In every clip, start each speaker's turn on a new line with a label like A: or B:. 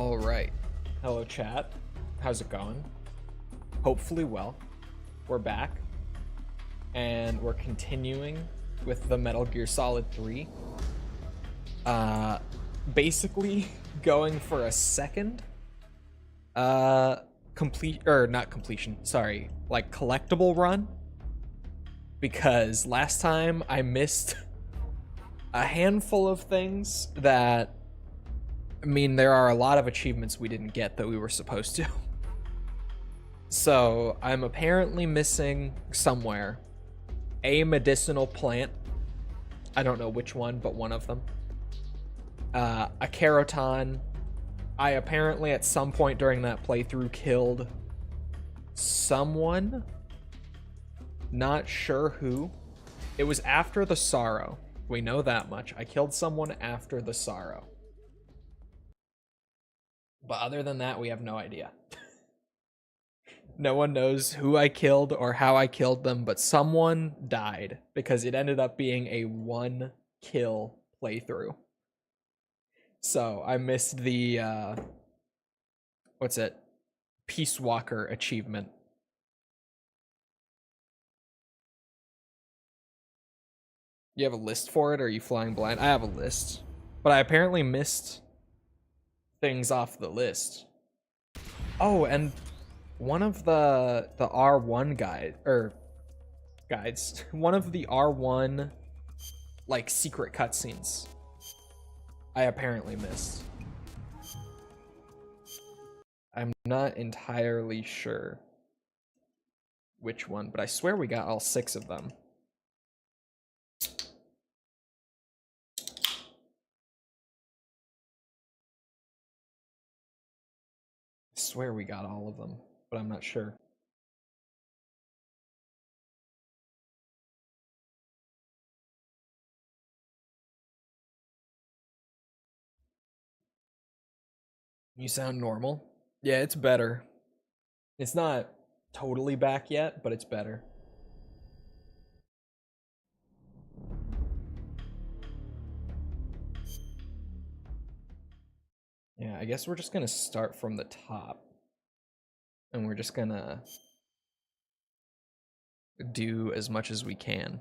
A: All right. Hello, chat. How's it going? Hopefully well. We're back. And we're continuing with the Metal Gear Solid 3. Basically going for a second not completion, sorry, like collectible run, because last time I missed a handful of things that, I mean, there are a lot of achievements we didn't get that we were supposed to. So I'm apparently missing somewhere a medicinal plant. I don't know which one, but one of them. A Keraton. I apparently at some point during that playthrough killed someone. Not sure who. It was after the Sorrow. We know that much. I killed someone after the Sorrow. But other than that, we have no idea. No one knows who I killed or how I killed them, but someone died because it ended up being a 1-kill playthrough. So I missed the, what's it? Peace Walker achievement. You have a list for it, or are you flying blind? I have a list. But I apparently missed things off the list. Oh, and one of the R1 guides, one of the R1 like secret cutscenes I apparently missed. I'm not entirely sure which one, but I swear we got all 6 of them. I swear we got all of them, but I'm not sure. You sound normal. Yeah, it's better. It's not totally back yet, but it's better. Yeah, I guess we're just gonna start from the top. And we're just gonna do as much as we can.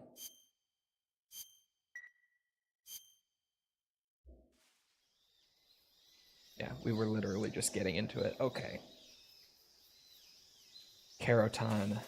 A: Yeah, we were literally just getting into it. Okay. Keraton.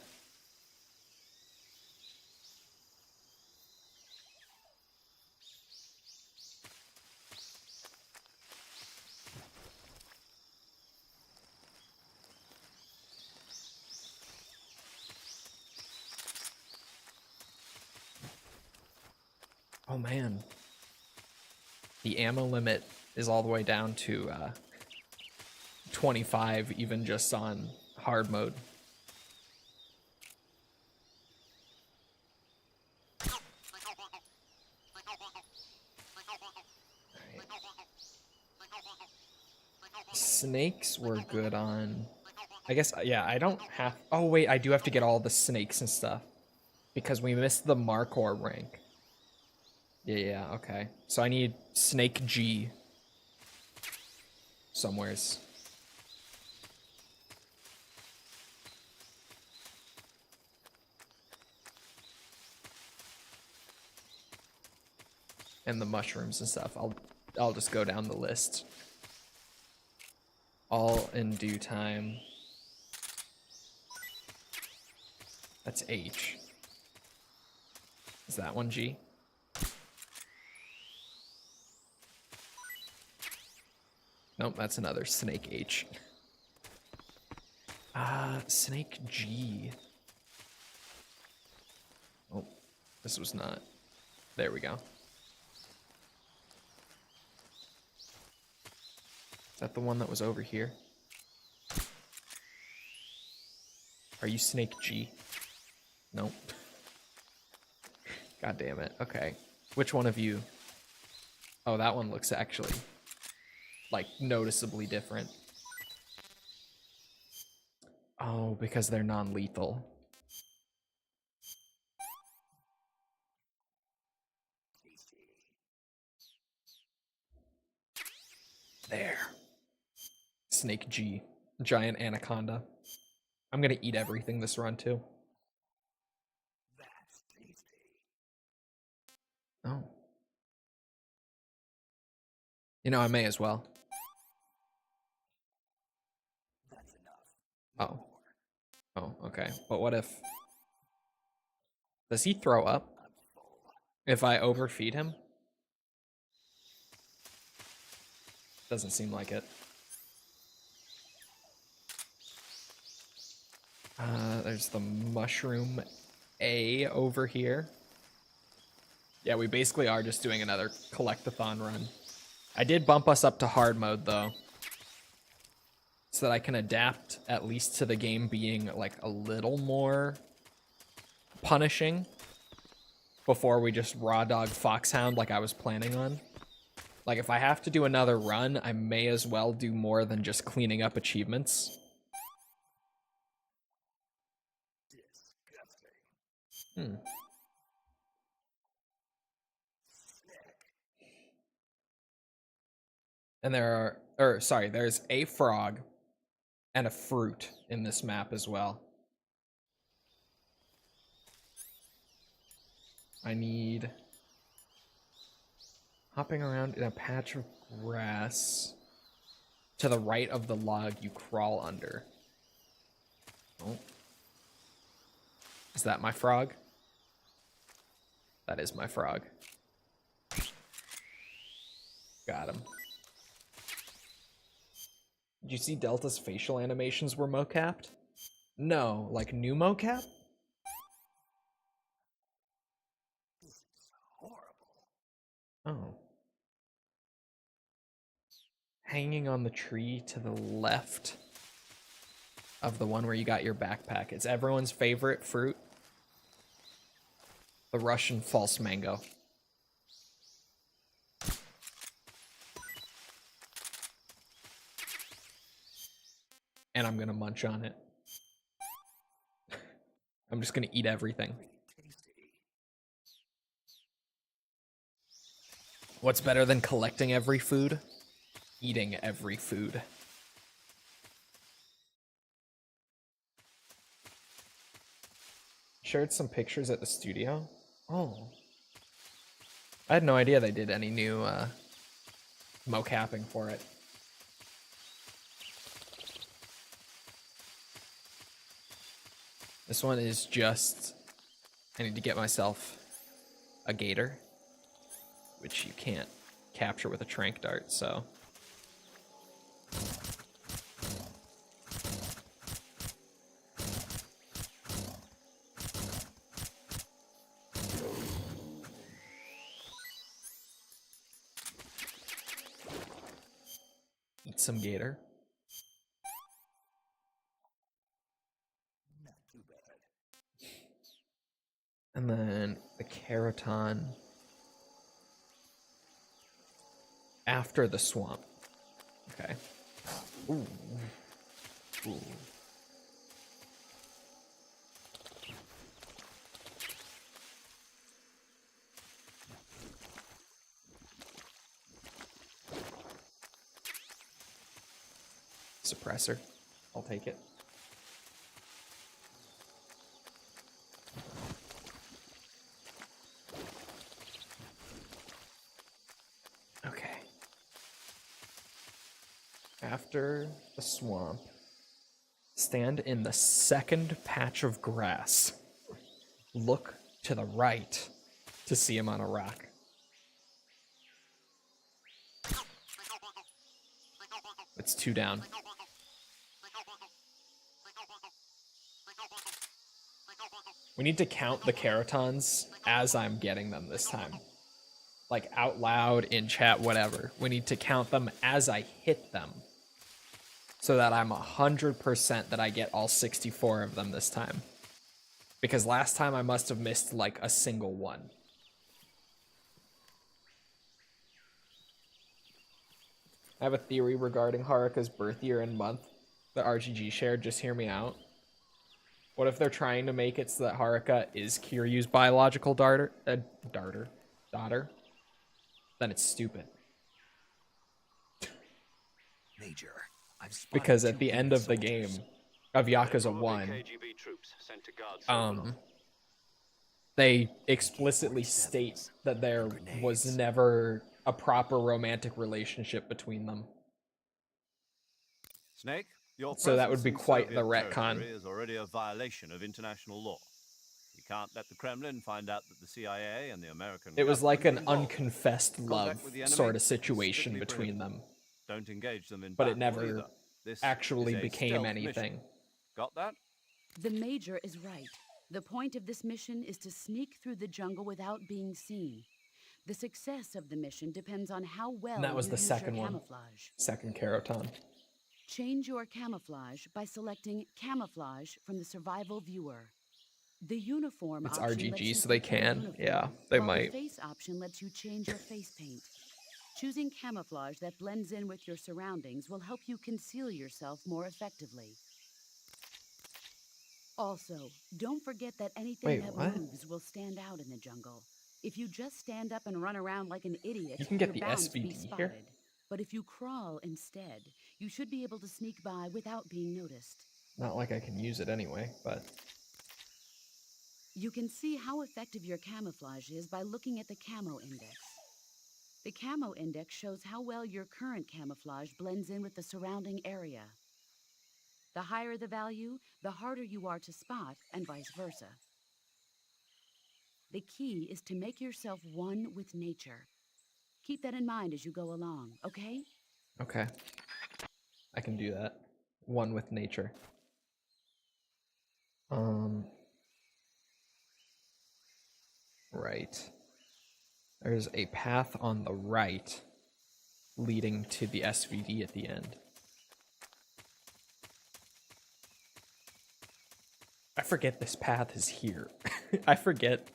A: Oh man. The ammo limit is all the way down to 25, even just on hard mode. Snakes were good on... I guess, yeah, I don't have... Oh, wait, I do have to get all the snakes and stuff. Because we missed the Markor rank. Yeah, okay. So I need Snake G. Somewheres. And the mushrooms and stuff. I'll just go down the list. All in due time. That's H. Is that one G? Nope, that's another Snake H. Snake G. Oh, this was not. There we go. Is that the one that was over here? Are you Snake G? Nope. God damn it. Okay. Which one of you? Oh, that one looks actually, like, noticeably different. Oh, because they're non-lethal. There. Snake G, giant anaconda. I'm gonna eat everything this run too. Oh. You know, I may as well. Oh. Oh, okay. But what if... Does he throw up? If I overfeed him? Doesn't seem like it. There's the mushroom A over here. Yeah, we basically are just doing another collectathon run. I did bump us up to hard mode, though, so that I can adapt at least to the game being, like, a little more punishing before we just raw dog Foxhound like I was planning on. Like, if I have to do another run, I may as well do more than just cleaning up achievements. Hmm. And there's a frog and a fruit in this map as well. I need... Hopping around in a patch of grass. To the right of the log you crawl under. Oh. Is that my frog? That is my frog. Got him. Did you see Delta's facial animations were mocapped? No, like new mocap? Oh. Hanging on the tree to the left of the one where you got your backpack. It's everyone's favorite fruit. The Russian false mango. And I'm gonna munch on it. I'm just gonna eat everything. What's better than collecting every food? Eating every food. Shared some pictures at the studio. Oh. I had no idea they did any new mocapping for it. This one is just... I need to get myself a gator, which you can't capture with a trank dart, so... Eat some gator. And then the Keraton after the swamp. Okay. Ooh. Ooh. Suppressor. I'll take it. Okay. After the swamp, stand in the second patch of grass. Look to the right to see him on a rock. It's 2 down. We need to count the Keratons as I'm getting them this time. Like out loud, in chat, whatever. We need to count them as I hit them. So that I'm 100% that I get all 64 of them this time. Because last time I must have missed like a single one. I have a theory regarding Haruka's birth year and month that RGG shared. Just hear me out. What if they're trying to make it so that Haruka is Kiryu's biological daughter? Then it's stupid.
B: Major,
A: because at the end of the game of Yakuza 1, they explicitly state that there was never a proper romantic relationship between them.
B: Snake, your
A: So that would
B: presence
A: be
B: in
A: quite the
B: Soviet
A: retcon.
B: territory is already a violation of international law. You can't let the Kremlin find out that the CIA and the American
A: It was like an
B: government are involved.
A: unconfessed love
B: Contact with the enemy
A: sort of
B: is
A: situation
B: strictly
A: between
B: prohibited.
A: them,
B: Don't engage them in
A: but it
B: battle
A: never
B: either. This
A: actually
B: is a
A: became
B: stealth
A: anything.
B: mission. Got that?
C: The Major is right. The point of this mission is to sneak through the jungle without being seen. The success of the mission depends on how well
A: And that was
C: you
A: the
C: use
A: second
C: your
A: one.
C: camouflage.
A: Second Keraton.
C: Change your camouflage by selecting Camouflage from the Survival Viewer. The uniform
A: It's
C: option lets
A: RGG,
C: you
A: so they
C: pick your
A: can.
C: uniform,
A: Yeah, they
C: while
A: might.
C: the face option lets you change your face paint. Choosing camouflage that blends in with your surroundings will help you conceal yourself more effectively. Also, don't forget that anything that moves will stand out in the jungle. If you just stand up and run around like an idiot,
A: You can get
C: you're
A: the
C: bound to be
A: SVD
C: spotted.
A: here.
C: But if you crawl instead, you should be able to sneak by without being noticed.
A: Not like I can use it anyway, but...
C: You can see how effective your camouflage is by looking at the camo index. The camo index shows how well your current camouflage blends in with the surrounding area. The higher the value, the harder you are to spot, and vice versa. The key is to make yourself one with nature. Keep that in mind as you go along, okay?
A: Okay. I can do that. One with nature. Right. There's a path on the right leading to the SVD at the end. I forget this path is here. I forget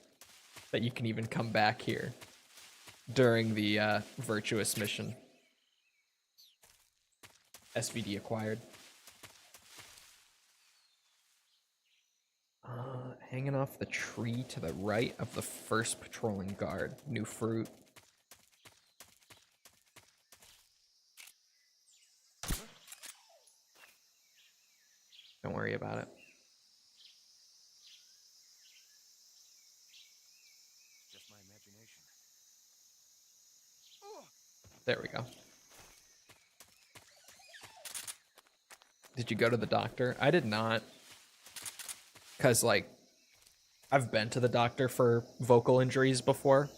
A: that you can even come back here during the Virtuous mission. SVD acquired. Hanging off the tree to the right of the first patrolling guard. New fruit. Don't worry about it.
B: Just my imagination.
A: There we go. Did you go to the doctor? I did not. Because, like, I've been to the doctor for vocal injuries before.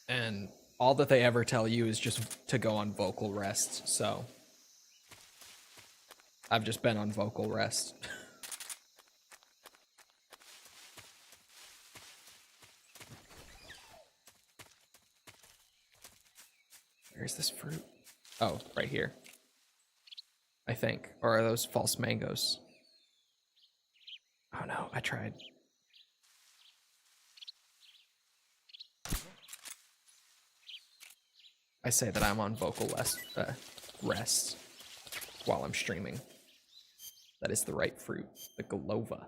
A: And all that they ever tell you is just to go on vocal rest, so... I've just been on vocal rest. Where's this fruit? Oh, right here. I think. Or are those false mangoes? Oh no, I tried. I say that I'm on vocal rest while I'm streaming. That is the right fruit, the Golova.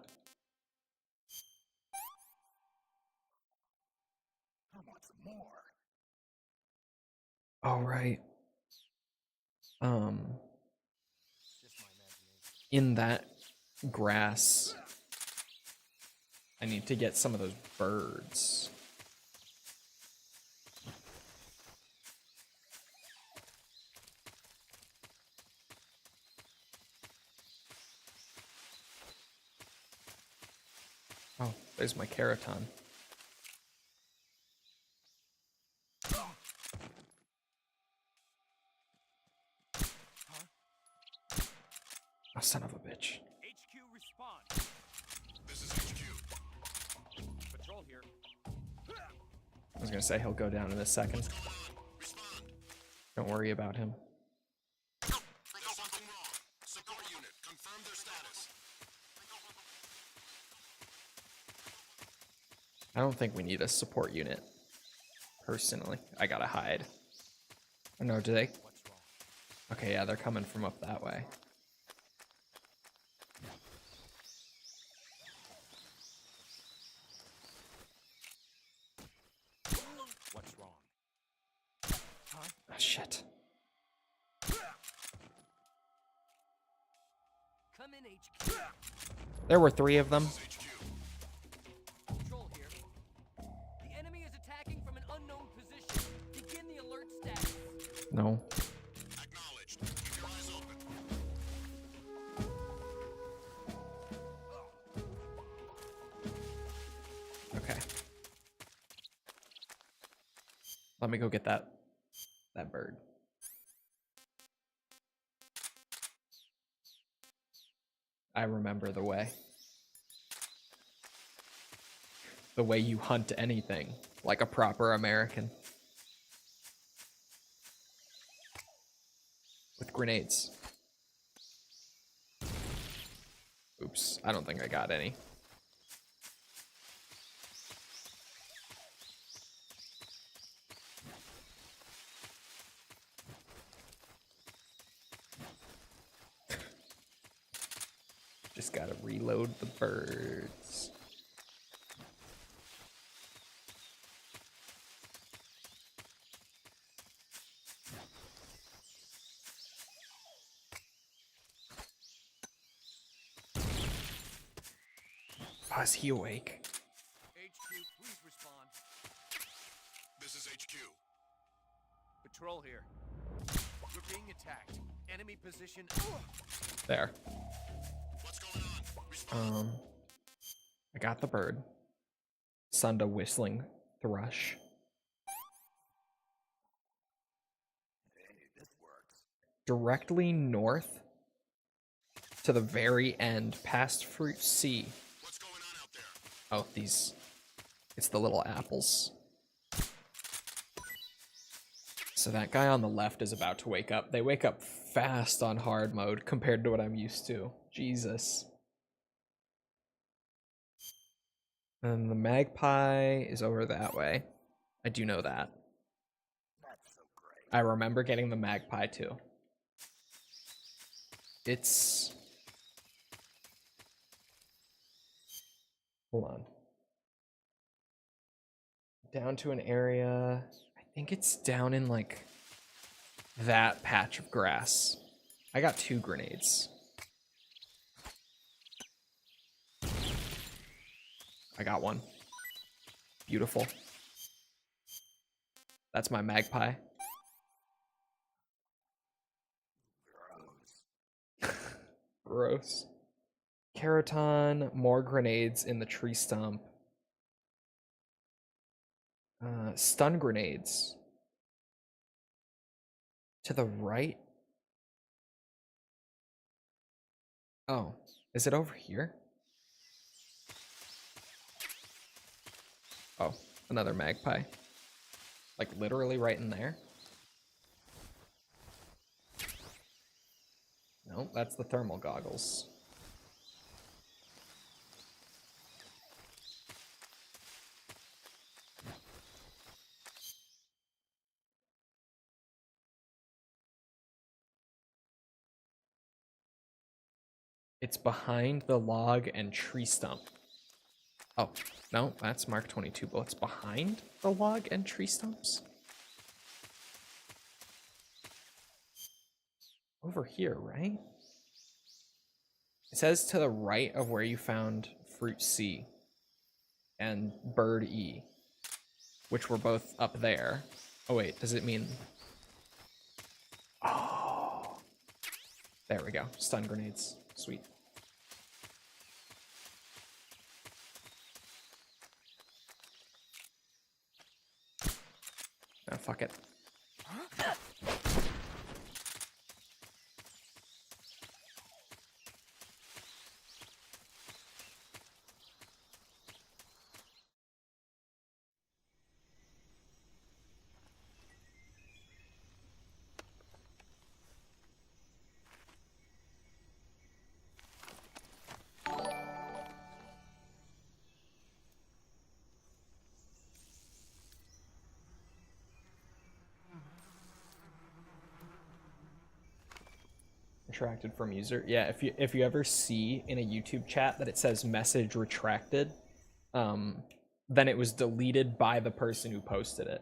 D: I want some more.
A: All right. In that grass, I need to get some of those birds. Oh, there's my Keraton. Oh, son of a bitch.
B: HQ respond.
D: This is HQ.
B: Patrol here.
A: I was gonna say he'll go down in a second.
D: Respond.
A: Don't worry about him.
D: There's something wrong. Support unit, confirm their status.
A: I don't think we need a support unit. Personally, I gotta hide. Oh no, do they? Okay, yeah, they're coming from up that way.
B: What's wrong?
A: Oh shit.
E: HQ.
A: There were 3 of them.
E: Control here. The enemy is attacking from an unknown position. Begin the alert status.
A: No.
D: Acknowledged. Keep your eyes open.
A: Okay. Let me go get that bird. I remember the way. The way you hunt anything like a proper American. With grenades. Oops, I don't think I got any. Just gotta reload the birds. Oh, is he awake?
E: HQ, please respond.
D: This is HQ.
E: Patrol here. We're being attacked. Enemy position.
A: There.
D: What's going on? Respond.
A: I got the bird. Sunda whistling thrush. Directly north to the very end, past Fruit C.
D: What's going on out there?
A: Oh, these. It's the little apples. So that guy on the left is about to wake up. They wake up fast on hard mode compared to what I'm used to. Jesus. And the magpie is over that way. I do know that.
E: That's so great.
A: I remember getting the magpie too. It's... Hold on. Down to an area... I think it's down in, like, that patch of grass. I got 2 grenades. I got one. Beautiful. That's my magpie. Gross. Keraton, more grenades in the tree stump. Stun grenades. To the right? Oh, is it over here? Oh, another magpie. Like literally right in there? No, that's the thermal goggles. It's behind the log and tree stump. Oh, no, that's Mark 22 bullets behind the log and tree stumps? Over here, right? It says to the right of where you found Fruit C and Bird E, which were both up there. Oh wait, does it mean... Oh, there we go. Stun grenades. Sweet. Oh, fuck it. Retracted from user. Yeah, if you ever see in a YouTube chat that it says message retracted, then it was deleted by the person who posted it.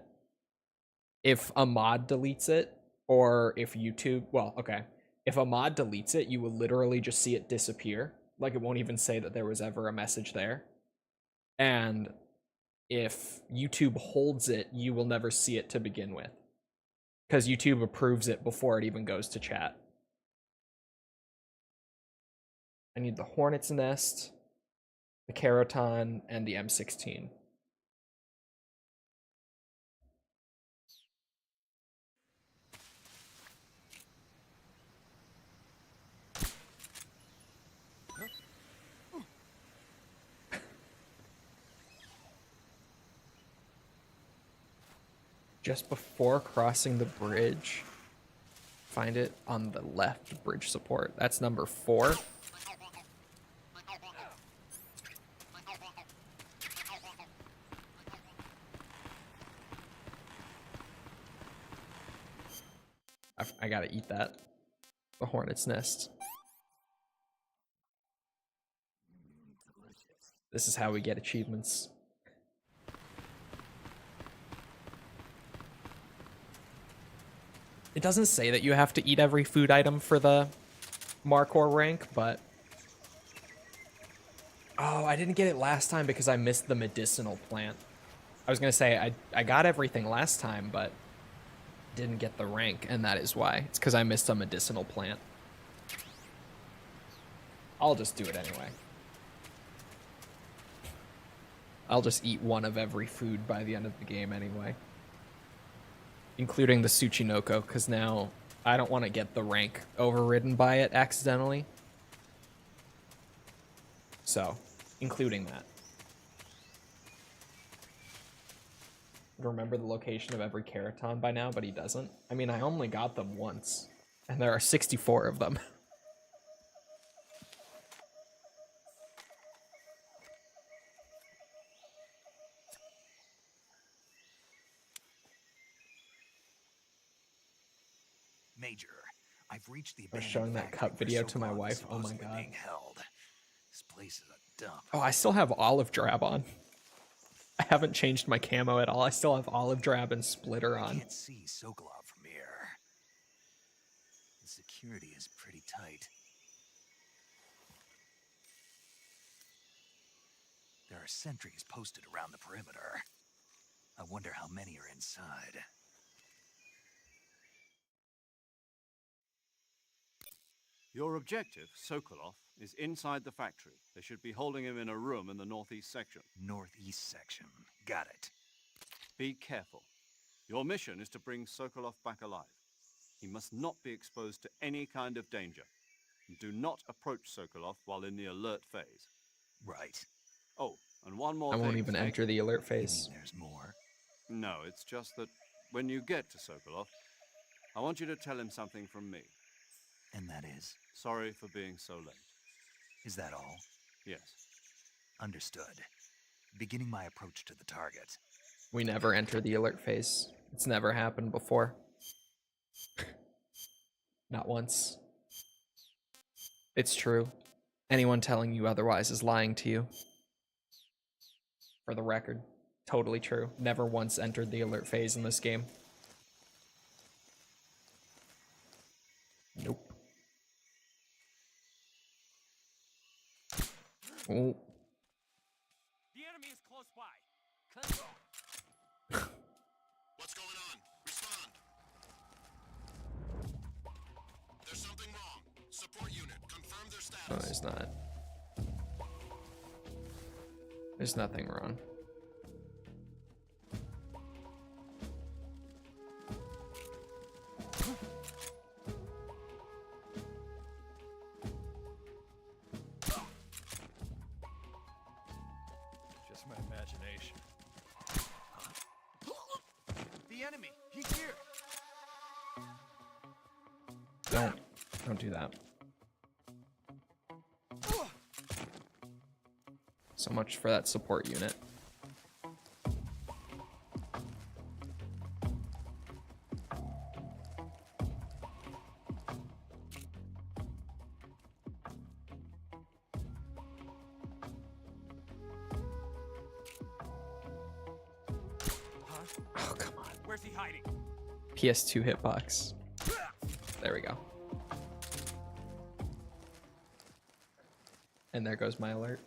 A: If a mod deletes it, or if YouTube, well, okay, if a mod deletes it, you will literally just see it disappear. Like, it won't even say that there was ever a message there. And if YouTube holds it, you will never see it to begin with, because YouTube approves it before it even goes to chat. I need the Hornet's Nest, the Keraton, and the M16. Just before crossing the bridge, find it on the left bridge support. That's number 4. I gotta eat that. The Hornet's Nest. This is how we get achievements. It doesn't say that you have to eat every food item for the Markor rank, but... Oh, I didn't get it last time because I missed the medicinal plant. I was gonna say, I got everything last time, but didn't get the rank, and that is why. It's because I missed a medicinal plant. I'll just do it anyway. I'll just eat one of every food by the end of the game anyway. Including the Tsuchinoko, because now I don't want to get the rank overridden by it accidentally. So, including that. Remember the location of every Keraton by now, but he doesn't. I mean, I only got them once, and there are 64 of them.
F: Major, I've reached the
A: I was
F: abandoned
A: showing that
F: factory
A: cut
F: where
A: video to my
F: Sokolov is
A: wife. Oh my
F: supposedly
A: god.
F: being held. This place is a dump.
A: Oh, I still have Olive Drab on. I haven't changed my camo at all. I still have Olive Drab and Splitter
F: I
A: on.
F: can't see Sokolov from here. The security is pretty tight. There are sentries posted around the perimeter. I wonder how many are inside.
B: Your objective, Sokolov, is inside the factory. They should be holding him in a room in the northeast section.
F: Northeast section. Got it.
B: Be careful. Your mission is to bring Sokolov back alive. He must not be exposed to any kind of danger. Do not approach Sokolov while in the alert phase.
F: Right.
B: Oh, and one more
A: I
B: thing.
A: won't even
B: Snake.
A: enter the alert
F: You mean
A: phase.
F: there's more?
B: No, it's just that when you get to Sokolov, I want you to tell him something from me.
F: And that is?
B: Sorry for being so late.
F: Is that all?
B: Yes.
F: Understood. Beginning my approach to the target.
A: We never enter the alert phase. It's never happened before. Not once. It's true. Anyone telling you otherwise is lying to you. For the record, totally true. Never once entered the alert phase in this game. Nope. Oh.
E: The enemy is close by. Cut.
D: What's going on? Respond. There's something wrong. Support unit, confirm their status.
A: No, there's not. There's nothing wrong.
E: Just my imagination. The enemy, he's here.
A: Don't do that. So much for that support unit. Oh, come on.
E: Where's he hiding?
A: PS2 hitbox. There we go. And there goes my alert.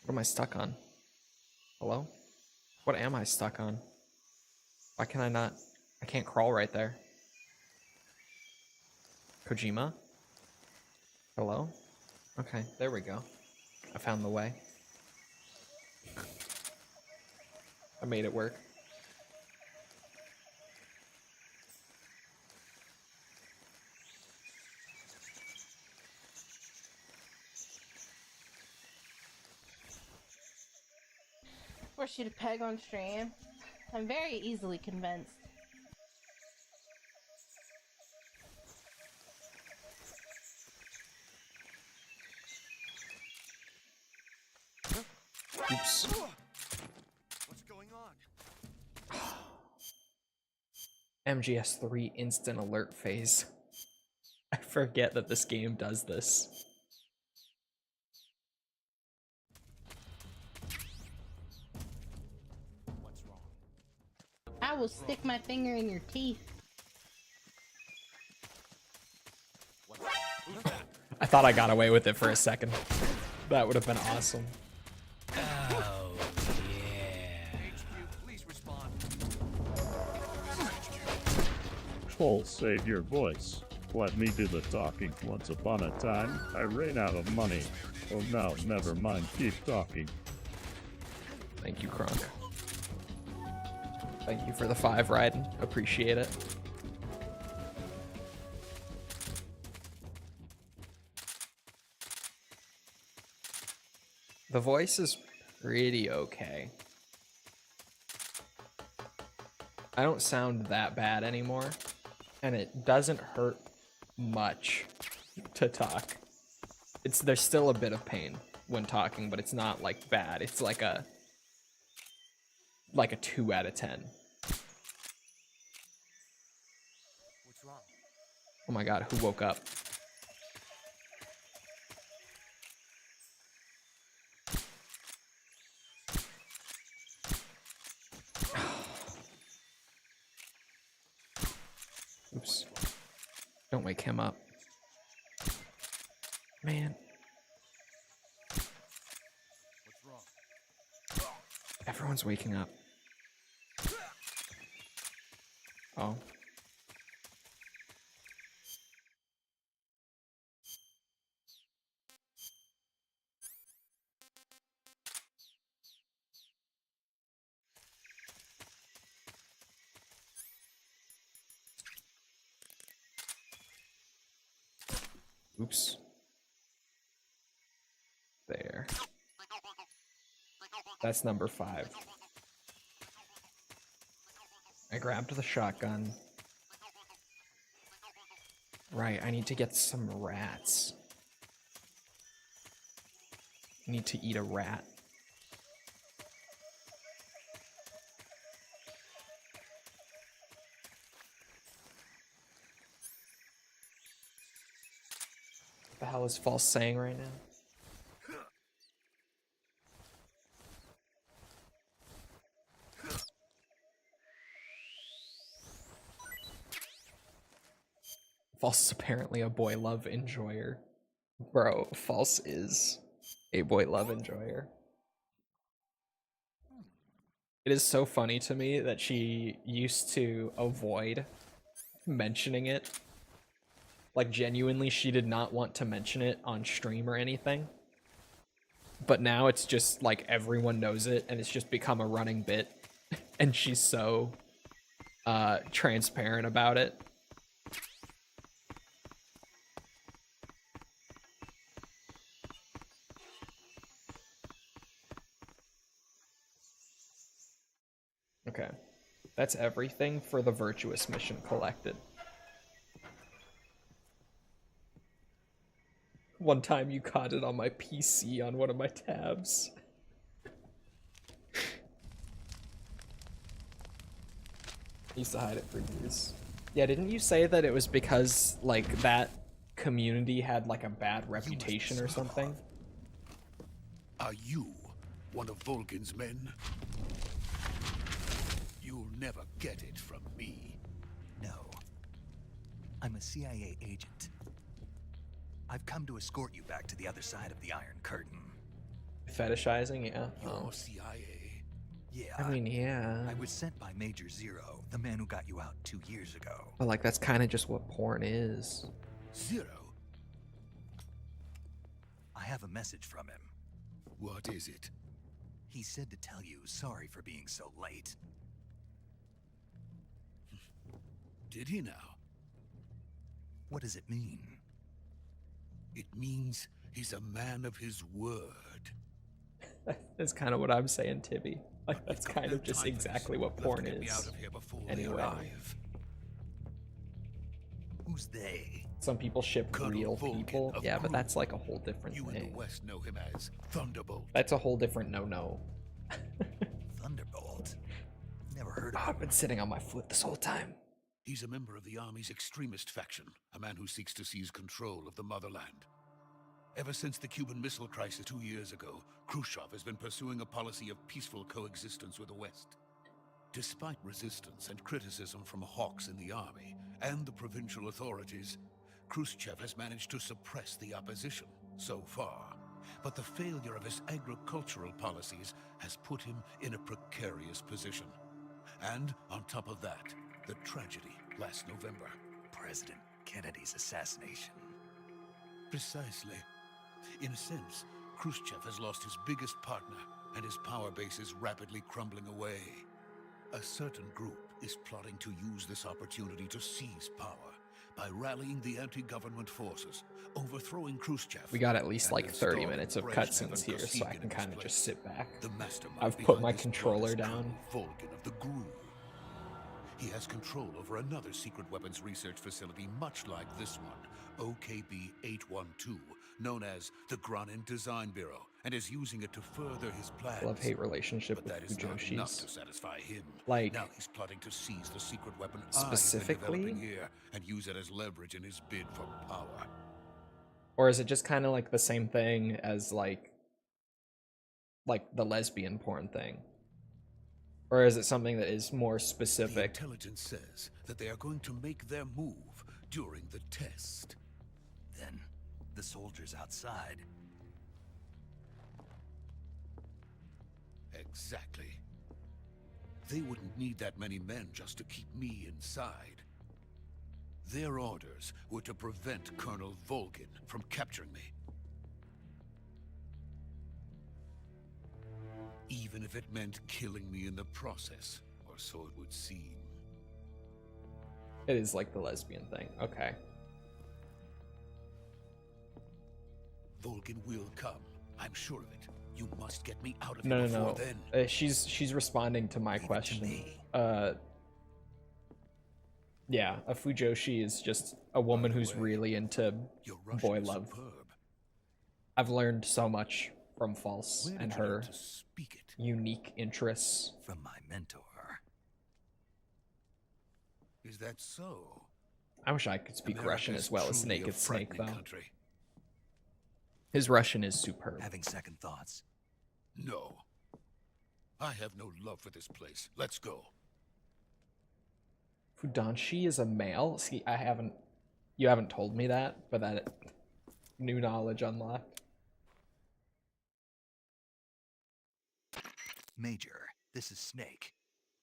A: What am I stuck on? Hello? What am I stuck on? Why can I not? I can't crawl right there. Kojima? Hello? Okay, there we go. I found the way. I made it work.
G: Force you to peg on stream. I'm very easily convinced.
A: Oops.
B: What's going on?
A: MGS3 instant alert phase. I forget that this game does this.
B: What's wrong?
G: I will stick my finger in your teeth.
A: I thought I got away with it for a second. That would have been awesome.
F: Oh, yeah.
B: HQ, please respond.
H: Cole, save your voice. Let me do the talking. Once upon a time, I ran out of money. Oh no, never mind. Keep talking.
A: Thank you, Kronk. Thank you for the 5, Raiden. Appreciate it. The voice is pretty okay. I don't sound that bad anymore, and it doesn't hurt much to talk. There's still a bit of pain when talking, but it's not like bad. It's like a 2 out of 10.
E: What's wrong?
A: Oh my god, who woke up? Oops. Don't wake him up. Man.
B: What's wrong?
A: Everyone's waking up. Oh. Oops. There. That's number 5. I grabbed the shotgun. Right, I need to get some rats. I need to eat a rat. What the hell is False saying right now? False is apparently a boy love enjoyer. Bro, False is a boy love enjoyer. It is so funny to me that she used to avoid mentioning it. Like, genuinely, she did not want to mention it on stream or anything. But now it's just like everyone knows it and it's just become a running bit. And she's so transparent about it. Okay, that's everything for the virtuous mission collected. One time you caught it on my PC on one of my tabs. I used to hide it for years. Yeah, didn't you say that it was because, like, that community had, like, a bad reputation or something?
I: Are you one of Volkin's men? You'll never get it from me.
F: I'm a CIA agent. I've come to escort you back to the other side of the Iron Curtain.
A: Fetishizing, yeah.
I: Your CIA?
F: Yeah.
A: I mean, yeah.
F: I was sent by Major Zero, the man who got you out 2 years ago.
A: But like, that's kind of just what porn is.
I: Zero?
F: I have a message from him.
I: What is it?
F: He said to tell you sorry for being so late.
I: Did he now?
F: What does it mean?
I: It means he's a man of his word.
A: That's kind of what I'm saying, Tibby. Like, that's kind of just exactly what porn
I: Get me out
A: is.
I: of here before
A: Anyway.
I: they arrive.
F: Who's they?
A: Some people ship
I: Colonel
A: real
I: Vulcan
A: people.
I: of
A: Yeah, but
I: Groot.
A: that's like a whole different
I: You in
A: thing.
I: the West know him as Thunderbolt.
A: That's a whole different no-no.
F: Thunderbolt? Never heard
A: Oh,
F: of
A: I've
F: him.
A: been sitting on my foot this whole time.
I: He's a member of the Army's extremist faction, a man who seeks to seize control of the motherland. Ever since the Cuban Missile Crisis 2 years ago, Khrushchev has been pursuing a policy of peaceful coexistence with the West. Despite resistance and criticism from hawks in the army and the provincial authorities, Khrushchev has managed to suppress the opposition so far. But the failure of his agricultural policies has put him in a precarious position. And on top of that, the tragedy last November.
F: President Kennedy's assassination.
I: Precisely. In a sense, Khrushchev has lost his biggest partner, and his power base is rapidly crumbling away. A certain group is plotting to use this opportunity to seize power by rallying the anti-government forces, overthrowing Khrushchev.
A: We got at least
I: and
A: like 30
I: installing
A: minutes of
I: Brezhnev
A: cutscenes
I: and
A: here, so I
I: Kosygin
A: can
I: in
A: kind of
I: his
A: just
I: place.
A: sit back.
I: The mastermind
A: I've put
I: behind
A: my
I: this
A: controller
I: plot is
A: down.
I: Colonel Vulcan of the Groove. He has control over another secret weapons research facility much like this one, OKB-812, known as the Granin Design Bureau, and is using it to further his plans.
A: Love-hate relationship
I: But
A: with
I: that is not enough to
A: Fujoshi's.
I: satisfy him.
A: Like,
I: now he's plotting to seize the secret weapon
A: specifically?
I: I've been developing here and use it as leverage in his bid for power.
A: Or is it just kind of like the same thing as like the lesbian porn thing? Or is it something that is more
I: The
A: specific?
I: intelligence says that they are going to make their move during the test.
F: Then, the soldiers outside.
I: Exactly. They wouldn't need that many men just to keep me inside. Their orders were to prevent Colonel Vulcan from capturing me. Even if it meant killing me in the process, or so it would seem.
A: It is like the lesbian thing. Okay.
I: Vulcan will come. I'm sure of it. You must get me out of
A: No,
I: here
A: no,
I: before
A: no.
I: then.
A: She's responding to my
F: Leave it to
A: question.
F: me.
A: Yeah, a Fujoshi is just a woman
I: By the
A: who's
I: way,
A: really into
I: Your Russian
A: boy
I: is
A: love.
I: superb.
A: I've learned so much from False
I: Where
A: and
I: did you learn
A: her
I: to speak it?
A: unique interests.
F: From my mentor.
I: Is that so?
A: I wish I could speak
I: America
A: Russian
I: is
A: as well as
I: truly a
A: Naked Snake, though.
I: frightening country.
A: His Russian is superb.
F: Having second thoughts.
I: No. I have no love for this place. Let's go.
A: Fudanshi is a male? See, you haven't told me that, but that new knowledge unlocked.
F: Major, this is Snake.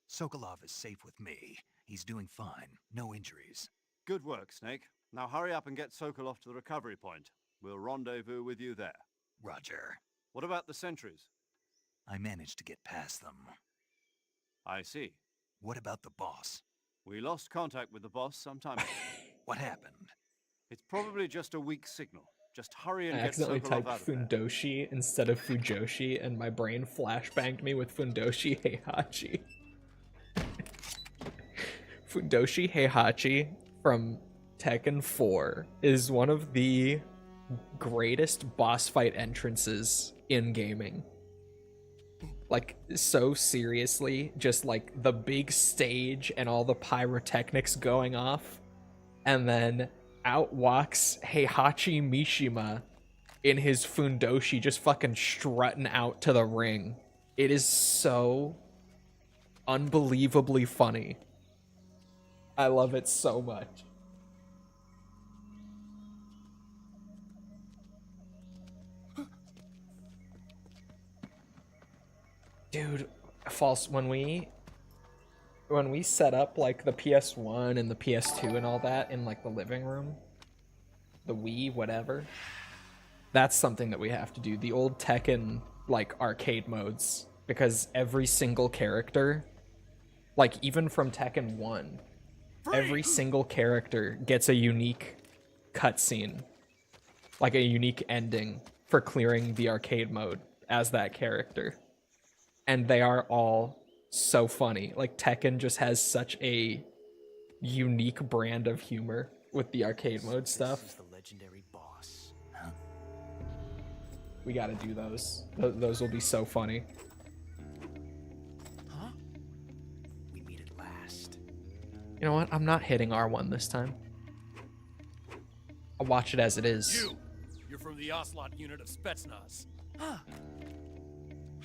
F: Sokolov is safe with me. He's doing fine. No injuries.
B: Good work, Snake. Now hurry up and get Sokolov to the recovery point. We'll rendezvous with you there.
F: Roger.
B: What about the sentries?
F: I managed to get past them.
B: I see.
F: What about the boss?
B: We lost contact with the boss some time ago.
F: What happened?
B: It's probably just a weak signal. Just hurry
A: I
B: and get
A: accidentally
B: Sokolov
A: typed
B: out of there.
A: Fundoshi instead of Fujoshi, and my brain flashbanged me with Fundoshi Heihachi. Fundoshi Heihachi from Tekken 4 is one of the greatest boss fight entrances in gaming. Like, so seriously, just like the big stage and all the pyrotechnics going off, and then out walks Heihachi Mishima in his Fundoshi just fucking strutting out to the ring. It is so unbelievably funny. I love it so much. Dude, false. When we set up like the PS1 and the PS2 and all that in like the living room, the Wii, whatever, that's something that we have to do. The old Tekken like arcade modes, because every single character, like even from Tekken 1, every single character gets a unique cutscene, like a unique ending for clearing the arcade mode as that character. And they are all so funny. Like Tekken just has such a unique brand of humor with the arcade mode stuff.
E: This is the legendary boss.
A: We gotta do those. Those will be so funny.
E: Huh? We meet at last.
A: You know what? I'm not hitting R1 this time. I'll watch it as it is.
J: You're from the Ocelot unit of Spetsnaz. Huh.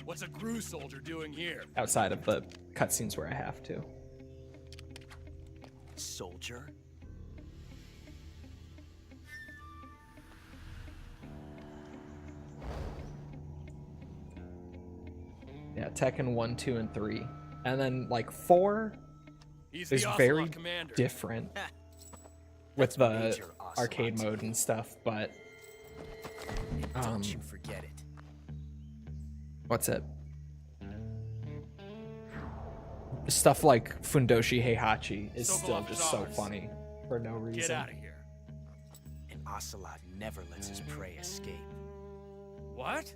J: What's a Gru soldier doing here?
A: Outside of the cutscenes where I have to.
E: Soldier?
A: Yeah, Tekken 1, 2, and 3. And then, like, 4
J: He's
A: is
J: the Ocelot
A: very
J: commander.
A: different with the
E: Major Ocelot.
A: arcade mode and stuff, but...
E: Don't you forget it.
A: What's it? Stuff like Fundoshi Heihachi is still
J: Sokolov
A: just
J: is
A: so
J: ours.
A: funny for no reason.
J: Get out of here.
E: An Ocelot never lets his prey escape.
J: What?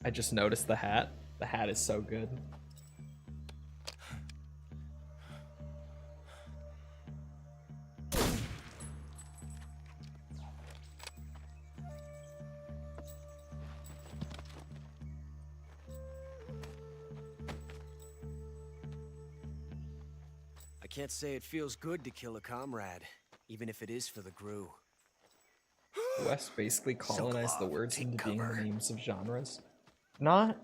A: I just noticed the hat. The hat is so good.
E: I can't say it feels good to kill a comrade, even if it is for the Gru.
A: Wes basically colonized the
E: Sokolov,
A: words
E: take
A: into being the
E: cover.
A: names of genres. Not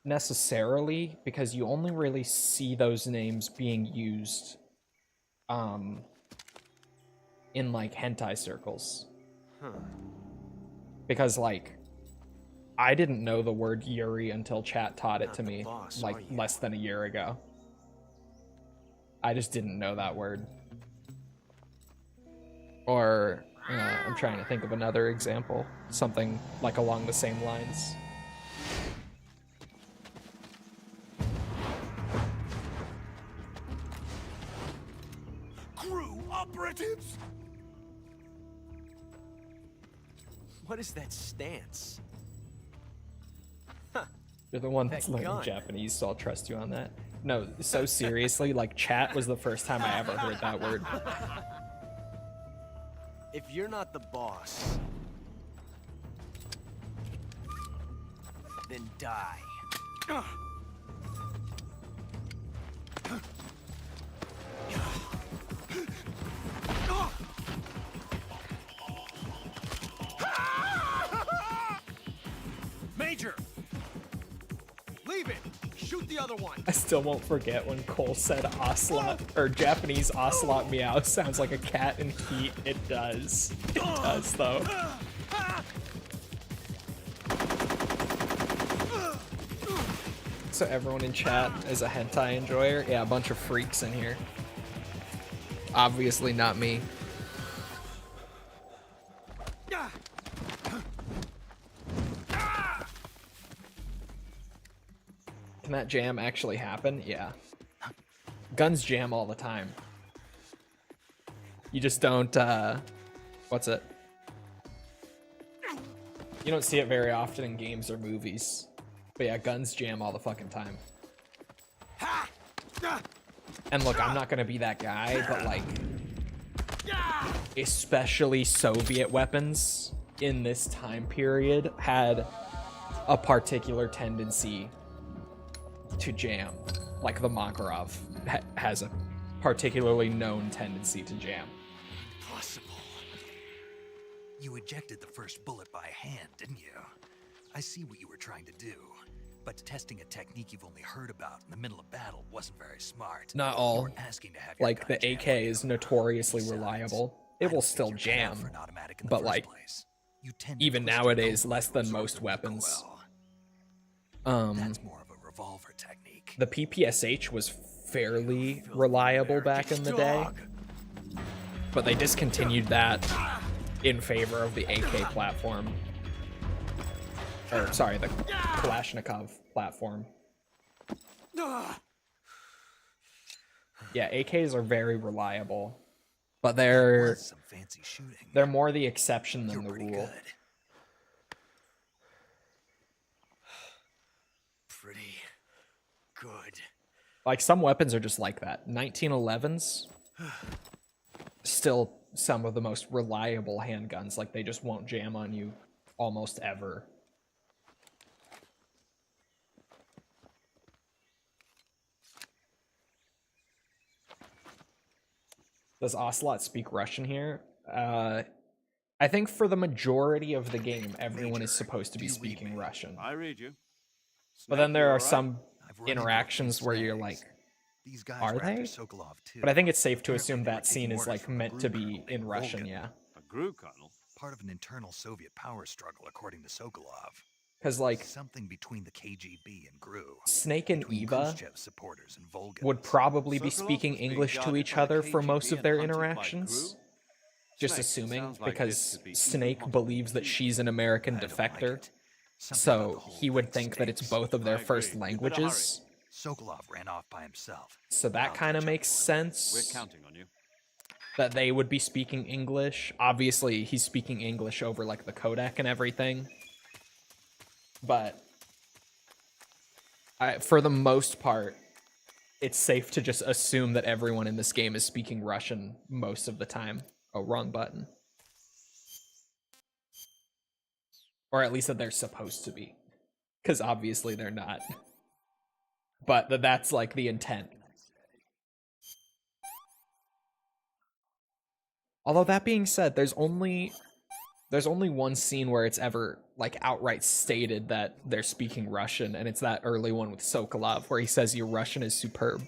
A: necessarily, because you only really see those names being used in like hentai circles.
E: Huh.
A: Because like I didn't know the word Yuri until chat taught it
E: Not
A: to
E: the
A: me
E: boss,
A: like
E: are you?
A: less than a year ago. I just didn't know that word. Or I'm trying to think of another example, something like along the same lines.
I: Crew operatives!
E: What is that stance?
A: You're the one that's
E: That
A: learning
E: gun.
A: Japanese, so I'll trust you on that. No, so seriously, like chat was the first time I ever heard that word.
E: If you're not the boss, then die.
J: Major! Leave it! Shoot the other one!
A: I still won't forget when Cole said ocelot, or Japanese ocelot meow sounds like a cat in heat. It does. It does, though. So everyone in chat is a hentai enjoyer? Yeah, a bunch of freaks in here. Obviously not me. Can that jam actually happen? Yeah. Guns jam all the time. You just don't, what's it? You don't see it very often in games or movies. But yeah, guns jam all the fucking time.
I: Ha!
A: And look, I'm not gonna be that guy, but like, especially Soviet weapons in this time period had a particular tendency to jam. Like the Makarov has a particularly known tendency to jam.
F: Impossible. You ejected the first bullet by hand, didn't you? I see what you were trying to do, but testing a technique you've only heard about in the middle of battle wasn't very smart.
A: Not
F: You
A: all.
F: were asking to have your
A: Like,
F: gun
A: the
F: jam
A: AK
F: on you.
A: is notoriously
F: Besides,
A: reliable.
F: I
A: It
F: don't
A: will
F: think
A: still
F: you're cut out
A: jam,
F: for an automatic in the
A: but
F: first
A: like,
F: place. You tend to
A: even
F: twist your
A: nowadays,
F: elbow
A: less
F: to
A: than
F: absorb
A: most
F: the
A: weapons.
F: recoil. That's more of a revolver technique.
A: The PPSH was fairly reliable back in the day, but they discontinued that in favor of the AK platform. Or, sorry, the Kalashnikov platform. Yeah, AKs are very reliable, but they're
F: Some fancy shooting.
A: they're more the exception than
F: You're
A: the
F: pretty
A: rule.
F: good. Pretty good.
A: Like, some weapons are just like that. 1911s, still some of the most reliable handguns. Like, they just won't jam on you almost ever. Does Ocelot speak Russian here? I think for the majority of the game, everyone is supposed to be speaking Russian.
B: I read you.
A: But then there are
B: Snake, you all right?
A: some
F: I've run into a few
A: interactions where you're like,
F: snags. These guys
A: are
F: were after
A: they?
F: Sokolov too.
A: But I think it's safe to
F: Apparently
A: assume
F: they were
A: that scene
F: taking
A: is
F: orders
A: like
F: from a
A: meant to
F: group
A: be
F: colonel
A: in
F: named
A: Russian,
F: Volgin.
A: yeah.
B: A Gru Colonel?
F: Part of an internal Soviet power struggle, according to Sokolov.
A: Because like
F: Something between the KGB and GRU.
A: Snake and
F: Between
A: Eva
F: Khrushchev's supporters and Volgans.
A: would probably be
B: Sokolov
A: speaking
B: was being
A: English to
B: guarded
A: each
B: by the
A: other for most
B: KGB
A: of their
B: and hunted by
A: interactions.
B: Gru?
A: Just
B: Snake,
A: assuming,
B: sounds like
A: because
B: this could be even
A: Snake
B: hotter.
A: believes that she's an American
F: I don't
A: defector,
F: like it. Something about the
A: so
F: whole
A: he would
F: thing
A: think that it's
F: stinks.
A: both of their
B: I
A: first
B: agree. We'd better hurry.
A: languages.
F: Sokolov ran off by himself.
A: So that
F: I'll
A: kind of
F: catch up
A: makes
F: to him.
B: We're
A: sense.
B: counting on you.
A: That they would be speaking English. Obviously, he's speaking English over like the codec and everything. But for the most part, it's safe to just assume that everyone in this game is speaking Russian most of the time. Oh, wrong button. Or at least that they're supposed to be. Because obviously they're not. But that's like the intent. Although that being said, there's only one scene where it's ever like outright stated that they're speaking Russian, and it's that early one with Sokolov where he says your Russian is superb.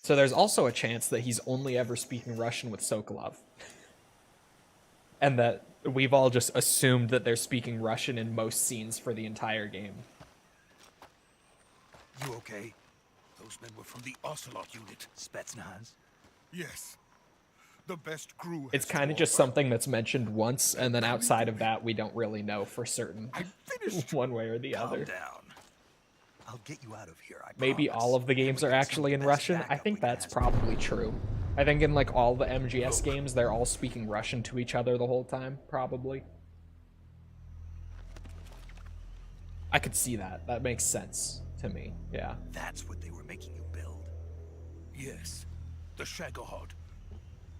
A: So there's also a chance that he's only ever speaking Russian with Sokolov. And that we've all just assumed that they're speaking Russian in most scenes for the entire game.
I: You okay? Those men were from the Ocelot unit.
F: Spetsnaz?
I: Yes. The best crew.
A: It's kind of just something that's mentioned once, and then outside of that, we don't really know for certain one way or the
F: Calm
A: other.
F: down. I'll get you out of here, I
A: Maybe
F: promise.
A: all of the games
F: And we
A: are
F: get some
A: actually
F: of
A: in
F: the best
A: Russian. I
F: backup
A: think
F: we can
A: that's
F: ask for.
A: probably true. I think in like all the MGS games, they're all speaking Russian to each other the whole time, probably. I could see that. That makes sense to me, yeah.
F: That's what they were making you build.
I: Yes. The Shagohod.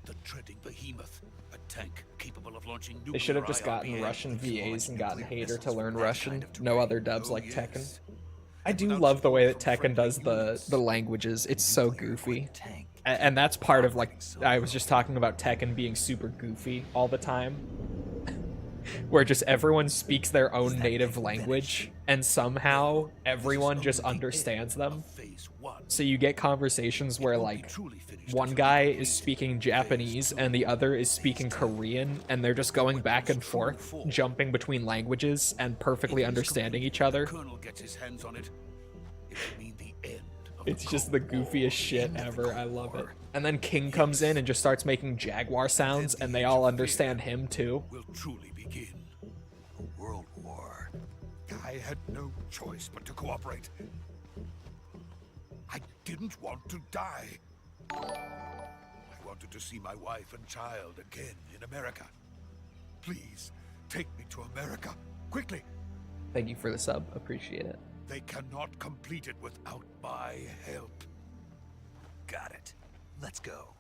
I: The treading behemoth. A tank capable of launching nuclear
A: They should have just
I: IRBM
A: gotten Russian
I: with
A: VAs
I: large
A: and gotten
I: nuclear
A: Hater to
I: missiles
A: learn
I: with that
A: Russian.
I: kind of
A: No
I: terrain.
A: other dubs
I: Oh,
A: like Tekken.
I: yes.
A: I do
I: Without
A: love the way that
I: support from
A: Tekken does
I: friendly
A: the
I: units.
A: languages. It's so goofy.
F: Tank.
A: And that's part of like I was just talking about Tekken being super goofy all the time. Where just everyone speaks their own native language and somehow everyone just understands them.
I: Phase 1.
A: So you get conversations where like one guy is speaking Japanese and the other is speaking Korean, and they're just going back and forth, jumping between languages and perfectly understanding each other.
I: Colonel gets his hands on it. It will mean the end of
A: It's
I: the
A: just the
I: Cold
A: goofiest
I: War.
A: shit
I: End of the
A: ever.
I: Cold
A: I love it.
I: War.
A: And then King comes in and just starts making Jaguar sounds, and they all understand him too.
I: Will truly begin.
F: A world war.
I: I had no choice but to cooperate. I didn't want to die. I wanted to see my wife and child again in America. Please, take me to America. Quickly.
A: Thank you for the sub. Appreciate it.
I: They cannot complete it without my help.
F: Got it. Let's go.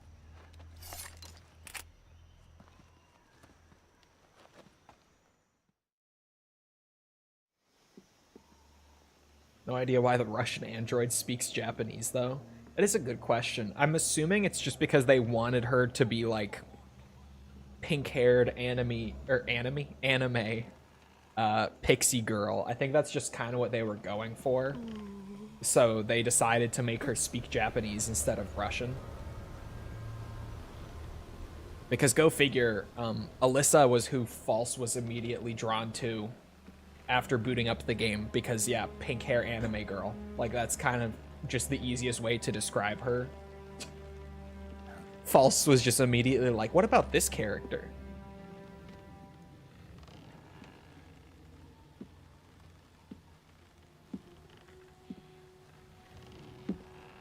A: No idea why the Russian android speaks Japanese, though. That is a good question. I'm assuming it's just because they wanted her to be like pink-haired anime pixie girl. I think that's just kind of what they were going for. So they decided to make her speak Japanese instead of Russian. Because go figure, Alyssa was who False was immediately drawn to after booting up the game, because yeah, pink hair anime girl. Like, that's kind of just the easiest way to describe her. False was just immediately like, what about this character?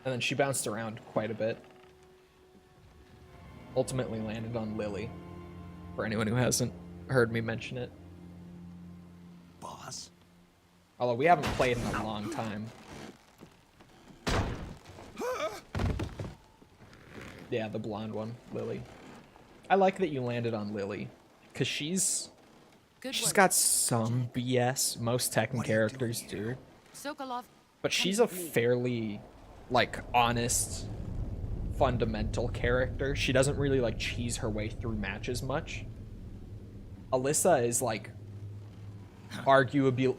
A: And then she bounced around quite a bit. Ultimately landed on Lily, for anyone who hasn't heard me mention it.
F: Boss?
A: Although we haven't played in a long time. Yeah, the blonde one, Lily. I like that you landed on Lily, because she's got some BS. Most Tekken characters do.
C: Sokolov,
A: But she's a fairly, like, honest, fundamental character. She doesn't really, like, cheese her way through matches much. Alyssa is, like, arguably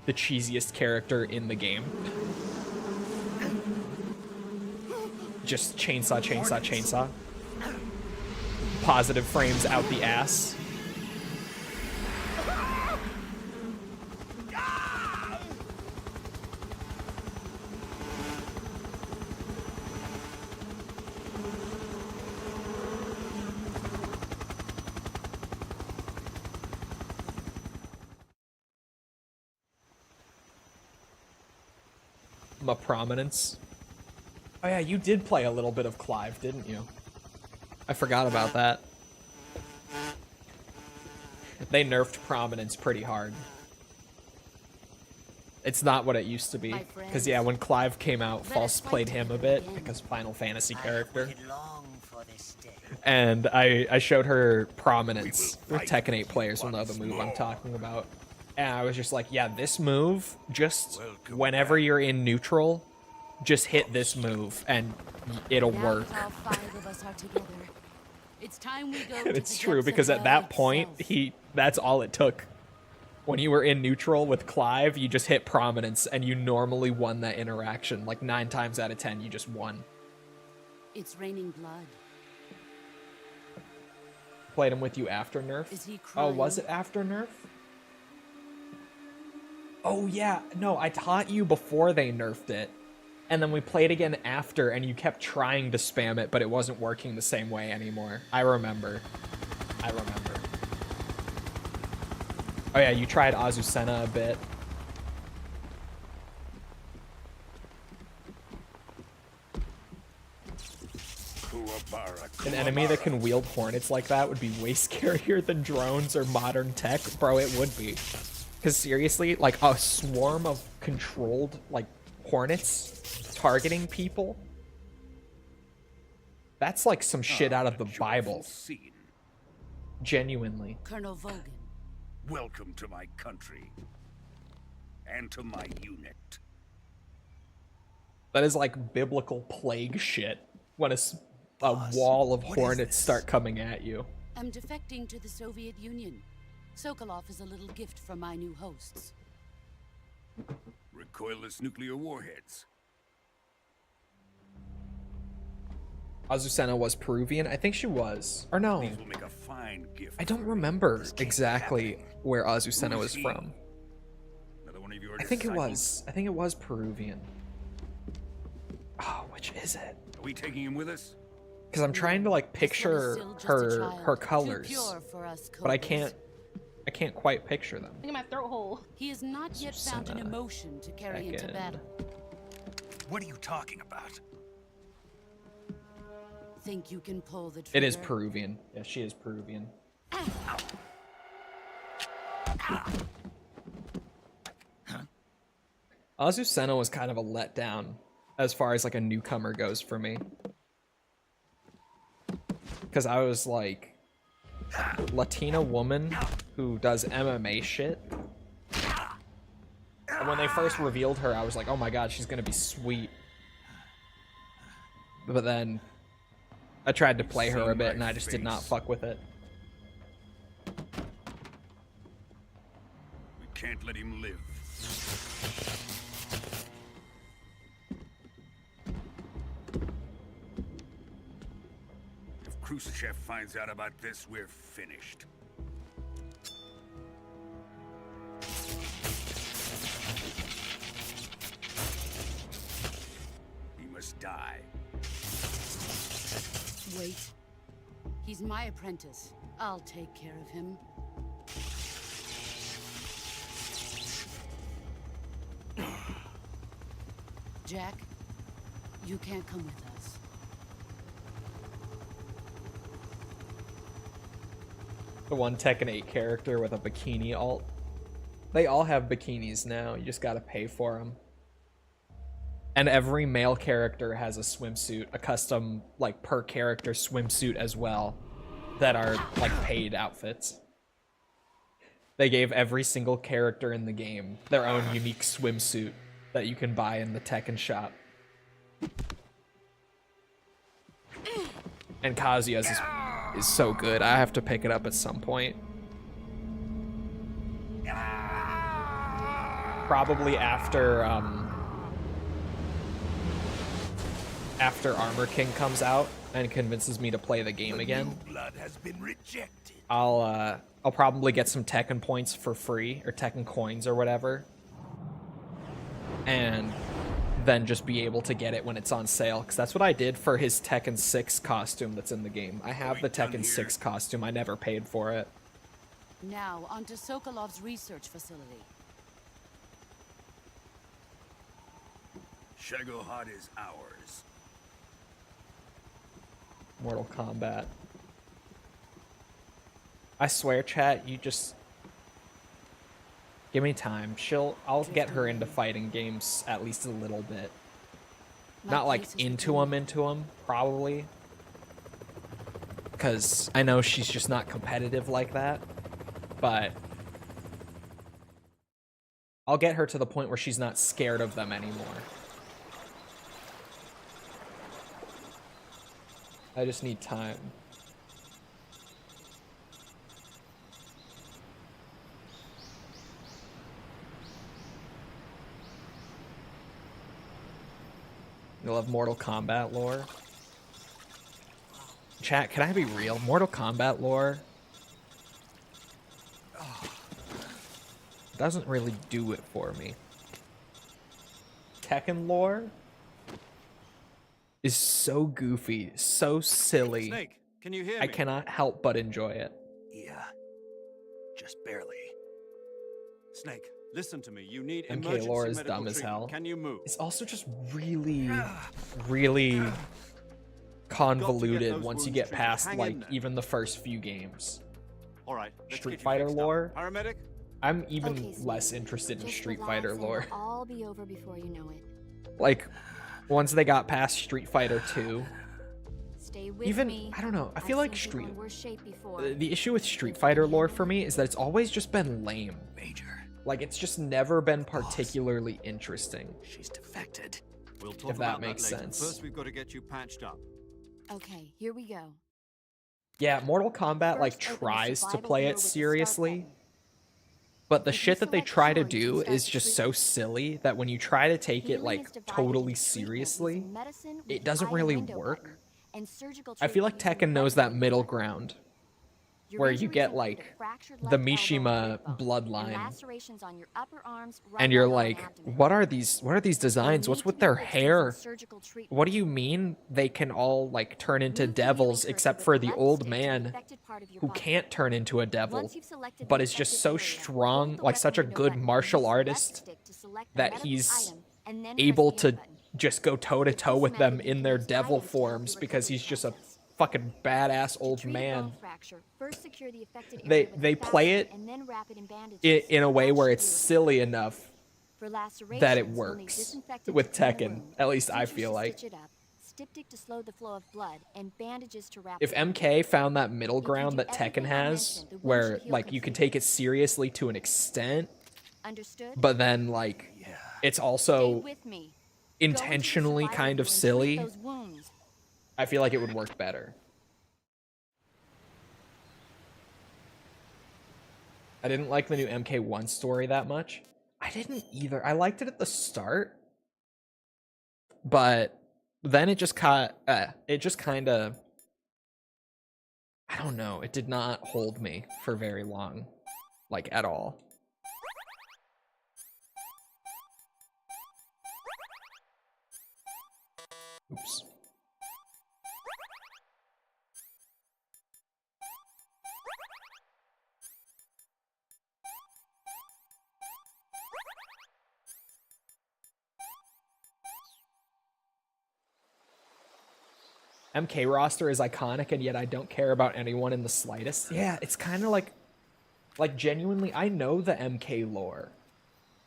A: the cheesiest character in the game. Just chainsaw, chainsaw, chainsaw. Positive frames out the ass. My prominence. Oh yeah, you did play a little bit of Clive, didn't you? I forgot about that. They nerfed prominence pretty hard. It's not what it used to be. Because yeah, when Clive came out, False played him a bit, because Final Fantasy character. And I showed her prominence. Tekken 8 players will know the move I'm talking about. And I was just like, yeah, this move, just whenever you're in neutral, just hit this move and it'll work.
C: It's time we go.
A: And it's true, because at that point, that's all it took. When you were in neutral with Clive, you just hit prominence and you normally won that interaction. Like 9 times out of 10, you just won.
C: It's raining blood.
A: Played him with you after nerf?
C: Is he
A: Oh,
C: crying?
A: was it after nerf? Oh yeah, no, I taught you before they nerfed it. And then we played again after, and you kept trying to spam it, but it wasn't working the same way anymore. I remember. Oh yeah, you tried Azucena a bit. An enemy that can wield hornets like that would be way scarier than drones or modern tech. Bro, it would be. Because seriously, like a swarm of controlled, like, hornets targeting people, that's like some shit out of the Bible. Genuinely.
C: Colonel Vogan.
I: Welcome to my country. And to my unit.
A: That is like biblical plague shit when a wall of hornets start coming at you.
C: I'm defecting to the Soviet Union. Sokolov is a little gift from my new hosts.
I: Recoilless nuclear warheads.
A: Azucena was Peruvian? I think she was. Or no.
I: These will make a fine gift.
A: I don't remember exactly where Azucena was from.
I: Another one of your
A: I think it was Peruvian. Oh, which is it?
I: Are we taking him with us?
A: Because I'm trying to like picture her colors, but I can't quite picture them.
G: Look at my throat hole.
C: He has not yet found an emotion to carry into battle.
F: What are you talking about?
C: Think you can pull the trigger?
A: It is Peruvian. Yeah, she is Peruvian. Azucena was kind of a letdown as far as like a newcomer goes for me. Because I was like, Latina woman who does MMA shit. And when they first revealed her, I was like, oh my god, she's gonna be sweet. But then I tried to play her a bit and I just did not fuck with it.
I: We can't let him live. If Khrushchev finds out about this, we're finished. He must die.
C: Wait. He's my apprentice. I'll take care of him. Jack, you can't come with us.
A: The one Tekken 8 character with a bikini alt. They all have bikinis now, you just gotta pay for them. And every male character has a swimsuit, a custom, like, per character swimsuit as well, that are, like, paid outfits. They gave every single character in the game their own unique swimsuit that you can buy in the Tekken shop. And Kazuya's is so good, I have to pick it up at some point. Probably after Armor King comes out and convinces me to play the game again. I'll probably get some Tekken points for free, or Tekken coins or whatever. And then just be able to get it when it's on sale, because that's what I did for his Tekken 6 costume that's in the game. I have the Tekken 6 costume, I never paid for it.
C: Now, onto Sokolov's research facility.
I: Shagohod is ours.
A: Mortal Kombat. I swear, chat, you just give me time. I'll get her into fighting games at least a little bit. Not like into them, probably. Because I know she's just not competitive like that. But I'll get her to the point where she's not scared of them anymore. I just need time. You love Mortal Kombat lore? Chat, can I be real? Mortal Kombat lore doesn't really do it for me. Tekken lore is so goofy, so silly.
B: Snake, can you hear me?
A: I cannot help but enjoy it.
F: Yeah. Just barely.
B: Snake, listen to me. You need
A: MK
B: emergency
A: lore is
B: medical
A: dumb as
B: treatment.
A: hell.
B: Can you move?
A: It's also just really, really convoluted once you get past like even the first few games.
B: All right. let's
A: Street
B: get you
A: Fighter
B: fixed up.
A: lore.
B: Paramedic?
A: I'm even less interested in Street Fighter lore.
K: All be over before you know it.
A: Like, once they got past Street Fighter 2,
K: Stay with
A: even
K: me.
A: I don't know. I
K: I've
A: feel like
K: seen people in worse shape before.
A: the issue with Street Fighter lore for me is that it's always just been lame.
F: Major.
A: Like, it's just never been particularly interesting.
F: She's defected.
B: We'll talk
A: If that
B: about
A: makes
B: later.
A: sense.
B: First, we've got to get you patched up.
K: Okay, here we go.
A: Yeah, Mortal Kombat like
K: First, open the
A: tries to
K: survival
A: play
K: door
A: it
K: with the start
A: seriously,
K: button.
A: but the
K: If you
A: shit that they
K: select
A: try to
K: one, you
A: do
K: can
A: is
K: start
A: just
K: to
A: so silly that when you try to take it
K: Healing
A: like
K: is divided
A: totally
K: into treatment
A: seriously,
K: using medicine with
A: it
K: the
A: doesn't
K: item
A: really
K: window
A: work.
K: button, and surgical
A: I feel like
K: treatment using
A: Tekken
K: the
A: knows
K: red
A: that middle
K: button.
A: ground
K: Your
A: where you
K: injuries
A: get
K: include
A: like
K: a fractured
A: the
K: left elbow and
A: Mishima
K: rib bone, and
A: bloodline,
K: lacerations on your upper arms, right
A: and you're
K: elbow, and
A: like,
K: abdomen.
A: what are these designs?
K: They
A: What's
K: need
A: with
K: to be
A: their
K: fixed using
A: hair?
K: surgical treatment.
A: What do you mean they can all like turn into
K: Move the healing
A: devils
K: cursor
A: except
K: with
A: for
K: the
A: the
K: left
A: old
K: stick to the
A: man
K: affected part of your
A: who
K: body.
A: can't turn into a devil,
K: Once you've selected
A: but
K: the
A: is just
K: affected
A: so
K: area,
A: strong,
K: hold the
A: like such a
K: weapon window
A: good
K: button and
A: martial
K: use the left
A: artist
K: stick to select the
A: that
K: medical
A: he's
K: item, and then
A: able
K: press the
A: to
K: end button.
A: just go toe to toe with
K: This
A: them
K: method
A: in their
K: uses
A: devil
K: items to help
A: forms
K: your
A: because
K: recovery
A: he's just a
K: process.
A: fucking badass
K: To
A: old
K: treat a
A: man.
K: bone fracture, first secure the affected
A: They
K: area with
A: they
K: a
A: play
K: fastener
A: it
K: and then wrap it in bandages.
A: in a way
K: That
A: where
K: should
A: it's
K: do it.
A: silly enough
K: For lacerations,
A: that it
K: you'll need
A: works
K: disinfectant
A: with
K: to clean the
A: Tekken.
K: wound,
A: At least I
K: sutures
A: feel
K: to
A: like.
K: stitch it up, styptic to slow the flow of blood, and bandages to wrap
A: If
K: the wound.
A: MK found that middle
K: If you
A: ground
K: do
A: that Tekken
K: everything I
A: has,
K: mentioned, the wound
A: where
K: should heal
A: like you can
K: completely.
A: take it seriously to an extent,
K: Understood?
A: but then like it's
K: Stay
A: also
K: with me. Go into
A: intentionally
K: the survival
A: kind of
K: room and treat
A: silly,
K: those wounds.
A: I feel like it would work better. I didn't like the new MK1 story that much. I didn't either. I liked it at the start, but then it just kind of, I don't know, it did not hold me for very long, like at all. Oops. MK roster is iconic, and yet I don't care about anyone in the slightest. Yeah, it's kind of like genuinely, I know the MK lore,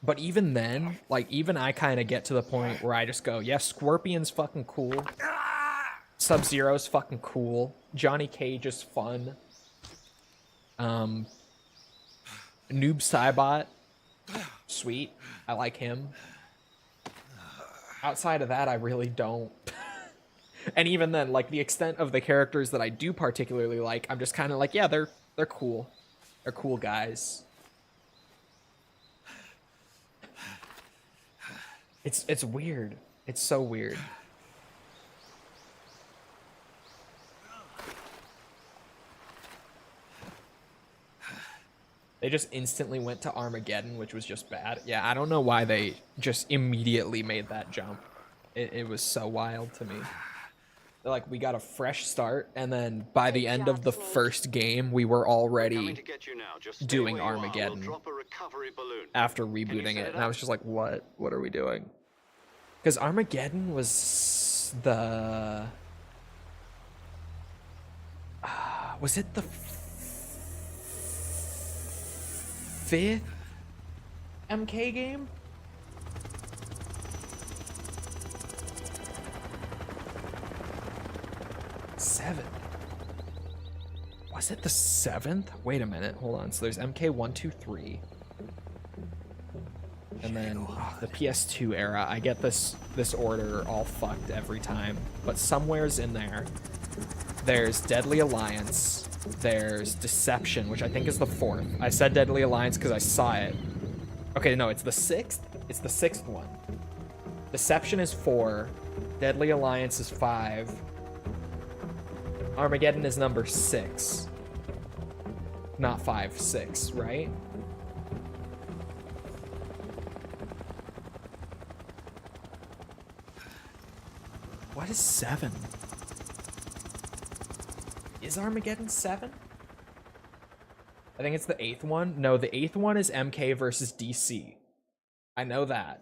A: but even then, like even I kind of get to the point where I just go, yeah, Scorpion's fucking cool, Sub-Zero's fucking cool, Johnny Cage is fun, Noob Saibot, sweet, I like him. Outside of that, I really don't. And even then, like the extent of the characters that I do particularly like, I'm just kind of like, yeah, they're cool. They're cool guys. It's weird. It's so weird. They just instantly went to Armageddon, which was just bad. Yeah, I don't know why they just immediately made that jump. It was so wild to me. They're like, we got a fresh start, and then by the end of the first game, we were already doing Armageddon after rebooting it. And I was just like, what? What are we doing? Because Armageddon was the... was it the fifth MK game? Seventh. Was it the seventh? Wait a minute, hold on. So there's MK1, 2, 3. And then the PS2 era. I get this order all fucked every time. But somewhere's in there. There's Deadly Alliance. There's Deception, which I think is the fourth. I said Deadly Alliance because I saw it. Okay, no, it's the sixth. It's the sixth one. Deception is 4. Deadly Alliance is 5. Armageddon is number 6. Not 5, 6, right? What is 7? Is Armageddon 7? I think it's the 8th one. No, the 8th one is MK versus DC. I know that.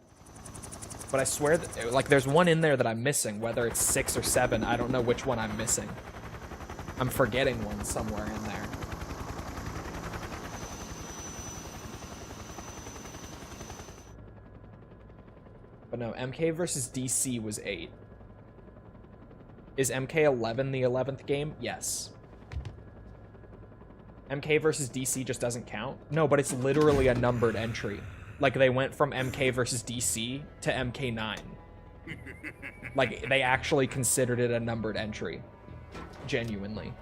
A: But I swear that, like, there's one in there that I'm missing. Whether it's 6 or 7, I don't know which one I'm missing. I'm forgetting one somewhere in there. But no, MK versus DC was 8. Is MK11 the 11th game? Yes. MK versus DC just doesn't count? No, but it's literally a numbered entry. Like, they went from MK versus DC to MK9. Like, they actually considered it a numbered entry. Genuinely.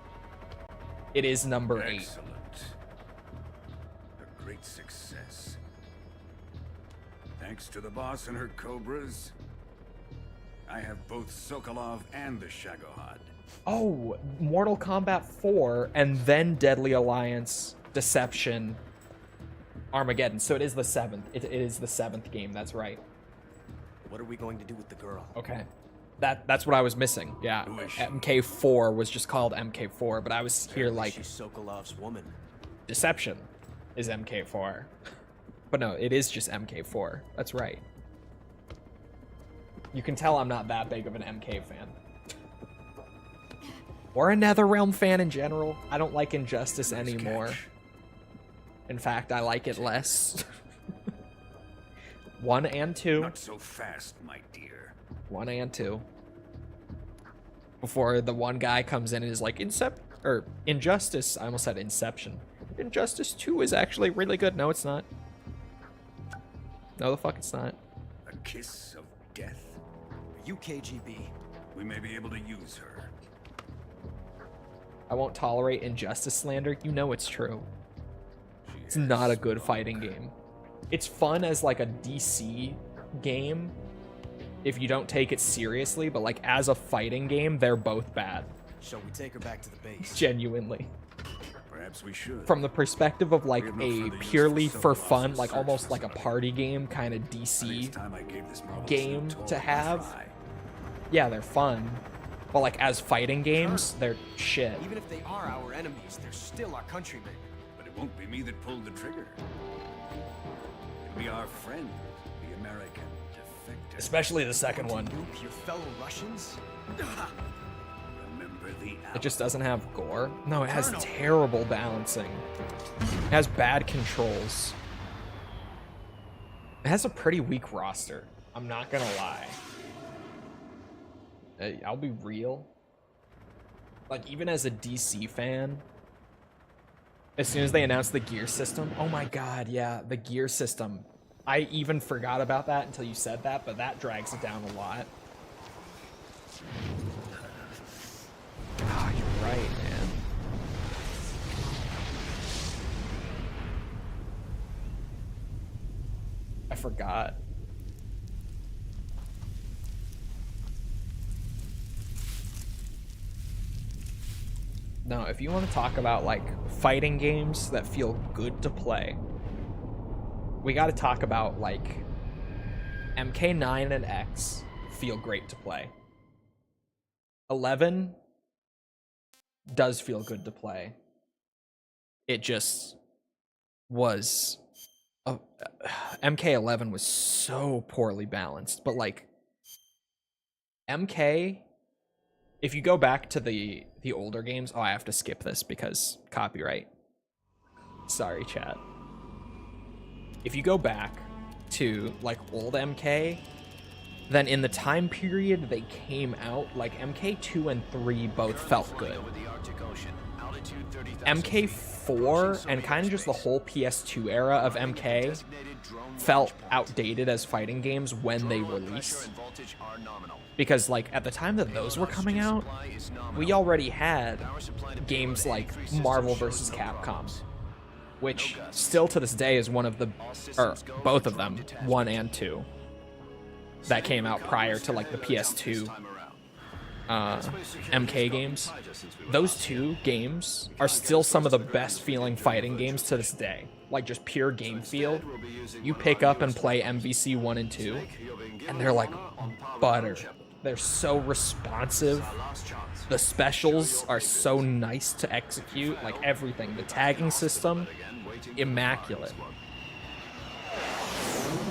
A: It is number 8.
I: Excellent. A great success. Thanks to the boss and her cobras, I have both Sokolov and the Shagohod.
A: Oh, Mortal Kombat 4, and then Deadly Alliance, Deception, Armageddon. So it is the 7th. It is the 7th game, that's right.
E: What are we going to do with the girl?
A: Okay. That's what I was missing. Yeah, MK4 was just called MK4, but I was here like...
E: She's Sokolov's woman.
A: Deception is MK4. But no, it is just MK4. That's right. You can tell I'm not that big of an MK fan. Or a NetherRealm fan in general. I don't like Injustice anymore. In fact, I like it less. 1 and 2.
I: Not so fast, my dear.
A: 1 and 2. Before the one guy comes in and is like, Injustice. I almost said Inception. Injustice 2 is actually really good. No, it's not. No, the fuck it's not.
I: A kiss of death?
J: You KGB.
I: We may be able to use her.
A: I won't tolerate Injustice slander. You know it's true. It's not a good fighting game. It's fun as like a DC game if you don't take it seriously, but like as a fighting game, they're both bad.
J: Shall we take her back to the base?
A: Genuinely.
I: Perhaps we should.
A: From the perspective of like
I: We have no
A: a
I: further use
A: purely
I: for
A: for fun,
I: Sokolov
A: like
I: as
A: almost
I: search
A: like a
I: facility.
A: party game kind of
I: I think
A: DC
I: it's time I gave this marvelous
A: game
I: new toy
A: to
I: a
A: have.
I: try.
A: Yeah, they're fun. But like as fighting games, they're shit.
J: Even if they are our enemies, they're still our countrymen.
I: But it won't be me that pulled the trigger. It'll be our friend, the American defector.
A: Especially the second one.
J: Nuke your fellow Russians?
I: Remember the
A: It just doesn't have gore. No, it has terrible balancing. It has bad controls. It has a pretty weak roster. I'm not gonna lie. I'll be real. Like, even as a DC fan, as soon as they announced the gear system, oh my god, yeah, the gear system. I even forgot about that until you said that, but that drags it down a lot. Ah, you're right, man. I forgot. No, if you want to talk about like fighting games that feel good to play, we got to talk about like MK9 and X feel great to play. 11 does feel good to play. It just was MK11 was so poorly balanced, but like MK, if you go back to the older games, oh, I have to skip this because copyright. Sorry, chat. If you go back to like old MK, then in the time period they came out, like MK2 and 3 both felt good. MK4 and kind of just the whole PS2 era of MK felt outdated as fighting games when they released. Because like at the time that those were coming out, we already had games like Marvel vs. Capcom, which still to this day is one of the, or both of them, 1 and 2, that came out prior to like the PS2 MK games. Those two games are still some of the best feeling fighting games to this day. Like just pure game feel. You pick up and play MVC 1 and 2, and they're like butter. They're so responsive. The specials are so nice to execute. Like everything. The tagging system, immaculate.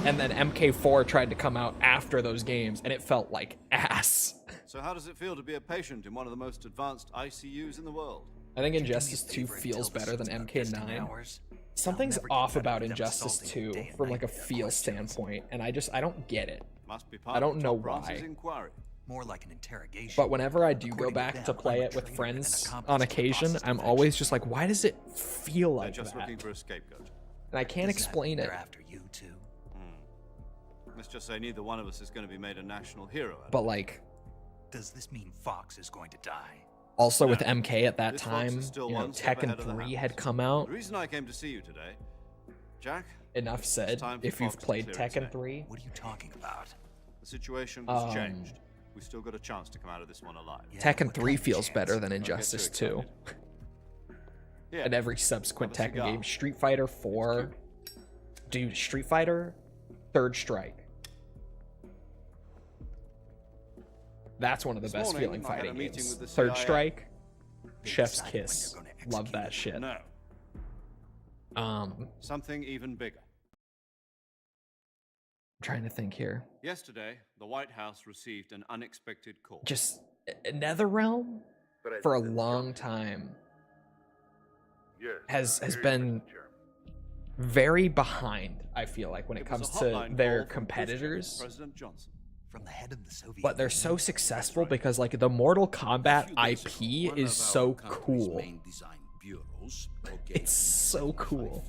A: And then MK4 tried to come out after those games, and it felt like ass.
B: So how does it feel to be a patient in one of the most advanced ICUs in the world?
A: I think Injustice 2 feels better than MK9. Something's off about Injustice 2 from like a feel standpoint, and I don't get it.
B: Must be part
A: I don't
B: of
A: know
B: Top Brass's
A: why.
B: inquiry.
F: More like an interrogation.
A: But whenever I do go back to play it with friends on occasion, I'm always just like, why does it feel
B: They're
A: like
B: just
A: that?
B: looking for a scapegoat.
A: And I can't explain it.
F: They're after you too.
B: Let's just say neither one of us is going to be made a national hero. out of
A: But
B: it.
A: like,
F: Does this mean Fox is going to die?
A: also with MK at that
B: This Fox
A: time,
B: is still
A: you know,
B: one step
A: Tekken
B: ahead of the
A: 3
B: hounds.
A: had come out.
B: The reason I came to see you today, Jack,
A: Enough said.
B: time for
A: If you've
B: Fox to
A: played
B: clear its
A: Tekken
B: head.
A: 3,
F: What are you talking about?
B: the situation has
A: Um,
B: changed. We still got a chance to come out of this one alive.
F: Yeah,
A: Tekken
F: what
A: 3
F: kind of
A: feels
F: chance?
A: better than
B: Don't get too
A: Injustice 2.
B: excited. Yeah.
A: And every subsequent
B: Have a
A: Tekken
B: cigar.
A: game. Street Fighter 4. Dude, Street Fighter, Third Strike. That's one of the
B: This
A: best
B: morning,
A: feeling
B: I had a
A: fighting
B: meeting
A: games.
B: with the
A: Third
B: CIA.
A: Strike,
F: They
A: Chef's
F: decided when
A: Kiss.
F: you're gonna
A: Love
F: execute
A: that
F: it.
A: shit.
B: No,
A: I'm
B: something even bigger.
A: trying to think here.
B: Yesterday, the White House received an unexpected call.
A: Just NetherRealm for a long time has been very behind, I feel like, when it
B: It was
A: comes
B: a
A: to
B: hotline
A: their
B: call from
A: competitors.
B: President Johnson.
F: From the head of the Soviet
A: But they're so successful because like the Mortal Kombat IP is so cool. It's so cool.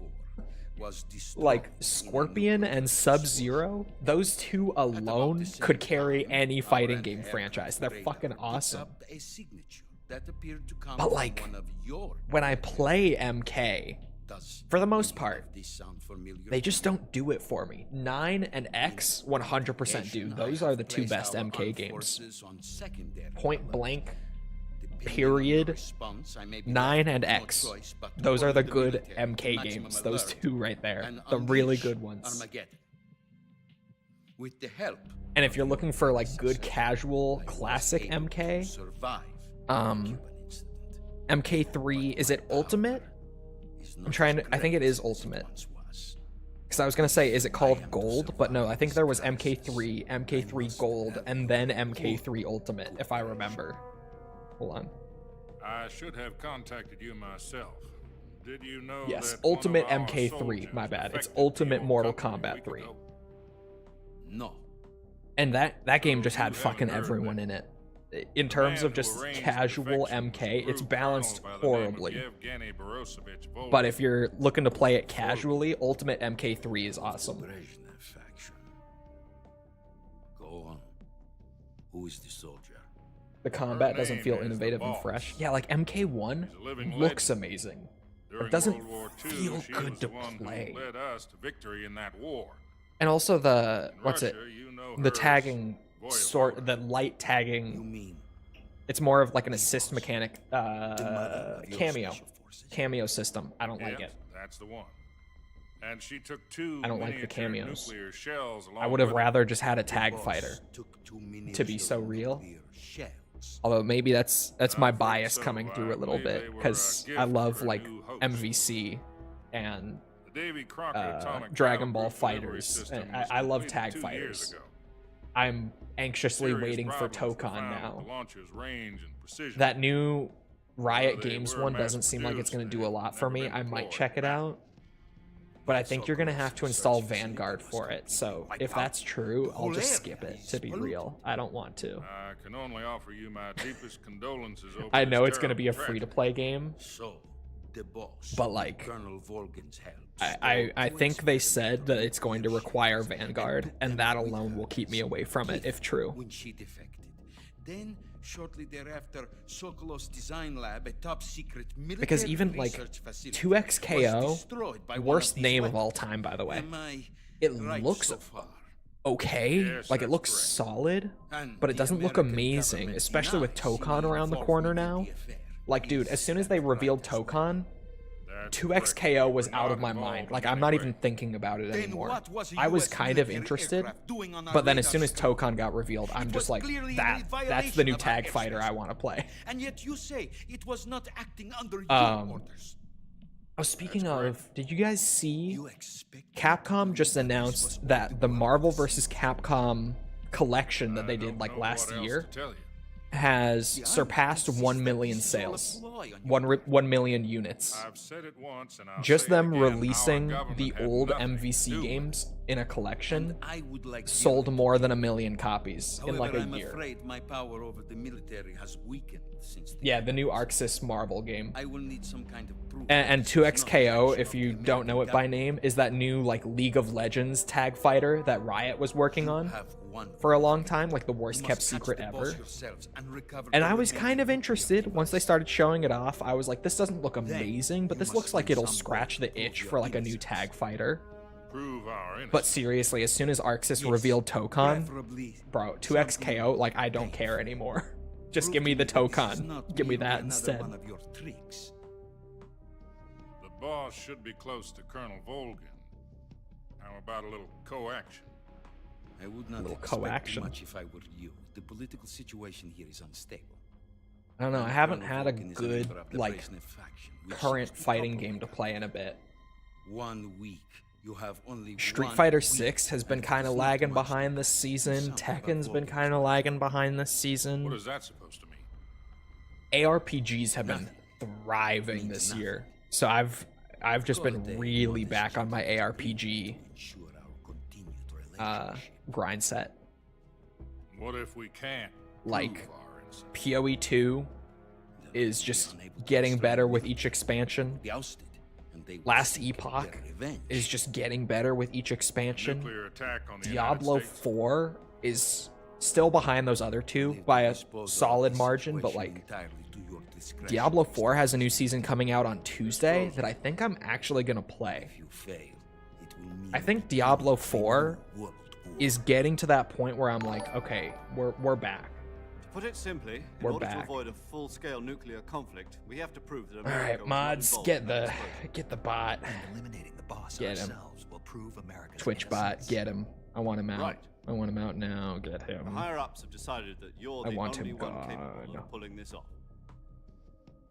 A: Like Scorpion and Sub-Zero, those two alone could carry any fighting game franchise. They're fucking awesome. But like when I play MK, for the most part, they just don't do it for me. 9 and X 100% do. Those are the two best MK games. Point blank, period. 9 and X. Those are the good MK games. Those two right there. The really good ones. And if you're looking for like good casual classic MK, MK3, is it Ultimate? I think it is Ultimate. Because I was going to say, is it called Gold? But no, I think there was MK3, MK3 Gold, and then MK3 Ultimate, if I remember. Hold on.
L: I should have contacted you myself. Did you know
A: Yes,
L: that
A: Ultimate
L: one of our
A: MK3, my
L: soldiers
A: bad. It's
L: infected
A: Ultimate
L: your
A: Mortal
L: company a
A: Kombat
L: week
A: 3.
L: ago?
I: No.
A: And that game just had
L: You
A: fucking
L: haven't heard
A: everyone
L: that.
A: in it. In terms
L: Man
A: of
L: who
A: just
L: arranged the
A: casual
L: defection
A: MK,
L: from
A: it's
L: Group
A: balanced
L: Colonel by the name of
A: horribly.
L: Yevgeny Borosovich Volkov.
A: But if you're looking to play it casually, Ultimate MK3 is awesome.
I: Brezhnev faction. Go on. Who is the soldier?
A: The combat
L: Her
A: doesn't
L: name
A: feel
L: is the
A: innovative and
L: Boss.
A: fresh. Yeah, like MK1
L: She's a living
A: looks
L: legend.
A: amazing.
L: During
A: It doesn't
L: World War II,
A: feel
L: she
A: good
L: was
A: to
L: the one
A: play.
L: Who led us to victory in that war.
A: And also the
L: In
A: what's it?
L: Russia, you know
A: The
L: her as
A: tagging
L: Voyevova.
A: the light
I: You
A: tagging.
I: mean
A: It's more of like an assist mechanic
I: the mother of your
A: cameo.
I: special forces?
A: Cameo system. I don't like
L: Yeah,
A: it.
L: that's the one. And she took 2
A: I don't like the
L: miniature
A: cameos.
L: nuclear shells along
A: I would have
L: with her.
A: rather just had a
I: The
A: tag
I: boss
A: fighter.
I: took 2 miniature
A: to be so real.
I: nuclear shells.
A: Although maybe that's
L: I
A: my
L: think
A: bias
L: so.
A: coming through a
L: I
A: little
L: believe they
A: bit
L: were a
A: because
L: gift
A: I
L: for
A: love
L: her
A: like
L: new host.
A: MVC and
L: The Davy Crocker atomic
A: Dragon
L: battle
A: Ball
L: group delivery
A: Fighters.
L: system
A: And
L: was
A: I love
L: completed
A: tag
L: 2 years
A: fighters.
L: ago.
A: I'm anxiously
L: Serious
A: waiting for
L: problems were
A: Tokon
L: found
A: now.
L: with the launcher's range and precision.
A: That new Riot
L: They
A: Games
L: were
A: one doesn't seem like it's going to
L: mass-produced
A: do a
L: and
A: lot for
L: never
A: me.
L: been
A: I might
L: deployed.
A: check it out. But I think you're going to have to install Vanguard for it. So if that's true, I'll just skip it, to be real. I don't want to.
L: I can only offer you my deepest condolences over
A: I
L: this
A: know it's going to
L: terrible
A: be a free to
L: tragedy.
A: play game,
I: So, the boss,
A: but like
I: Colonel Volgin's help,
A: I think they said that it's going to require Vanguard, and that alone will keep me away from it if true.
I: when she defected. Then, shortly thereafter, Sokolov's design lab, a top secret military
A: Because even like
I: research facility,
A: 2XKO,
I: was destroyed by one
A: worst
I: these
A: name of
I: weapons.
A: all time, by the way.
I: Am I
A: It
I: right
A: looks
I: so far?
A: okay,
L: Yes,
A: like it
L: that's
A: looks
L: correct.
A: solid,
I: And
A: but it
I: the
A: doesn't look
I: American
A: amazing,
I: government
A: especially with
I: denies
A: Tokon
I: any
A: around the corner
I: involvement in
A: now.
I: the affair.
A: Like, dude, as soon as they revealed Tokon,
L: That's
A: 2XKO was
L: correct.
A: out
L: We're
A: of my
L: not
A: mind.
L: involved
A: Like,
L: in
A: I'm
L: any
A: not
L: way.
A: even thinking about it
I: Then
A: anymore.
I: what was a
A: I was
I: US
A: kind of
I: military
A: interested,
I: aircraft doing on our
A: but then as
I: radar
A: soon as
I: screen?
A: Tokon got revealed, I'm
I: It
A: just
I: was
A: like,
I: clearly in
A: that's the
I: violation
A: new
I: of our
A: tag fighter I
I: airspace.
A: want to play.
I: And yet you say it was not acting under your orders.
A: Oh, speaking of, did you guys see
I: You expect
A: Capcom just announced that the Marvel vs. Capcom collection that they did like last year has surpassed 1 million sales. 1 million units.
L: I've said it once and I'll
A: Just
L: say it
A: them
L: again, our
A: releasing
L: government
A: the
L: had
A: old
L: nothing to
A: MVC
L: do with it.
A: games in a collection
I: I would like
A: sold
I: zero.
A: more than 1 million copies in like
I: However,
A: a
I: I'm
A: year.
I: afraid my power over the military has weakened since then.
A: Yeah, the new Arxis Marvel game.
I: I will need some kind of proof.
A: And
I: that this is not
A: 2XKO,
I: action
A: if
I: of
A: you
I: the
A: don't know it
I: American
A: by
I: government.
A: name, is that new like League of Legends tag fighter that Riot was working on
I: Have one.
A: for a long time, like the worst
I: You
A: kept
I: must catch
A: secret
I: the boss
A: ever.
I: yourselves and recover
A: And
I: the
A: I was
I: remaining
A: kind of
I: nuclear
A: interested once they started showing it off. I was like, this doesn't look
I: Then
A: amazing, but
I: you
A: this
I: must
A: looks like
I: find
A: it'll
I: some way
A: scratch
I: to
A: the
I: prove
A: itch
I: your
A: for like a new
I: innocence.
A: tag fighter.
L: Prove our innocence.
A: But seriously, as soon as Arxis
I: Yes,
A: revealed Tokon,
I: preferably
A: bro, 2XKO, like I don't care anymore. Just give me the
I: prove to that this is
A: Tokon.
I: not
A: Give me
I: merely
A: that
I: another
A: instead.
I: one of your tricks.
L: The boss should be close to Colonel Volgin. How about a little co-action?
I: I would not
A: Little
I: expect
A: co-action.
I: much if I were you. The political situation here is unstable.
A: I don't know. I
I: And
A: haven't
I: Colonel
A: had a
I: Volgin is
A: good
I: member of the
A: like
I: Brezhnev faction, which
A: current
I: seeks to
A: fighting
I: topple
A: game to
I: the
A: play in a bit.
I: 1 week. You have only
A: Street
I: 1
A: Fighter
I: week,
A: 6 has been
I: and it
A: kind of
I: is not
A: lagging
I: much
A: behind
I: to
A: this
I: do
A: season.
I: something about
A: Tekken's been
I: Volgin's
A: kind of lagging behind this season.
L: What is that supposed to mean?
A: ARPGs have been
I: Nothing.
A: thriving
I: Means
A: this
I: nothing.
A: year. So I've I've just been really back on my ARPG grind set.
L: What if we can't?
A: Like, PoE 2 is just getting better with each expansion. Last Epoch is just getting better with each expansion.
L: Nuclear attack on the
A: Diablo
L: United States.
A: 4 is still behind those other two by a solid margin, but like Diablo 4 has a new season coming out on Tuesday that I think I'm actually gonna play. I think Diablo 4 is getting to that point where I'm like, okay, we're back.
B: To put it simply, in
A: We're
B: order
A: back.
B: to avoid a full-scale nuclear conflict, we have to prove that
A: All
B: America
A: right,
B: was not
A: mods,
B: involved
A: get
B: in that
A: the
B: explosion.
A: get the bot.
F: Eliminating the boss
A: Get him.
F: ourselves will prove America's
A: Twitch bot,
F: innocence.
A: get him. I want him out.
B: Right.
A: I want him out now. Get
B: The
A: him.
B: higher-ups have decided that you're
A: I
B: the
A: want
B: only
A: him
B: one
A: gone.
B: capable of pulling this off.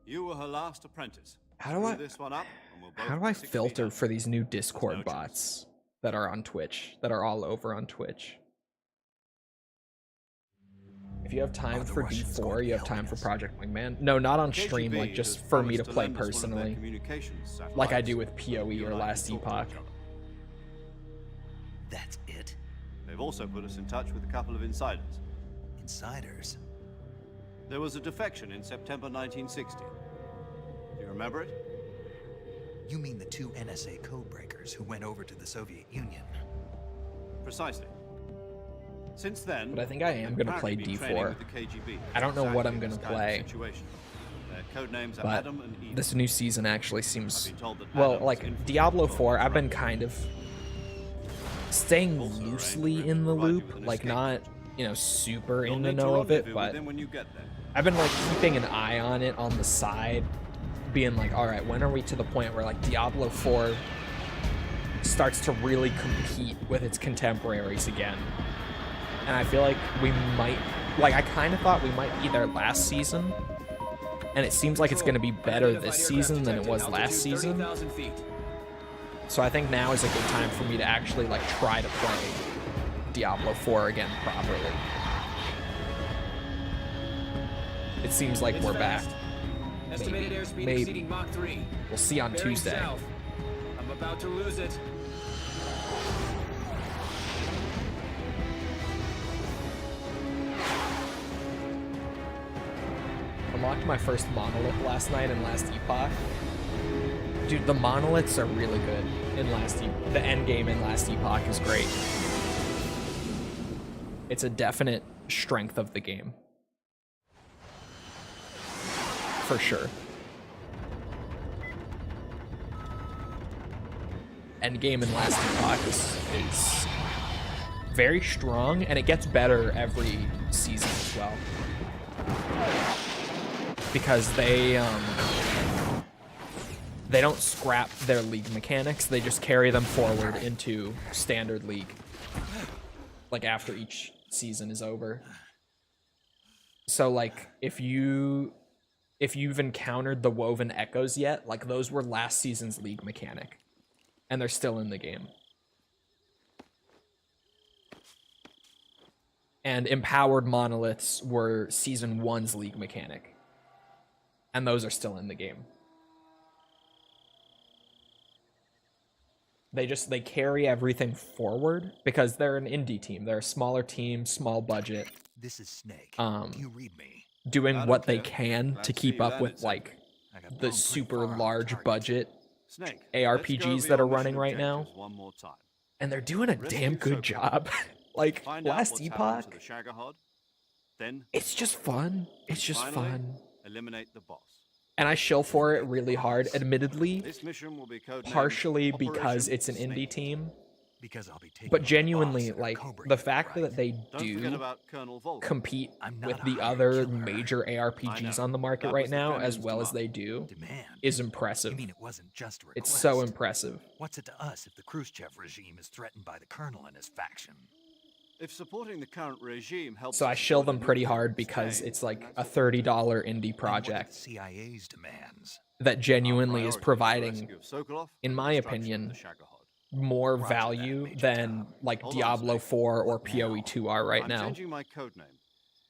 B: You were her last apprentice.
A: How do
B: Screw
A: I
B: this one up, and we'll both
A: how do I
B: be 6 feet
A: filter
B: under.
A: for these new Discord
B: no choice.
A: bots that are on Twitch, that are all over on Twitch? If you have time
F: Are the
A: for
F: Russians going
A: D4,
F: to
A: you have
F: help
A: time for
F: us?
A: Project Wingman. No, not on stream,
B: KGB
A: like just
B: has
A: for me to
B: promised
A: play
B: lend us one of their
A: personally,
B: communications
A: like I
B: satellites.
A: do with PoE
B: You
A: or
B: and I can
A: Last
B: talk to
A: Epoch.
B: each other.
F: That's it?
B: They've also put us in touch with a couple of insiders.
F: Insiders?
B: There was a defection in September 1960. Do you remember it?
F: You mean the two NSA codebreakers who went over to the Soviet Union?
B: Precisely. Since then,
A: But I think I am
B: they've
A: gonna play
B: apparently been training
A: D4.
B: with the KGB.
A: I don't know what
B: Exactly
A: I'm gonna
B: this kind of
A: play.
B: situation. Their code names are
A: But
B: Adam and Eve.
A: this new season actually seems
B: I've been told that
A: well,
B: Adam was
A: like
B: influenced
A: Diablo
B: by
A: 4, I've been
B: Russia.
A: kind of staying
B: Also arranged
A: loosely
B: for him
A: in
B: to
A: the
B: provide you
A: loop,
B: with an
A: like
B: escape
A: not,
B: route.
A: you know, super
B: You'll
A: in the
B: need to
A: know of it,
B: rendezvous with
A: but
B: him when you get there.
A: I've been like keeping an eye on it on the side, being like, all right, when are we to the point where like Diablo 4 starts to really compete with its contemporaries again? And I feel like we might, like I kind of thought we might be there last season, and it seems like it's going to be better this season than it was last season. So I think now is a good time for me to actually like try to play Diablo 4 again properly. It seems like we're back.
E: Estimated airspeed
A: Maybe.
E: exceeding Mach 3.
A: We'll see on
E: Bearing
A: Tuesday.
E: south. I'm about to lose it.
A: Unlocked my first monolith last night in Last Epoch. Dude, the monoliths are really good in Last Epoch. The end game in Last Epoch is great. It's a definite strength of the game. For sure. End game in Last Epoch is very strong, and it gets better every season as well. Because they don't scrap their league mechanics, they just carry them forward into standard league, like after each season is over. So like if you've encountered the Woven Echoes yet, like those were last season's league mechanic, and they're still in the game. And Empowered Monoliths were season 1's league mechanic, and those are still in the game. They carry everything forward because they're an indie team. They're a smaller team, small budget.
F: This is Snake.
A: Um,
F: Do you read me?
A: Doing
B: Loud
A: what
B: and
A: they
B: clear.
A: can
B: Glad
A: to
B: to see
A: keep
B: you
A: up
B: landed,
A: with
B: sir.
A: like
F: I got
A: the
F: blown pretty
A: super
F: far on
A: large
F: target.
A: budget
B: Snake,
A: ARPGs
B: let's go
A: that are
B: over your
A: running
B: mission
A: right now.
B: objectives one more time.
A: And they're doing a
B: Rescue
A: damn good
B: Sokola.
A: job. Like
B: Find out
A: Last
B: what's happened
A: Epoch,
B: to the Shagahod. Then
A: it's just fun. It's just
B: finally,
A: fun.
B: eliminate the boss.
A: And I shill for it really hard, admittedly,
B: This mission will be codenamed
A: partially because
B: Operation
A: it's an indie
B: Snake.
A: team,
F: Because I'll be taking
A: but
F: on the
A: genuinely,
F: boss and
A: like,
F: Cobra
A: the
F: unit,
A: fact
F: right?
A: that they
B: Don't forget
A: do
B: about Colonel Volk.
A: compete
F: I'm not
A: with
F: a
A: the
F: hired
A: other
F: killer.
A: major ARPGs on the market
B: That
A: right
B: was the
A: now,
B: Kremlin's
A: as well as
B: demand.
A: they do,
F: Demand.
A: is
F: You
A: impressive.
F: mean it wasn't just a request?
A: It's so impressive.
F: What's it to us if the Khrushchev regime is threatened by the colonel and his faction?
B: If supporting the current regime helps
A: So I
B: us
A: shill
B: avoid a
A: them pretty
B: nuclear
A: hard because
B: state,
A: it's like
B: then
A: a
B: that's
A: $30 indie
F: And what are the
A: project
F: CIA's demands?
A: that
B: our
A: genuinely is
B: priority the
A: providing,
B: rescue of Sokolov
A: in
B: and
A: my
B: the destruction of
A: opinion,
B: the Shagahod.
A: more
F: Roger that,
A: value
F: Major
A: than
F: Tom.
A: like
B: Hold on,
A: Diablo
B: Snake.
A: 4 or
F: What now?
A: PoE 2 are right
B: I'm
A: now.
B: changing my code name.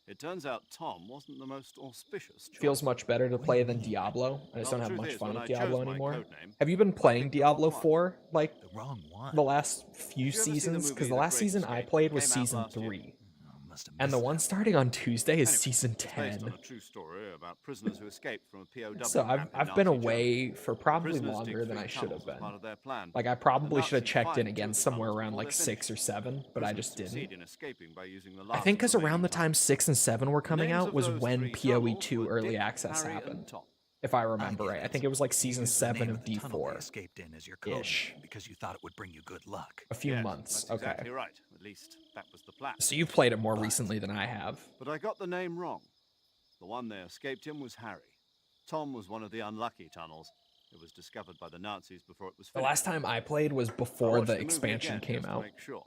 B: It turns out Tom wasn't the most auspicious choice.
A: Feels much better to play than Diablo. I just
B: Well,
A: don't
B: the
A: have
B: truth
A: much
B: is,
A: fun
B: when
A: with
B: I
A: Diablo
B: chose my
A: anymore.
B: codename,
A: Have you been playing
B: picked the wrong
A: Diablo
B: one.
A: 4 like
F: The wrong one.
A: the last few
B: Did you ever see the
A: seasons?
B: movie
A: Because the
B: The
A: last
B: Great
A: season I
B: Escape?
A: played
B: It
A: was
B: came out
A: season
B: last year.
A: 3.
F: Oh, must have
A: And the
F: missed
A: one
F: that
A: starting on Tuesday is
B: Anyway,
A: season
B: it's based
A: 10.
B: on a true story about prisoners who escaped from a POW
A: So
B: camp in
A: I've been
B: Nazi
A: away
B: Germany.
A: for
B: The
A: probably
B: prisoners dig
A: longer than
B: through
A: I should
B: tunnels
A: have
B: as part
A: been.
B: of their plan.
A: Like I
B: The
A: probably should have
B: Nazis
A: checked in
B: find two
A: again
B: of the
A: somewhere
B: tunnels
A: around
B: before
A: like
B: they're
A: 6 or
B: finished.
A: 7, but I
B: Prisoners
A: just didn't.
B: succeed in escaping by using the
A: I
B: last
A: think because around
B: remaining
A: the time
B: tunnel.
A: 6 and 7 were
B: The
A: coming
B: names
A: out
B: of
A: was
B: those
A: when
B: three
A: PoE
B: tunnels
A: 2
B: were
A: early
B: Dick,
A: access
B: Harry, and
A: happened.
B: Tom.
A: If I remember
F: get
A: right. I
F: it.
A: think it was like
F: You
A: season
F: used the
A: 7
F: name
A: of
F: the tunnel they
A: D4.
F: escaped in as your code
A: Ish.
F: name because you thought it would bring you good luck.
A: A few
B: Yes,
A: months.
B: that's
A: Okay.
B: exactly right. At least that was the plan.
A: So you've played it more
F: But-
A: recently than I have.
B: But I got the name wrong. The one they escaped in was Harry. Tom was one of the unlucky tunnels. It was discovered by the Nazis before it was
A: The
B: finished.
A: last time I played was
B: I
A: before
B: watched
A: the
B: movie
A: expansion
B: again
A: came
B: just to
A: out.
B: make sure.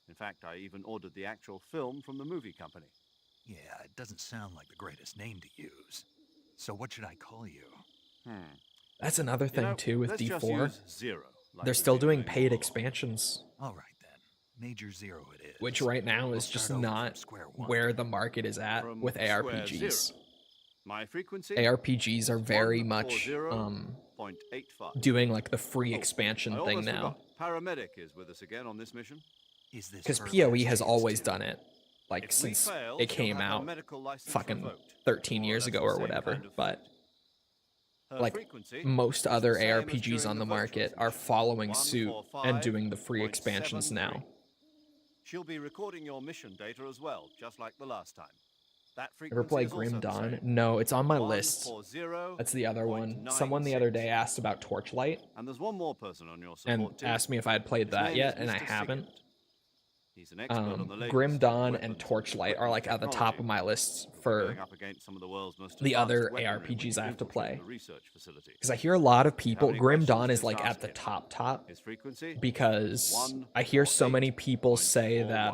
B: In fact, I even ordered the actual film from the movie company.
F: Yeah, it doesn't sound like the greatest name to use. So what should I call you?
A: That's another thing
B: You know,
A: too with
B: let's just
A: D4.
B: use Zero. like
A: They're
B: we've
A: still
B: been
A: doing
B: doing
A: paid
B: all along.
A: expansions,
F: All right then. Major Zero it is.
A: which right now
F: We'll
A: is just
F: start over from
A: not
F: square one.
A: where the market is at
B: From
A: with
B: square
A: ARPGs.
B: zero. My frequency?
A: ARPGs are very much
B: 140.85.
A: doing like the free
B: Oh,
A: expansion
B: I
A: thing
B: almost
A: now.
B: forgot. Paramedic is with us again on this mission.
F: Is this
A: Because
F: her
A: PoE
F: last
A: has
F: chance
A: always
F: to-
A: done it, like
B: If we
A: since
B: fail,
A: it
B: she'll
A: came
B: have her
A: out
B: medical license
A: fucking
B: revoked.
A: 13
B: More or
A: years
B: less
A: ago
B: the
A: or
B: same
A: whatever.
B: kind of
A: But
B: Her
A: like
B: frequency
A: most
B: is
A: other
B: the same as
A: ARPGs
B: during
A: on the
B: virtual
A: market are
B: mission.
A: following suit and doing the free
B: 145.73.
A: expansions now.
B: She'll be recording your mission data as well, just like the last time. That
A: Ever
B: frequency
A: play
B: is also
A: Grim
B: the
A: Dawn?
B: same.
A: No, it's on my list.
B: 140.96.
A: That's the other one. Someone the other day asked about Torchlight
B: And there's one more person on your
A: and
B: support team.
A: asked me if I had played
B: His
A: that
B: name
A: yet,
B: is
A: and I
B: Mr.
A: haven't.
B: Sigurd. He's an expert on the latest
A: Grim Dawn
B: weapons
A: and Torchlight are
B: equipment
A: like at the top of
B: technology.
A: my list
B: We're
A: for
B: going up against some of the world's most
A: the
B: advanced
A: other
B: weaponry when
A: ARPGs
B: you
A: I have to
B: infiltrate
A: play.
B: the research facility.
A: Because I hear a lot of
B: If you have
A: people.
B: any
A: Grim
B: questions,
A: Dawn is
B: just
A: like
B: ask
A: at the
B: him.
A: top
B: His frequency?
A: because I hear so many people say that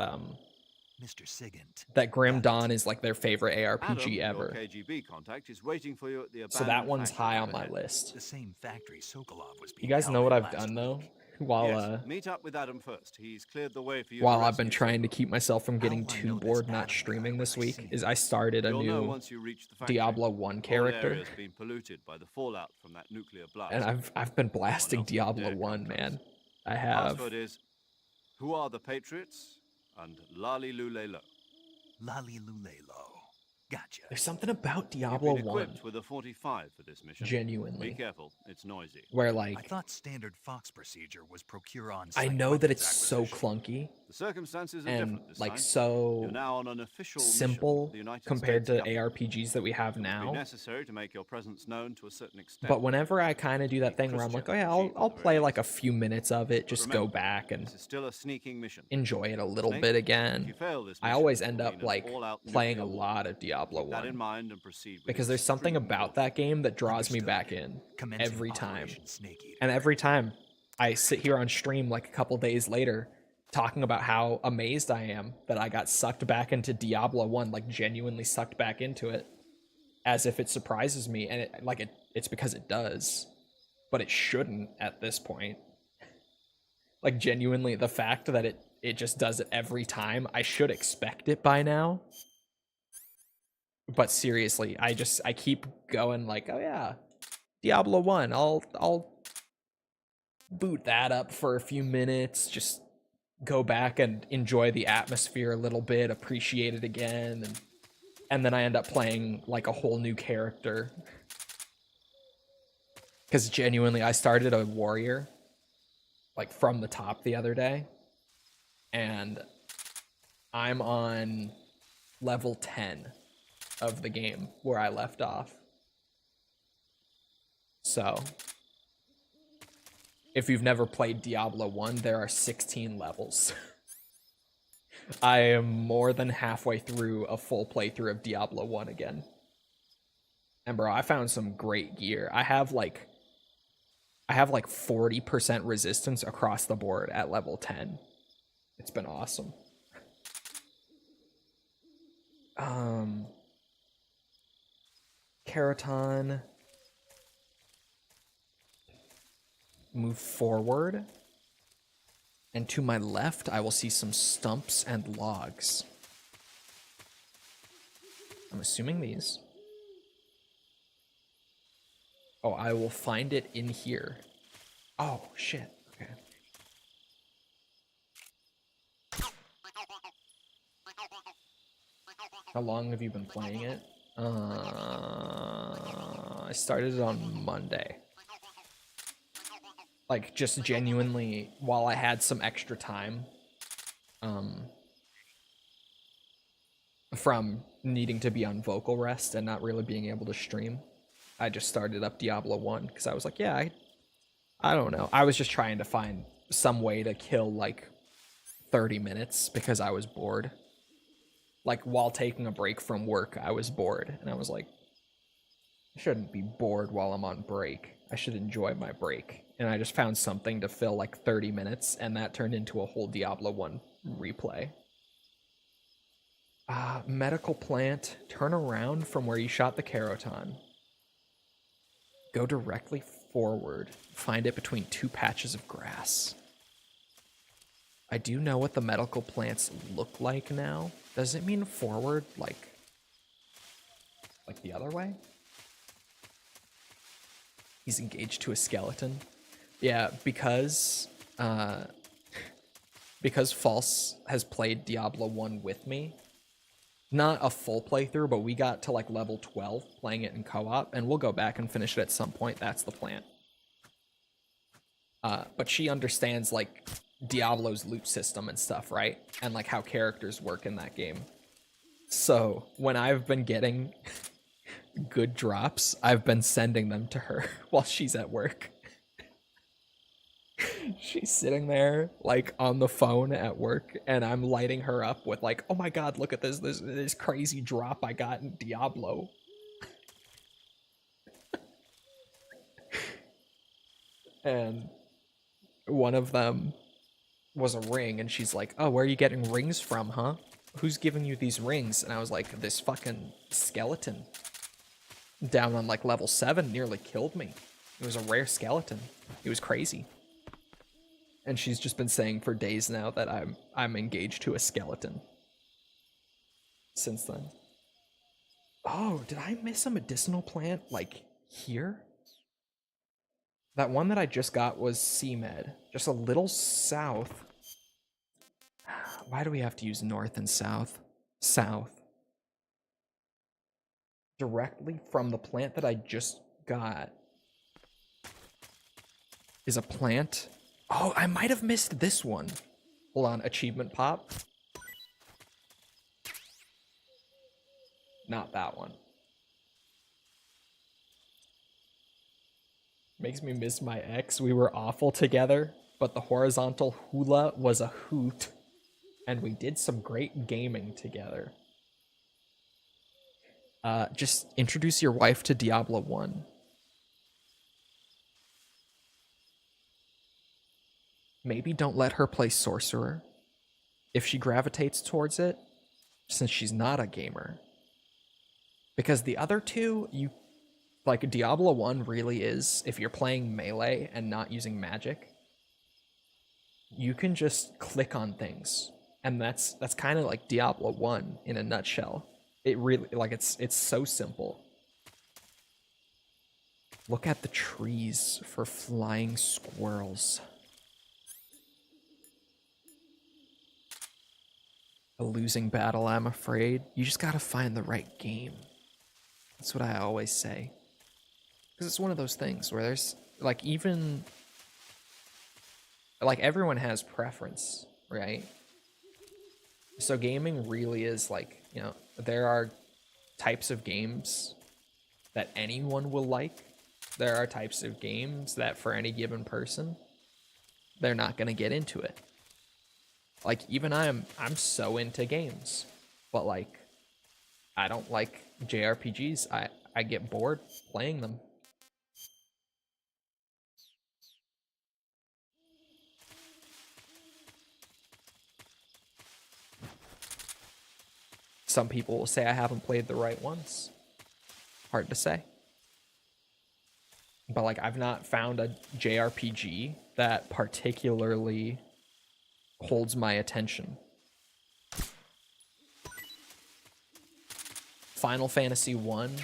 F: Mr. Sigint.
A: that Grim Dawn is like their favorite ARPG
B: Adam,
A: ever.
B: your KGB contact, is waiting for you at the
A: So that
B: abandoned
A: one's
B: factory
A: high on
B: up
A: my
B: ahead.
A: list.
F: The same factory Sokolov was
A: You
F: being
A: guys
F: held
A: know what
F: in
A: I've
F: last
A: done though?
F: week.
A: While
B: Yes, meet up with Adam first. He's cleared the way for you. to
A: while I've been
B: rescue
A: trying to
B: Sokolov.
A: keep myself from getting
F: How will I
A: too
F: know this
A: bored not
F: Adam guy
A: streaming
F: when
A: this
F: I
A: week,
F: see
A: is
F: him?
A: I started a
B: You'll know
A: new
B: once you reach the factory.
A: Diablo 1
B: The whole
A: character.
B: area's been polluted by the fallout from that nuclear blast.
A: And I've been blasting
B: else would
A: Diablo
B: dare come
A: 1,
B: close.
A: man. I have.
B: Password is, who are the Patriots? And Lali Lulelo.
F: Lali Lulelo. Gotcha.
A: There's something about
B: You've
A: Diablo
B: been
A: 1
B: equipped with a 45 for this mission.
A: genuinely
B: Be careful, it's noisy.
A: where
F: I
A: like
F: thought standard Fox procedure was procure on
A: I
F: site
A: know that
F: weapons
A: it's so
F: acquisition.
A: clunky
B: The circumstances are
A: and
B: different this
A: like
B: time.
A: so
B: You're now on an official mission
A: simple
B: with the United
A: compared
B: States
A: to
B: government.
A: ARPGs that we have
B: It would be
A: now.
B: necessary to make your presence known to a certain extent.
A: But whenever I kind of do that thing where I'm like, oh yeah, I'll play like a few minutes of it, just go
B: remember,
A: back and
B: this is still a sneaking mission.
A: enjoy it a little
B: Snake,
A: bit
B: If
A: again.
B: you fail this
A: I
B: mission,
A: always
B: it
A: end
B: will
A: up
B: mean an
A: like
B: all-out
A: playing a
B: nuclear war.
A: lot of Diablo
B: Keep that
A: 1
B: in mind and proceed with
A: because there's something
B: extreme
A: about that game that draws me
F: Understood.
A: back in
F: Commencing
A: every time.
F: Operation Snake Eater.
A: And every time I sit here on stream like a couple days later talking about how amazed I am that I got sucked back into Diablo 1, like genuinely sucked back into it as if it surprises me, and it's because it does. But it shouldn't at this point. Like genuinely the fact that it just does it every time, I should expect it by now. But seriously, I keep going like, oh yeah, Diablo 1, I'll boot that up for a few minutes, just go back and enjoy the atmosphere a little bit, appreciate it again, and then I end up playing like a whole new character. Because genuinely, I started a warrior like from the top the other day, and I'm on level 10 of the game where I left off. So if you've never played Diablo 1, there are 16 levels. I am more than halfway through a full playthrough of Diablo 1 again. And bro, I found some great gear. I have like 40% resistance across the board at level 10. It's been awesome. Keraton. Move forward. And to my left, I will see some stumps and logs. I'm assuming these. Oh, I will find it in here. Oh, shit. Okay. How long have you been playing it? I started it on Monday. Like, just genuinely, while I had some extra time, from needing to be on vocal rest and not really being able to stream, I just started up Diablo 1 because I was like, yeah, I don't know. I was just trying to find some way to kill like 30 minutes because I was bored. Like while taking a break from work, I was bored and I was like, I shouldn't be bored while I'm on break. I should enjoy my break. And I just found something to fill like 30 minutes and that turned into a whole Diablo 1 replay. Medical plant, turn around from where you shot the Keraton. Go directly forward. Find it between two patches of grass. I do know what the medical plants look like now. Does it mean forward, like the other way? He's engaged to a skeleton. Yeah, because False has played Diablo 1 with me. Not a full playthrough, but we got to like level 12 playing it in co-op, and we'll go back and finish it at some point. That's the plan. But she understands like Diablo's loot system and stuff, right? And like how characters work in that game. So when I've been getting good drops, I've been sending them to her while she's at work. She's sitting there like on the phone at work and I'm lighting her up with like, oh my god, look at this crazy drop I got in Diablo. And one of them was a ring and she's like, oh, where are you getting rings from, huh? Who's giving you these rings? And I was like, this fucking skeleton down on like level 7 nearly killed me. It was a rare skeleton. It was crazy. And she's just been saying for days now that I'm engaged to a skeleton. Since then. Oh, did I miss a medicinal plant like here? That one that I just got was CMed, just a little south. Why do we have to use north and south? South. Directly from the plant that I just got is a plant. Oh, I might have missed this one. Hold on, achievement pop. Not that one. Makes me miss my ex. We were awful together, but the horizontal hula was a hoot. And we did some great gaming together. Just introduce your wife to Diablo 1. Maybe don't let her play Sorcerer if she gravitates towards it, since she's not a gamer. Because the other two, like Diablo 1 really is, if you're playing melee and not using magic, you can just click on things. And that's kind of like Diablo 1 in a nutshell. It really, like, it's so simple. Look at the trees for flying squirrels. A losing battle, I'm afraid. You just gotta find the right game. That's what I always say. Because it's one of those things where there's, like, even... Like, everyone has preference, right? So gaming really is, like, you know, there are types of games that anyone will like. There are types of games that for any given person, they're not gonna get into it. Like, even I'm so into games, but, like, I don't like JRPGs. I get bored playing them. Some people will say I haven't played the right ones. Hard to say. But, like, I've not found a JRPG that particularly holds my attention. Final Fantasy 1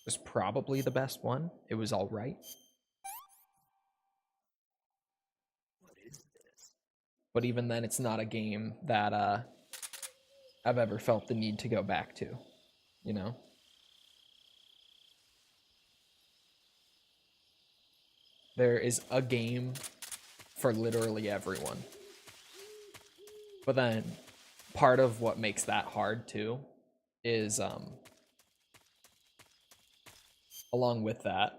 A: was probably the best one. It was all right. But even then, it's not a game that I've ever felt the need to go back to, you know? There is a game for literally everyone. But then part of what makes that hard too is along with that,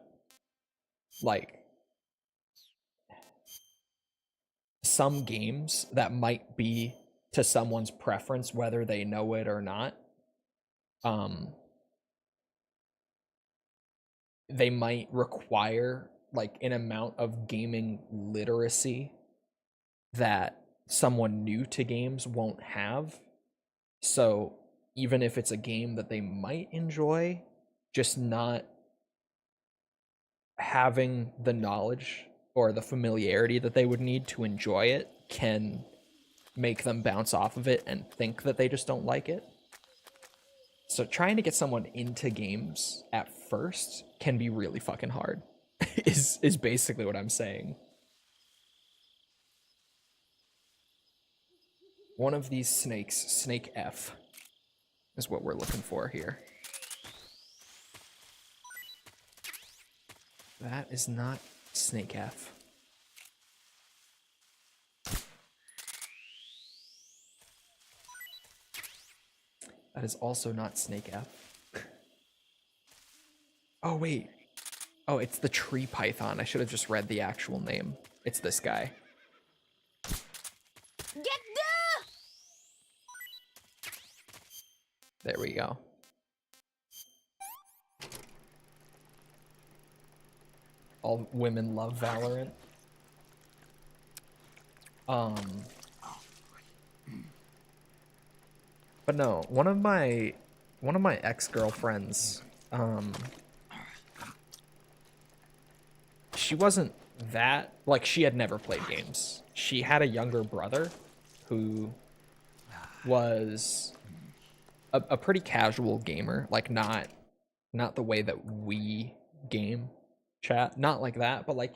A: like, some games that might be to someone's preference, whether they know it or not, they might require like an amount of gaming literacy that someone new to games won't have. So even if it's a game that they might enjoy, just not having the knowledge or the familiarity that they would need to enjoy it can make them bounce off of it and think that they just don't like it. So trying to get someone into games at first can be really fucking hard, is basically what I'm saying. One of these snakes, Snake F, is what we're looking for here. That is not Snake F. That is also not Snake F. Oh, wait. Oh, it's the tree python. I should have just read the actual name. It's this guy.
K: Get there!
A: There we go. All women love Valorant. But no, one of my ex-girlfriends, she wasn't that, like, she had never played games. She had a younger brother who was a pretty casual gamer, like not the way that we game chat, not like that, but like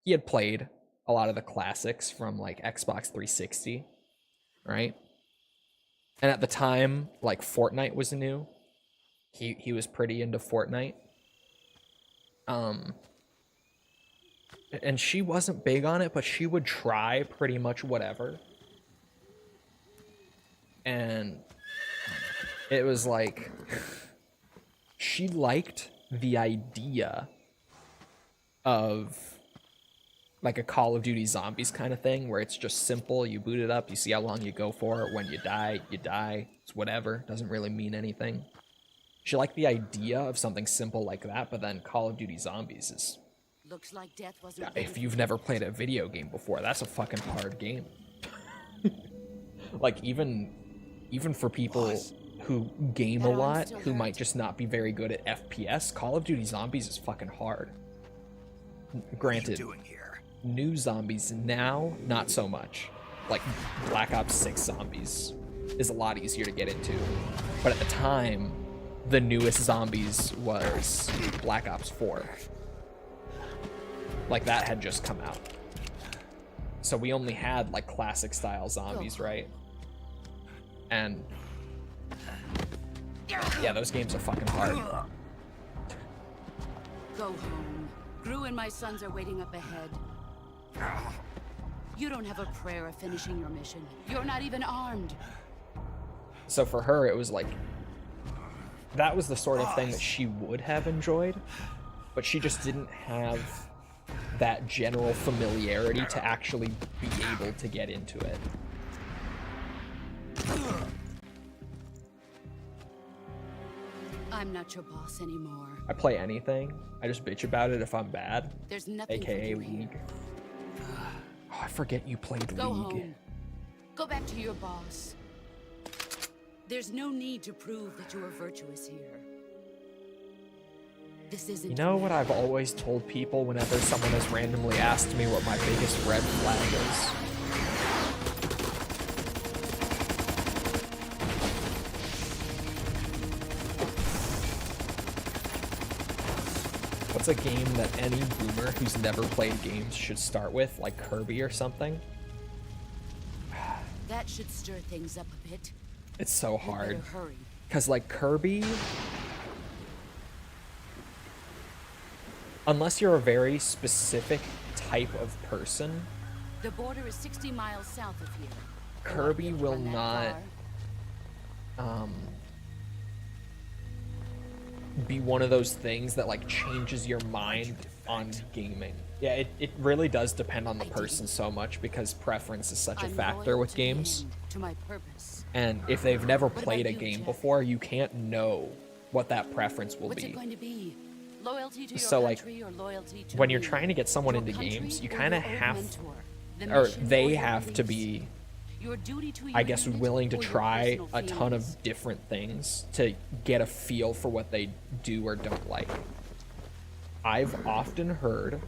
A: he had played a lot of the classics from like Xbox 360, right? And at the time, like, Fortnite was new. He was pretty into Fortnite. And she wasn't big on it, but she would try pretty much whatever. And it was like, she liked the idea of like a Call of Duty Zombies kind of thing, where it's just simple. You boot it up, you see how long you go for it. When you die, you die. It's whatever. Doesn't really mean anything. She liked the idea of something simple like that, but then Call of Duty Zombies is...
C: Looks like death wasn't
A: if you've never played a video game before, that's a fucking hard game. Like, even for people who game a lot, who might just not be very good at FPS, Call of Duty Zombies is fucking hard. Granted, new zombies now, not so much. Like, Black Ops 6 zombies is a lot easier to get into. But at the time, the newest zombies was Black Ops 4. Like, that had just come out. So we only had, like, classic style zombies, right? And yeah, those games are fucking hard.
C: Go home. Gru and my sons are waiting up ahead. You don't have a prayer of finishing your mission. You're not even armed.
A: So for her, it was like, that was the sort of thing that she would have enjoyed, but she just didn't have that general familiarity to actually be able to get into it.
C: I'm not your boss anymore.
A: I play anything. I just bitch about it if I'm bad.
C: There's nothing
A: AKA
C: for you
A: League. Oh, I forget you played
C: Go
A: League.
C: home. Go back to your boss. There's no need to prove that you are virtuous here. This isn't.
A: You know what I've always told people whenever someone has randomly asked me what my biggest red flag is? a game that any boomer who's never played games should start with, like Kirby or something?
C: That should stir things up a bit.
A: It's so hard.
C: You better hurry.
A: Because, like, Kirby, unless you're a very specific type of person,
C: The border is 60 miles south of here.
A: Kirby will
C: Run that
A: not
C: far.
A: be one of those things that, like, changes your mind on gaming. Yeah, it really does depend on the person so much, because preference is such a
C: I'm
A: factor
C: loyal
A: with
C: to the
A: games.
C: end, to my purpose.
A: And if they've never
C: What
A: played a
C: about you,
A: game
C: Jeff?
A: before, you can't know what that preference will
C: What's
A: be.
C: it going to be? Loyalty to your
A: So, like,
C: country or loyalty to
A: when you're
C: me?
A: trying to get someone
C: Your
A: into
C: country
A: games, you
C: or
A: kind of
C: your old
A: have,
C: mentor? The
A: or
C: mission
A: they
C: your
A: have to
C: beliefs?
A: be,
C: Your duty to
A: I
C: your
A: guess,
C: unit
A: willing to
C: or your
A: try
C: personal
A: a ton
C: feelings?
A: of different things to get a feel for what they do or don't like. I've often heard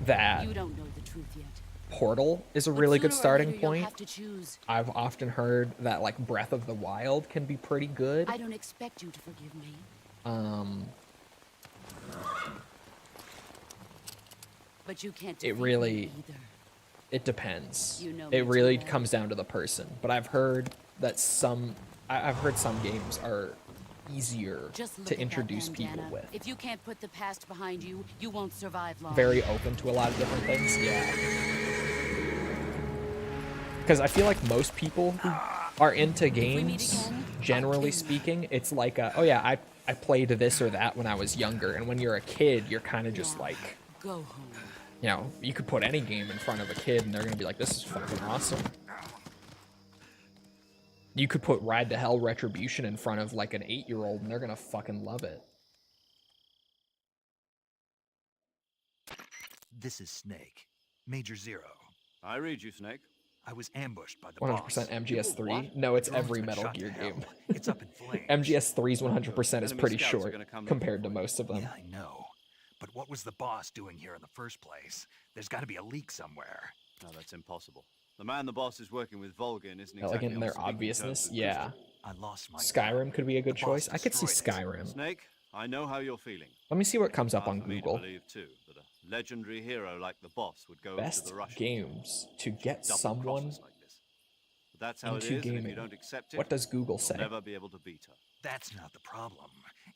A: that
C: You don't know the truth yet.
A: Portal is a
C: But
A: really good
C: sooner or
A: starting
C: later, you'll
A: point.
C: have to choose.
A: I've often heard that, like, Breath of the Wild can be pretty good.
C: I don't expect you to forgive me. But you can't
A: It
C: defeat
A: really,
C: me either.
A: it depends.
C: You know me
A: It
C: too
A: really
C: well.
A: comes down to the person. But I've heard that I've heard some games are easier
C: Just look
A: to
C: at that
A: introduce people
C: bandana.
A: with.
C: If you can't put the past behind you, you won't survive long.
A: Very open to a lot of different things. Yeah. Because I feel like most people who are into games, generally speaking, it's like, oh yeah, I played this or that when I was younger. And when you're a kid, you're kind of just like,
C: Go home.
A: you know, you could put any game in front of a kid and they're going to be like, this is fucking awesome. You could put Ride to Hell Retribution in front of like an 8-year-old and they're going to fucking love it.
F: This is Snake. Major Zero.
B: I read you, Snake.
F: I was ambushed by the
A: 100%
F: boss.
A: MGS3? No, it's
F: Drone's
A: every
F: been
A: Metal
F: shot to
A: Gear
F: hell.
A: game.
F: It's up in flames.
A: MGS3's 100% is
B: Enemy
A: pretty
B: scouts are
A: short
B: gonna come
A: compared to
B: looking for you.
A: most of them.
F: Yeah, I know. But what was the boss doing here in the first place? There's got to be a leak somewhere.
B: No, that's impossible. The man the boss is working with, Volgin, isn't
A: Yeah, like
B: exactly
A: in
B: on
A: their
B: speaking terms
A: obviousness,
B: with
A: yeah.
F: I lost my
A: Skyrim could be a good
F: The boss
A: choice. I could see
F: destroyed it.
A: Skyrim.
B: Snake, I know how you're feeling.
A: Let me see what comes up
B: Hard
A: on
B: for me to
A: Google.
B: believe, too, that a legendary hero like the boss would go
A: Best
B: to the Russians.
A: games to get
B: Double
A: someone
B: cross us like this. But that's how it
A: into
B: is, and if
A: gaming.
B: you don't accept it,
A: What does Google
B: you'll
A: say?
B: never be able to beat her.
F: That's not the problem.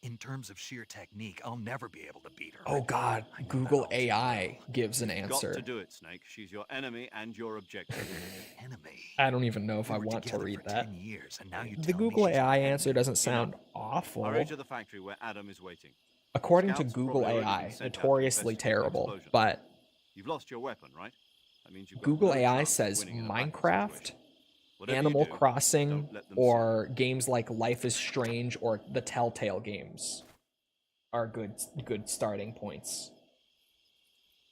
F: In terms of sheer technique, I'll never be able to beat her.
A: Oh god,
F: I know
A: Google
F: that all too
A: AI
F: well.
A: gives an
B: Got
A: answer.
B: to do it, Snake. She's your enemy and your objective.
F: Enemy.
A: I don't even know if
F: We
A: I
F: were
A: want to
F: together
A: read
F: for
A: that.
F: 10 years, and now you
A: The
F: tell me
A: Google
F: she's
A: AI
F: my
A: answer
F: enemy.
A: doesn't sound awful.
B: Hurry to the factory where Adam is waiting.
A: According to
B: Scouts have
A: Google
B: probably already
A: AI,
B: been sent out to
A: notoriously
B: investigate the
A: terrible,
B: explosion.
A: but
B: You've lost your weapon, right? That means you've got
A: Google
B: no
A: AI
B: chance of
A: says
B: winning in a battle
A: Minecraft,
B: situation. Whatever you
A: Animal
B: do,
A: Crossing,
B: don't let them see
A: or games like Life is Strange or the Telltale games are good starting points.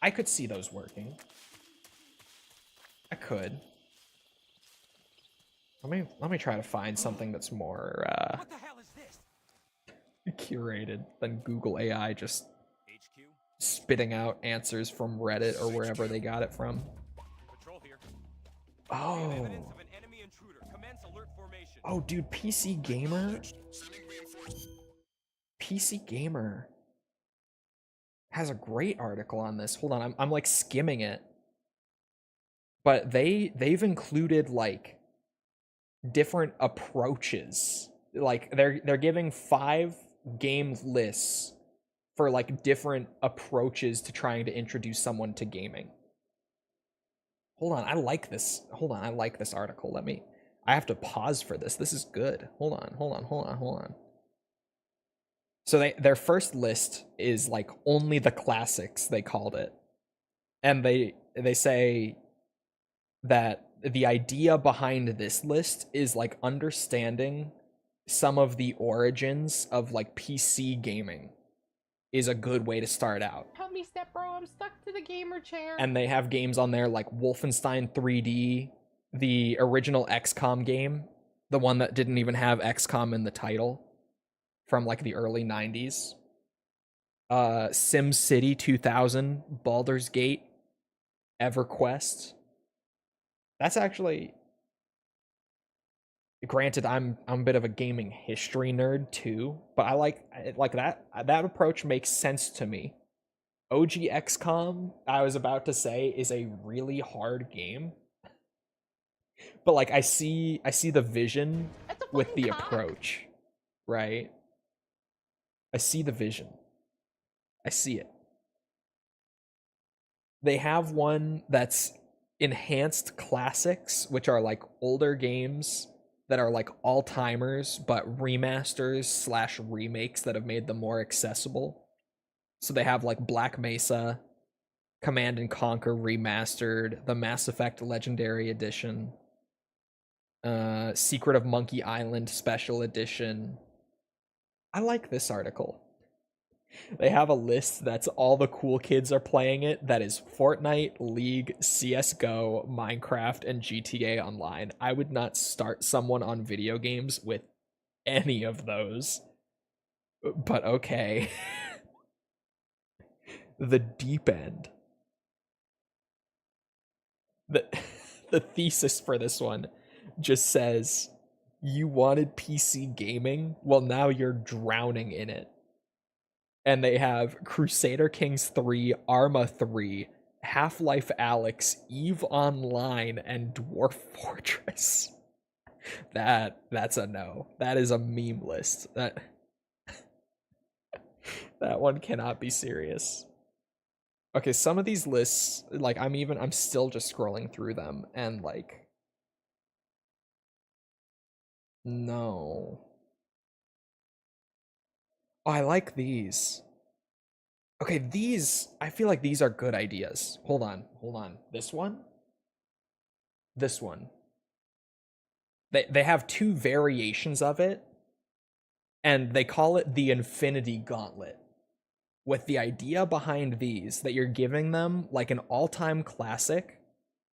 A: I could see those working. I could. Let me try to find something that's more
J: What the hell is this?
A: curated than Google AI just
J: HQ?
A: spitting out answers from Reddit or wherever they got it from.
J: Patrol here.
A: Oh.
J: Evidence of an enemy intruder. Commence alert formation.
A: Oh, dude, PC Gamer?
D: Sending reinforcements.
A: PC Gamer has a great article on this. Hold on, I'm like skimming it. But they've included like different approaches. Like they're giving 5 game lists for like different approaches to trying to introduce someone to gaming. Hold on, I like this. Hold on, I like this article. I have to pause for this. This is good. Hold on. So their first list is like only the classics, they called it. And they say that the idea behind this list is like understanding some of the origins of like PC gaming is a good way to start out.
G: Help me, step bro. I'm stuck to the gamer chair.
A: And they have games on there like Wolfenstein 3D, the original XCOM game, the one that didn't even have XCOM in the title, from like the early 90s. SimCity 2000, Baldur's Gate, EverQuest. That's actually, granted, I'm a bit of a gaming history nerd too, but I like that approach makes sense to me. OG XCOM, I was about to say, is a really hard game. But like I see the vision with the approach, right? I see the vision. I see it. They have one that's enhanced classics, which are like older games that are like all-timers, but remasters slash remakes that have made them more accessible. So they have like Black Mesa, Command and Conquer Remastered, the Mass Effect Legendary Edition, Secret of Monkey Island Special Edition. I like this article. They have a list that's all the cool kids are playing it. That is Fortnite, League, CSGO, Minecraft, and GTA Online. I would not start someone on video games with any of those. But okay. The deep end. The thesis for this one just says, you wanted PC gaming? Well, now you're drowning in it. And they have Crusader Kings 3, Arma 3, Half-Life Alyx, EVE Online, and Dwarf Fortress. That's a no. That is a meme list. That one cannot be serious. Okay, some of these lists, like I'm still just scrolling through them and like no. Oh, I like these. Okay, these, I feel like these are good ideas. Hold on. This one? This one. They have two variations of it, and they call it the Infinity Gauntlet. With the idea behind these, that you're giving them like an all-time classic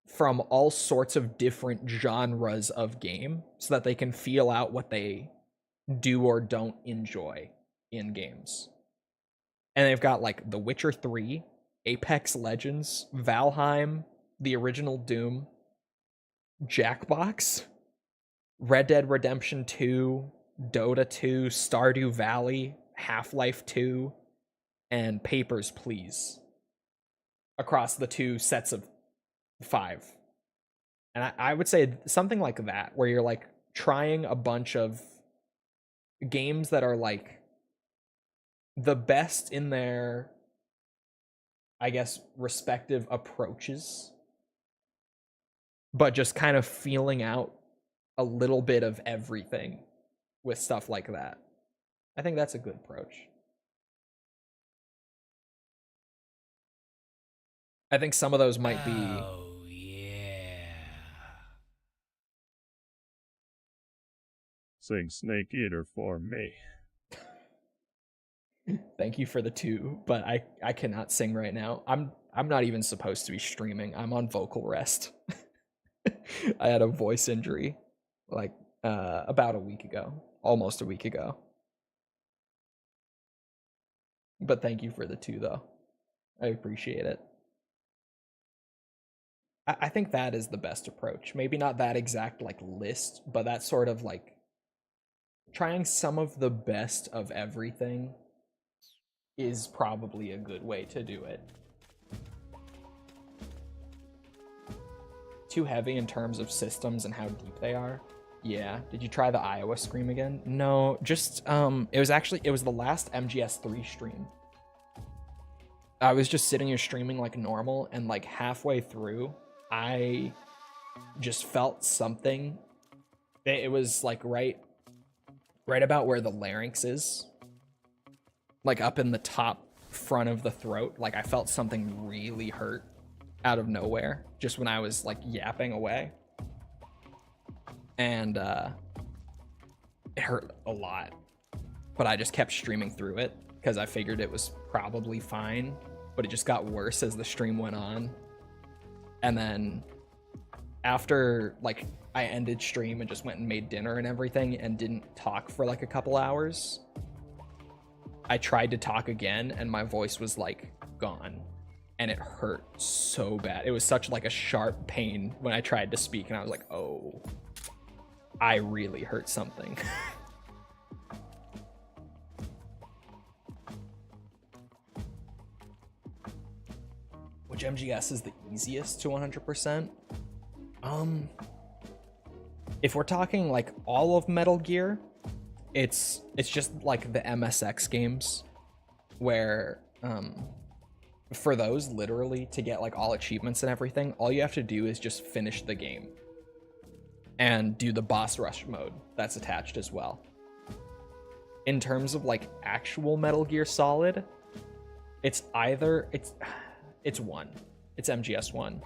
A: from all sorts of different genres of game, so that they can feel out what they do or don't enjoy in games. And they've got like The Witcher 3, Apex Legends, Valheim, the original Doom, Jackbox, Red Dead Redemption 2, Dota 2, Stardew Valley, Half-Life 2, and Papers, Please. Across the two sets of 5. And I would say something like that, where you're like trying a bunch of games that are like the best in their, I guess, respective approaches, but just kind of feeling out a little bit of everything with stuff like that. I think that's a good approach. I think some of those might be...
M: Oh, yeah.
H: Sing Snake Eater for me.
A: Thank you for the 2, but I cannot sing right now. I'm not even supposed to be streaming. I'm on vocal rest. I had a voice injury like about a week ago, almost a week ago. But thank you for the 2 though. I appreciate it. I think that is the best approach. Maybe not that exact like list, but that sort of like trying some of the best of everything is probably a good way to do it. Too heavy in terms of systems and how deep they are. Yeah. Did you try the Iowa stream again? No, just it was the last MGS3 stream. I was just sitting here streaming like normal, and like halfway through, I just felt something. It was like right about where the larynx is. Like up in the top front of the throat. Like I felt something really hurt out of nowhere just when I was like yapping away. And it hurt a lot. But I just kept streaming through it because I figured it was probably fine, but it just got worse as the stream went on. And then after like I ended stream and just went and made dinner and everything and didn't talk for like a couple hours, I tried to talk again and my voice was like gone, and it hurt so bad. It was such like a sharp pain when I tried to speak, and I was like, oh, I really hurt something. which MGS is the easiest to 100%. If we're talking like all of Metal Gear, it's just like the MSX games, where for those, literally, to get like all achievements and everything, all you have to do is just finish the game and do the boss rush mode that's attached as well. In terms of like actual Metal Gear Solid, it's either it's one. It's MGS 1.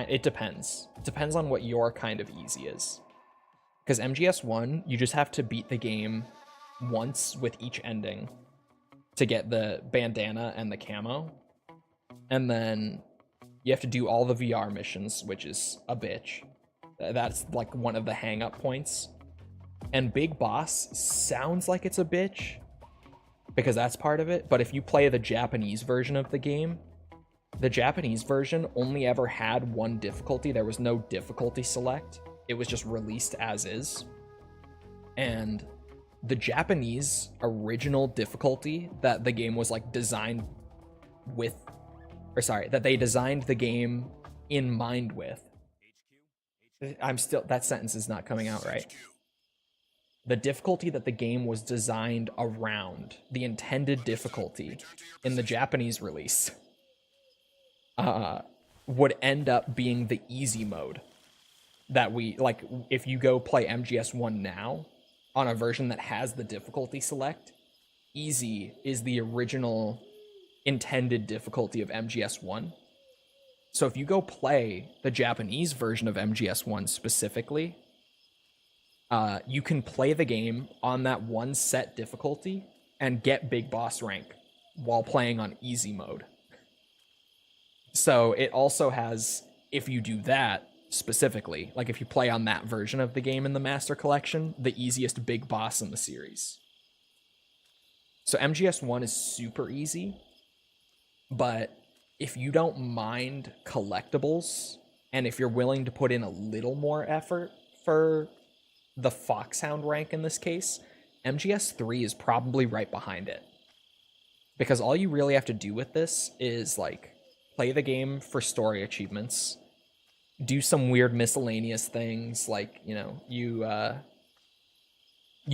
A: It depends. It depends on what your kind of easy is. Because MGS 1, you just have to beat the game once with each ending to get the bandana and the camo. And then you have to do all the VR missions, which is a bitch. That's like one of the hang-up points. And Big Boss sounds like it's a bitch, because that's part of it. But if you play the Japanese version of the game, the Japanese version only ever had one difficulty. There was no difficulty select. It was just released as is. And the Japanese original difficulty that the game was like designed with, or sorry, that they designed the game in mind with. That sentence is not coming out right. The difficulty that the game was designed around, the intended difficulty in the Japanese release, would end up being the easy mode. That we, like, if you go play MGS 1 now, on a version that has the difficulty select, easy is the original intended difficulty of MGS 1. So if you go play the Japanese version of MGS 1 specifically, you can play the game on that one set difficulty and get Big Boss rank while playing on easy mode. So it also has, if you do that specifically, like if you play on that version of the game in the Master Collection, the easiest Big Boss in the series. So MGS 1 is super easy, but if you don't mind collectibles, and if you're willing to put in a little more effort for the Foxhound rank in this case, MGS 3 is probably right behind it. Because all you really have to do with this is, like, play the game for story achievements, do some weird miscellaneous things, like, you know, you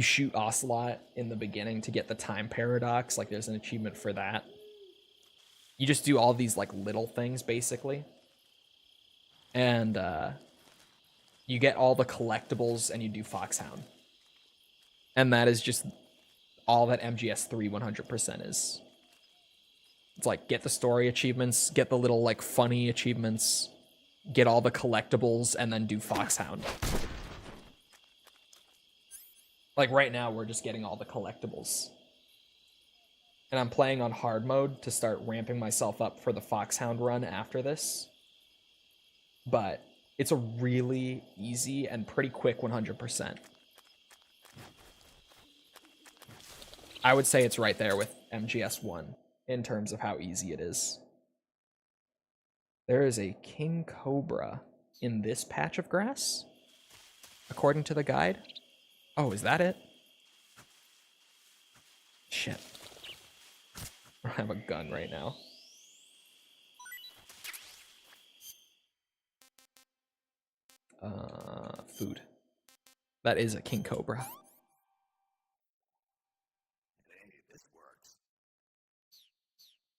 A: shoot Ocelot in the beginning to get the time paradox, like there's an achievement for that. You just do all these like little things basically. And you get all the collectibles and you do Foxhound. And that is just all that MGS 3 100% is. It's like, get the story achievements, get the little like funny achievements, get all the collectibles, and then do Foxhound. Like right now, we're just getting all the collectibles. And I'm playing on hard mode to start ramping myself up for the Foxhound run after this. But it's a really easy and pretty quick 100%. I would say it's right there with MGS 1 in terms of how easy it is. There is a king cobra in this patch of grass, according to the guide. Oh, is that it? Shit. I don't have a gun right now. Food. That is a king cobra.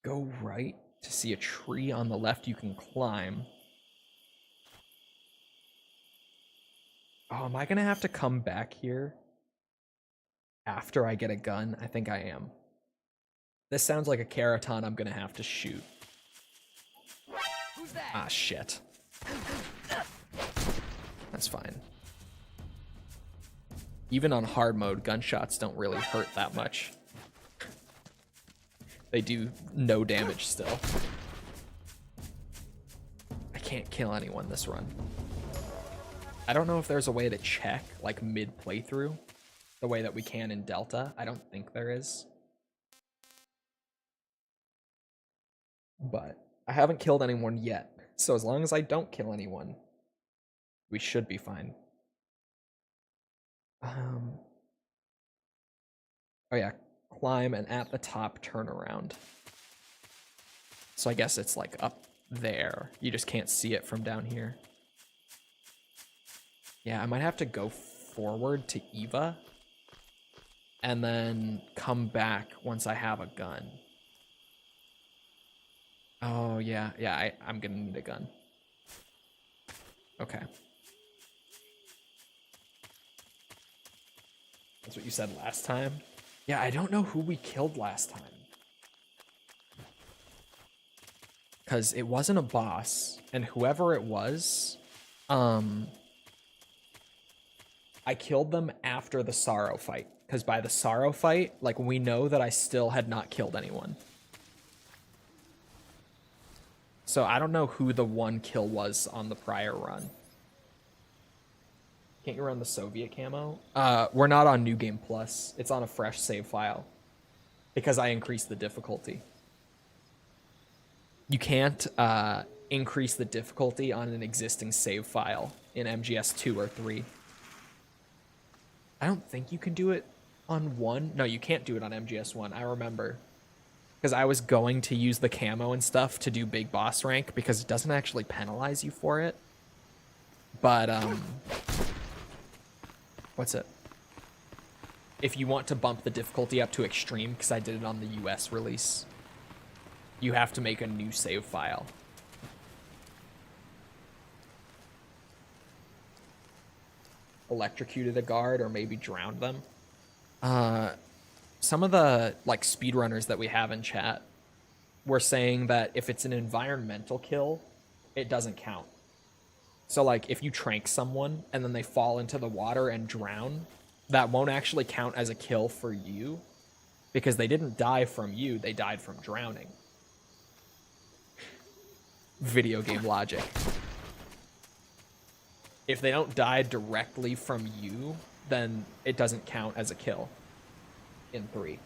A: Go right to see a tree on the left you can climb. Oh, am I gonna have to come back here after I get a gun? I think I am. This sounds like a Keraton I'm gonna have to shoot.
E: Who's that?
A: Ah, shit. That's fine. Even on hard mode, gunshots don't really hurt that much. They do no damage still. I can't kill anyone this run. I don't know if there's a way to check, like, mid-playthrough, the way that we can in Delta. I don't think there is. But I haven't killed anyone yet, so as long as I don't kill anyone, we should be fine. Oh yeah, climb and at the top turn around. So I guess it's like up there. You just can't see it from down here. Yeah, I might have to go forward to Eva and then come back once I have a gun. Oh, yeah. Yeah, I'm gonna need a gun. Okay. That's what you said last time? Yeah, I don't know who we killed last time. Because it wasn't a boss, and whoever it was, I killed them after the Sorrow fight. Because by the Sorrow fight, like, we know that I still had not killed anyone. So I don't know who the one kill was on the prior run. Can't you run the Soviet camo? We're not on New Game Plus. It's on a fresh save file. Because I increased the difficulty. You can't increase the difficulty on an existing save file in MGS 2 or 3. I don't think you can do it on 1. No, you can't do it on MGS 1. I remember. Because I was going to use the camo and stuff to do big boss rank because it doesn't actually penalize you for it. But, what's it? If you want to bump the difficulty up to extreme, because I did it on the US release, you have to make a new save file. Electrocuted a guard or maybe drowned them. Some of the like speedrunners that we have in chat were saying that if it's an environmental kill, it doesn't count. So like if you trank someone and then they fall into the water and drown, that won't actually count as a kill for you because they didn't die from you, they died from drowning. Video game logic. If they don't die directly from you, then it doesn't count as a kill in 3.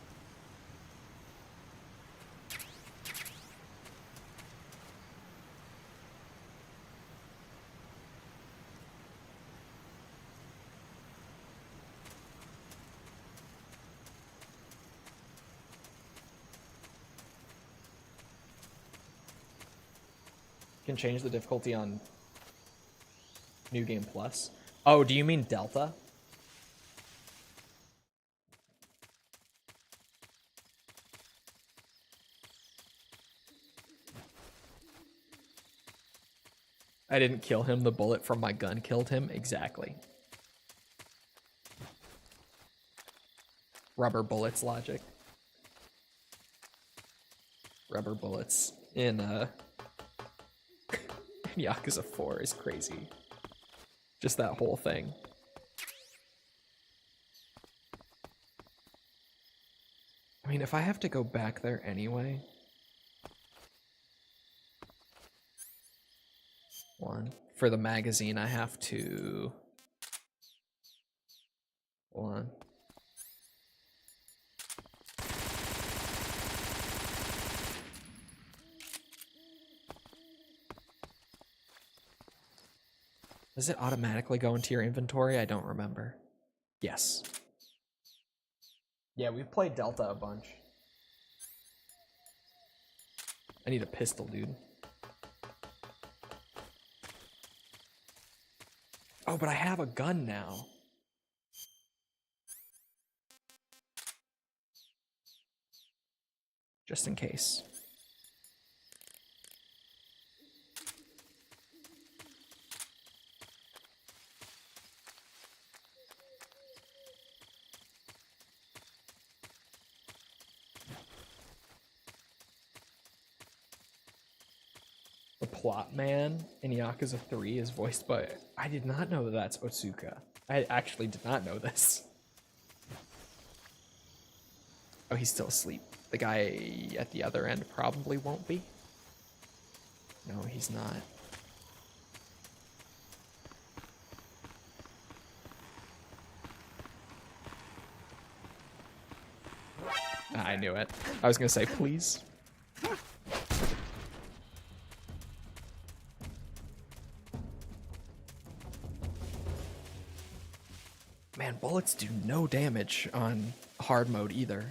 A: Can change the difficulty on New Game Plus. Oh, do you mean Delta? I didn't kill him, the bullet from my gun killed him. Exactly. Rubber bullets logic. Rubber bullets in Yakuza 4 is crazy. Just that whole thing. I mean, if I have to go back there anyway. For the magazine, I have to. Hold on. Does it automatically go into your inventory? I don't remember. Yes. Yeah, we've played Delta a bunch. I need a pistol, dude. Oh, but I have a gun now. Just in case. The plot man in Yakuza 3 is voiced by... I did not know that that's Otsuka. I actually did not know this. Oh, he's still asleep. The guy at the other end probably won't be. No, he's not. I knew it. I was gonna say, please. Man, bullets do no damage on hard mode either.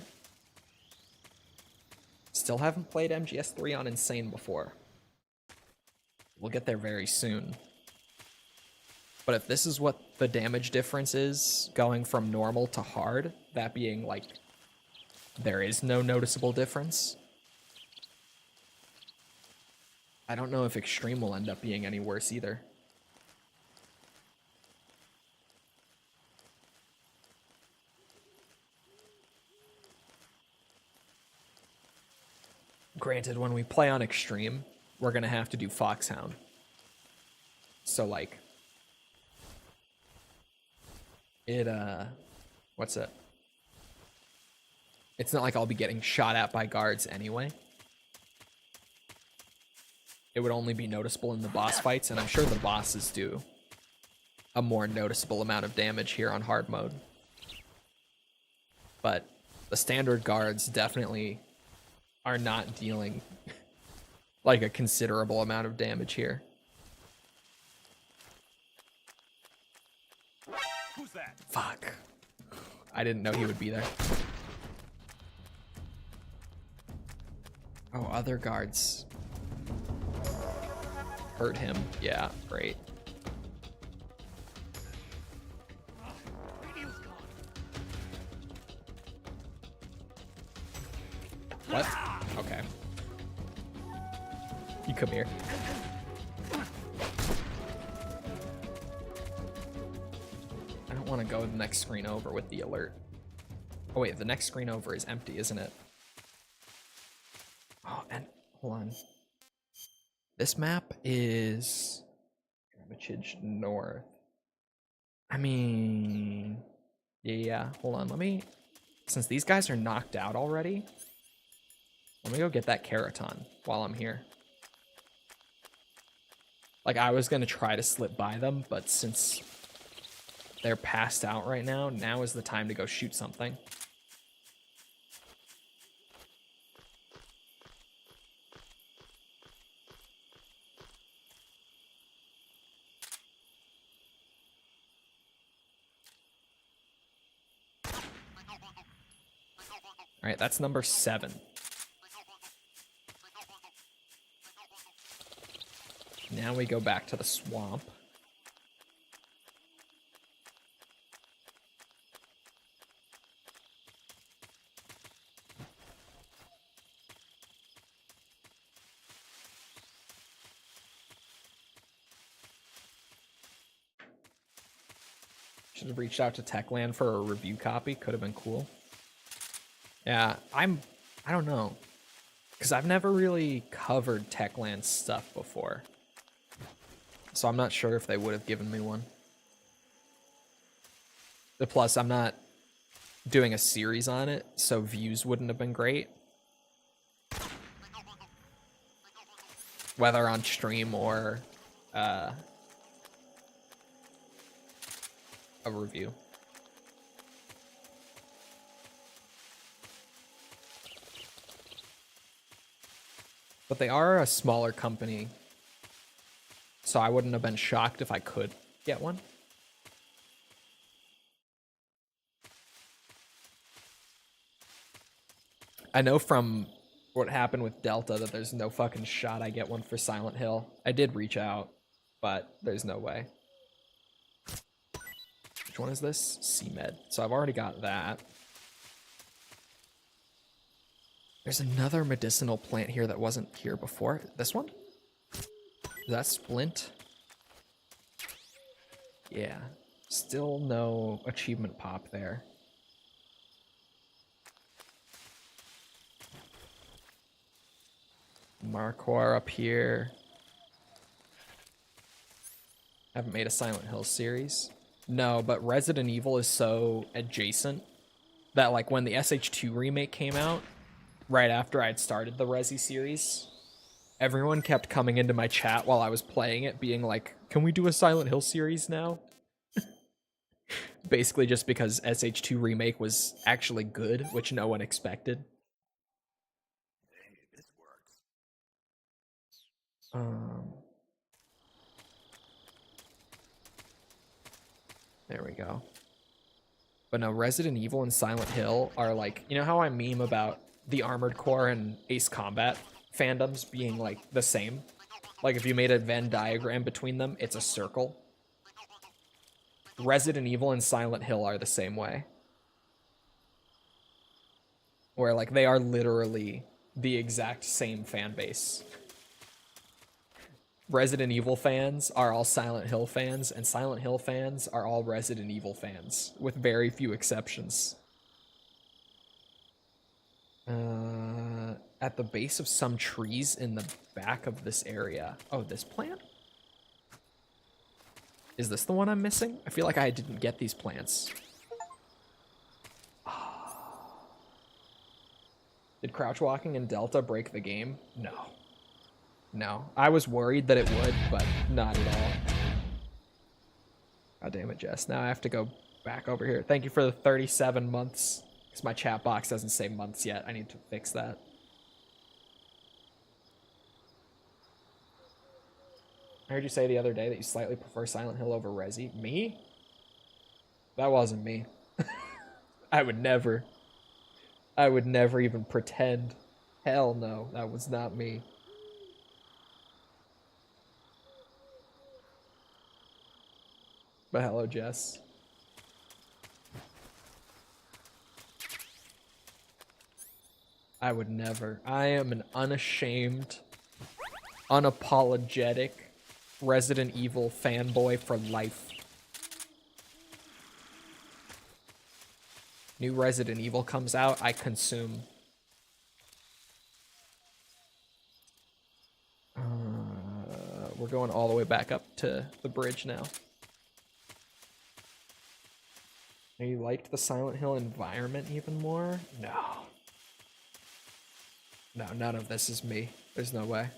A: It's still haven't played MGS3 on Insane before. We'll get there very soon. But if this is what the damage difference is, going from normal to hard, that being like, there is no noticeable difference, I don't know if Extreme will end up being any worse either. Granted, when we play on Extreme, we're gonna have to do Foxhound. So like, what's it? It's not like I'll be getting shot at by guards anyway. It would only be noticeable in the boss fights, and I'm sure the bosses do a more noticeable amount of damage here on hard mode. But the standard guards definitely are not dealing like a considerable amount of damage here.
J: Who's that?
A: Fuck. I didn't know he would be there. Oh, other guards hurt him. Yeah, great. What? Okay. You come here. I don't want to go the next screen over with the alert. Oh wait, the next screen over is empty, isn't it? Oh, and hold on. This map is Hermitage North. I mean, yeah, hold on. Let me, since these guys are knocked out already, let me go get that Keraton while I'm here. Like, I was going to try to slip by them, but since they're passed out right now, now is the time to go shoot something. All right, that's number 7. Now we go back to the swamp. Should have reached out to Techland for a review copy. Could have been cool. Yeah, I don't know. Because I've never really covered Techland stuff before. So I'm not sure if they would have given me one. Plus, I'm not doing a series on it, so views wouldn't have been great. Whether on stream or a review. But they are a smaller company, so I wouldn't have been shocked if I could get one. I know from what happened with Delta that there's no fucking shot I get one for Silent Hill. I did reach out, but there's no way. Which one is this? CMed. So I've already got that. There's another medicinal plant here that wasn't here before. This one? Is that Splint? Yeah. Still no achievement pop there. Marquar up here. Haven't made a Silent Hill series. No, but Resident Evil is so adjacent that like when the SH2 remake came out, right after I'd started the Resi series, everyone kept coming into my chat while I was playing it being like, can we do a Silent Hill series now? Basically just because SH2 remake was actually good, which no one expected. There we go. But no, Resident Evil and Silent Hill are like, you know how I meme about the Armored Core and Ace Combat fandoms being like the same. Like if you made a Venn diagram between them, it's a circle. Resident Evil and Silent Hill are the same way. Where like they are literally the exact same fan base. Resident Evil fans are all Silent Hill fans, and Silent Hill fans are all Resident Evil fans, with very few exceptions. At the base of some trees in the back of this area. Oh, this plant? Is this the one I'm missing? I feel like I didn't get these plants. Did crouch walking in Delta break the game? No. No. I was worried that it would, but not at all. God damn it, Jess. Now I have to go back over here. Thank you for the 37 months. Because my chat box doesn't say months yet. I need to fix that. I heard you say the other day that you slightly prefer Silent Hill over Resi. Me? That wasn't me. I would never even pretend. Hell no, that was not me. But hello, Jess. I would never. I am an unashamed, unapologetic Resident Evil fanboy for life. New Resident Evil comes out, I consume. We're going all the way back up to the bridge now. You liked the Silent Hill environment even more? No. No, none of this is me. There's no way.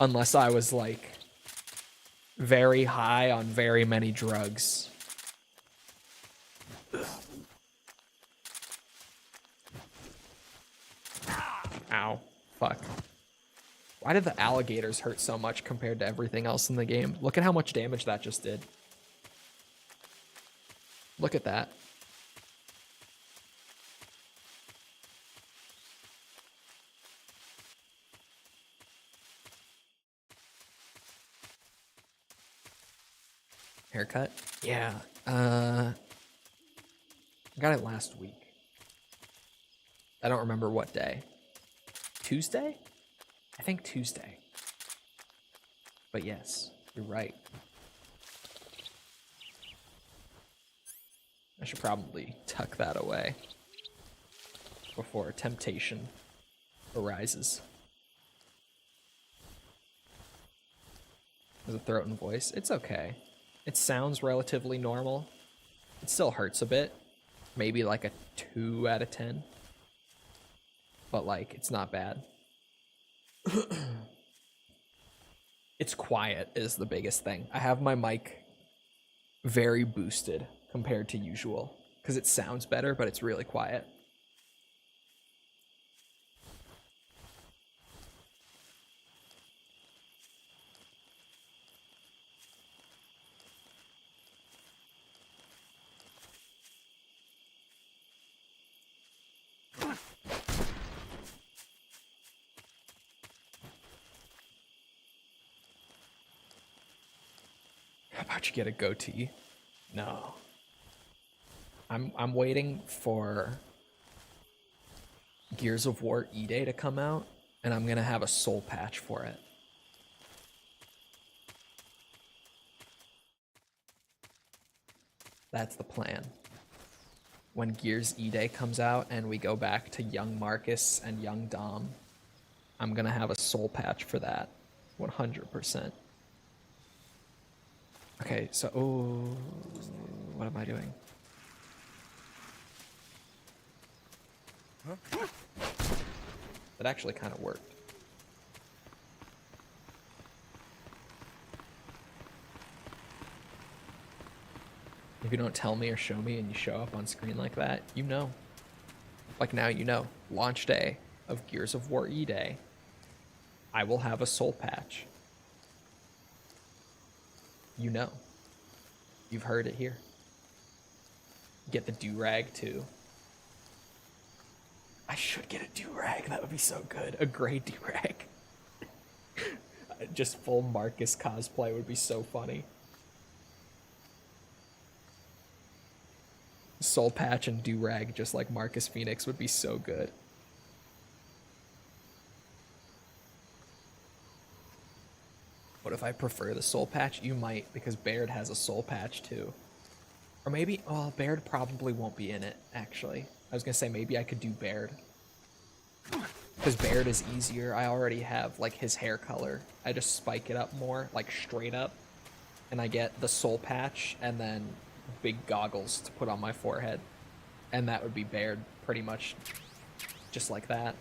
A: Unless I was, like, very high on very many drugs. Ow. Fuck. Why did the alligators hurt so much compared to everything else in the game? Look at how much damage that just did. Look at that. Haircut? Yeah. I got it last week. I don't remember what day. Tuesday? I think Tuesday. But yes, you're right. I should probably tuck that away before temptation arises. There's a throat and voice. It's okay. It sounds relatively normal. It still hurts a bit. Maybe like a 2 out of 10. But like, it's not bad. It's quiet is the biggest thing. I have my mic very boosted compared to usual because it sounds better, but it's really quiet. How about you get a goatee? No. I'm waiting for Gears of War E-Day to come out, and I'm gonna have a soul patch for it. That's the plan. When Gears E-Day comes out and we go back to young Marcus and young Dom, I'm gonna have a soul patch for that. 100%. Okay, so, oh, what am I doing? That actually kind of worked. If you don't tell me or show me and you show up on screen like that, you know. Like now you know. Launch day of Gears of War E-Day. I will have a soul patch. You know. You've heard it here. Get the do-rag too. I should get a do-rag. That would be so good. A gray do-rag. Just full Marcus cosplay would be so funny. Soul patch and do-rag just like Marcus Phoenix would be so good. What if I prefer the soul patch? You might, because Baird has a soul patch too. Or maybe, well, Baird probably won't be in it, actually. I was gonna say maybe I could do Baird. Because Baird is easier. I already have, like, his hair color. I just spike it up more, like, straight up. And I get the soul patch and then big goggles to put on my forehead. And that would be Baird, pretty much just like that.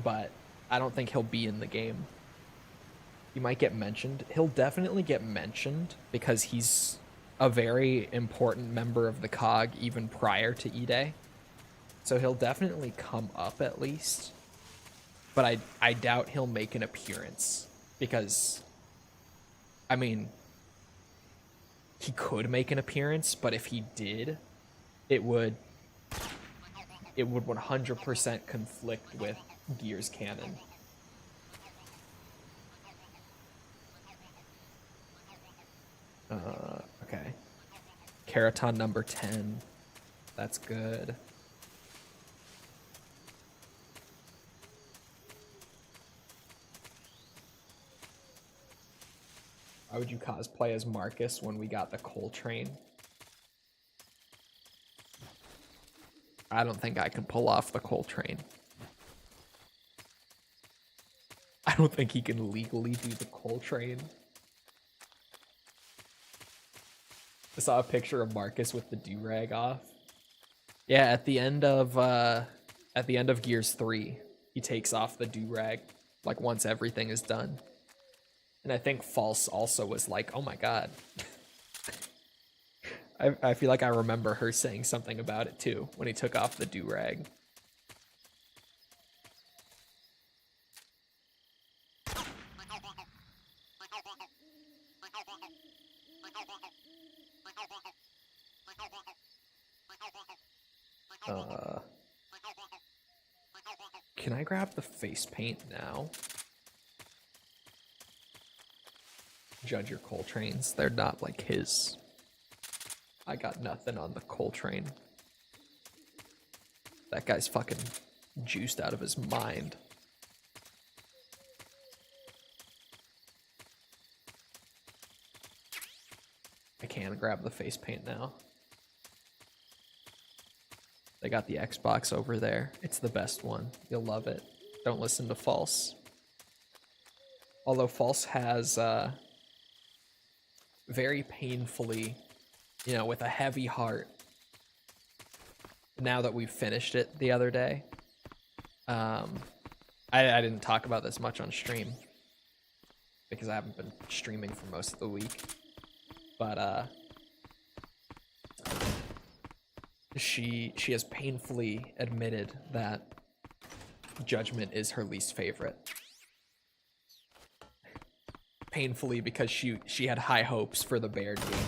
A: But I don't think he'll be in the game. He might get mentioned. He'll definitely get mentioned because he's a very important member of the COG even prior to E-Day. So he'll definitely come up at least. But I doubt he'll make an appearance because, I mean, he could make an appearance, but if he did, it would 100% conflict with Gears canon. Okay. Keraton number 10. That's good. Why would you cosplay as Marcus when we got the Coltrane? I don't think I can pull off the Coltrane. I don't think he can legally do the Coltrane. I saw a picture of Marcus with the do-rag off. Yeah, at the end of Gears 3, he takes off the do-rag, like once everything is done. And I think False also was like, oh my god. I feel like I remember her saying something about it too, when he took off the do-rag. Can I grab the face paint now? Judge your Coltranes. They're not like his. I got nothing on the Coltrane. That guy's fucking juiced out of his mind. I can grab the face paint now. They got the Xbox over there. It's the best one. You'll love it. Don't listen to False. Although False has very painfully, you know, with a heavy heart, now that we've finished it the other day. I didn't talk about this much on stream because I haven't been streaming for most of the week. But she has painfully admitted that Judgment is her least favorite. Painfully, because she had high hopes for the Baird game.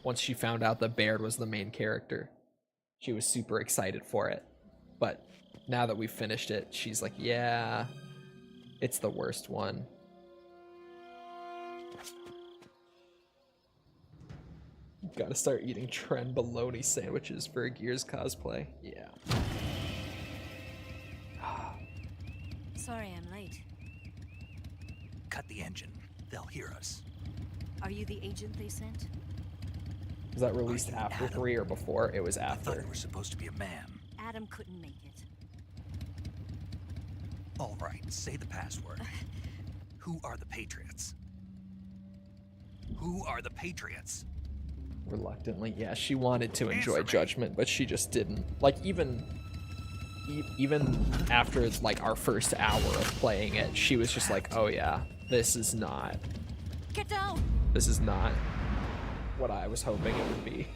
A: Once she found out that Baird was the main character, she was super excited for it. But now that we've finished it, she's like, yeah, it's the worst one. Gotta start eating trend bologna sandwiches for a Gears cosplay. Yeah.
N: Sorry I'm late.
F: Cut the engine. They'll hear us.
N: Are you the agent they sent?
A: Was that released after 3 or before? It was
F: I thought
A: after.
F: you were supposed to be a man.
N: Adam couldn't make it.
F: All right, say the password. Who are the Patriots? Who are the Patriots?
A: Reluctantly, yeah, she wanted to enjoy
F: Answer me.
A: Judgment, but she just didn't. Like, even after, like, our first hour of playing it, she was just like, oh yeah, this is not
N: Get down!
A: what I was hoping it would be.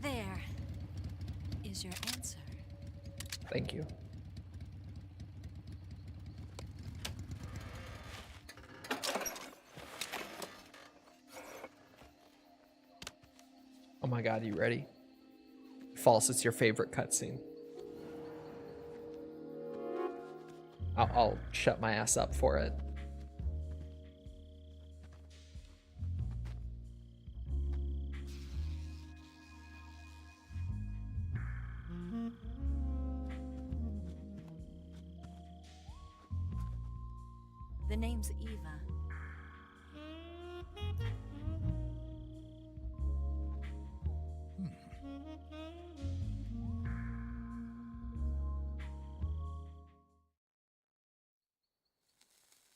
N: There is your answer.
A: Thank you. Oh my god, you ready? False, it's your favorite cutscene. I'll shut my ass up for it.
N: The name's Eva.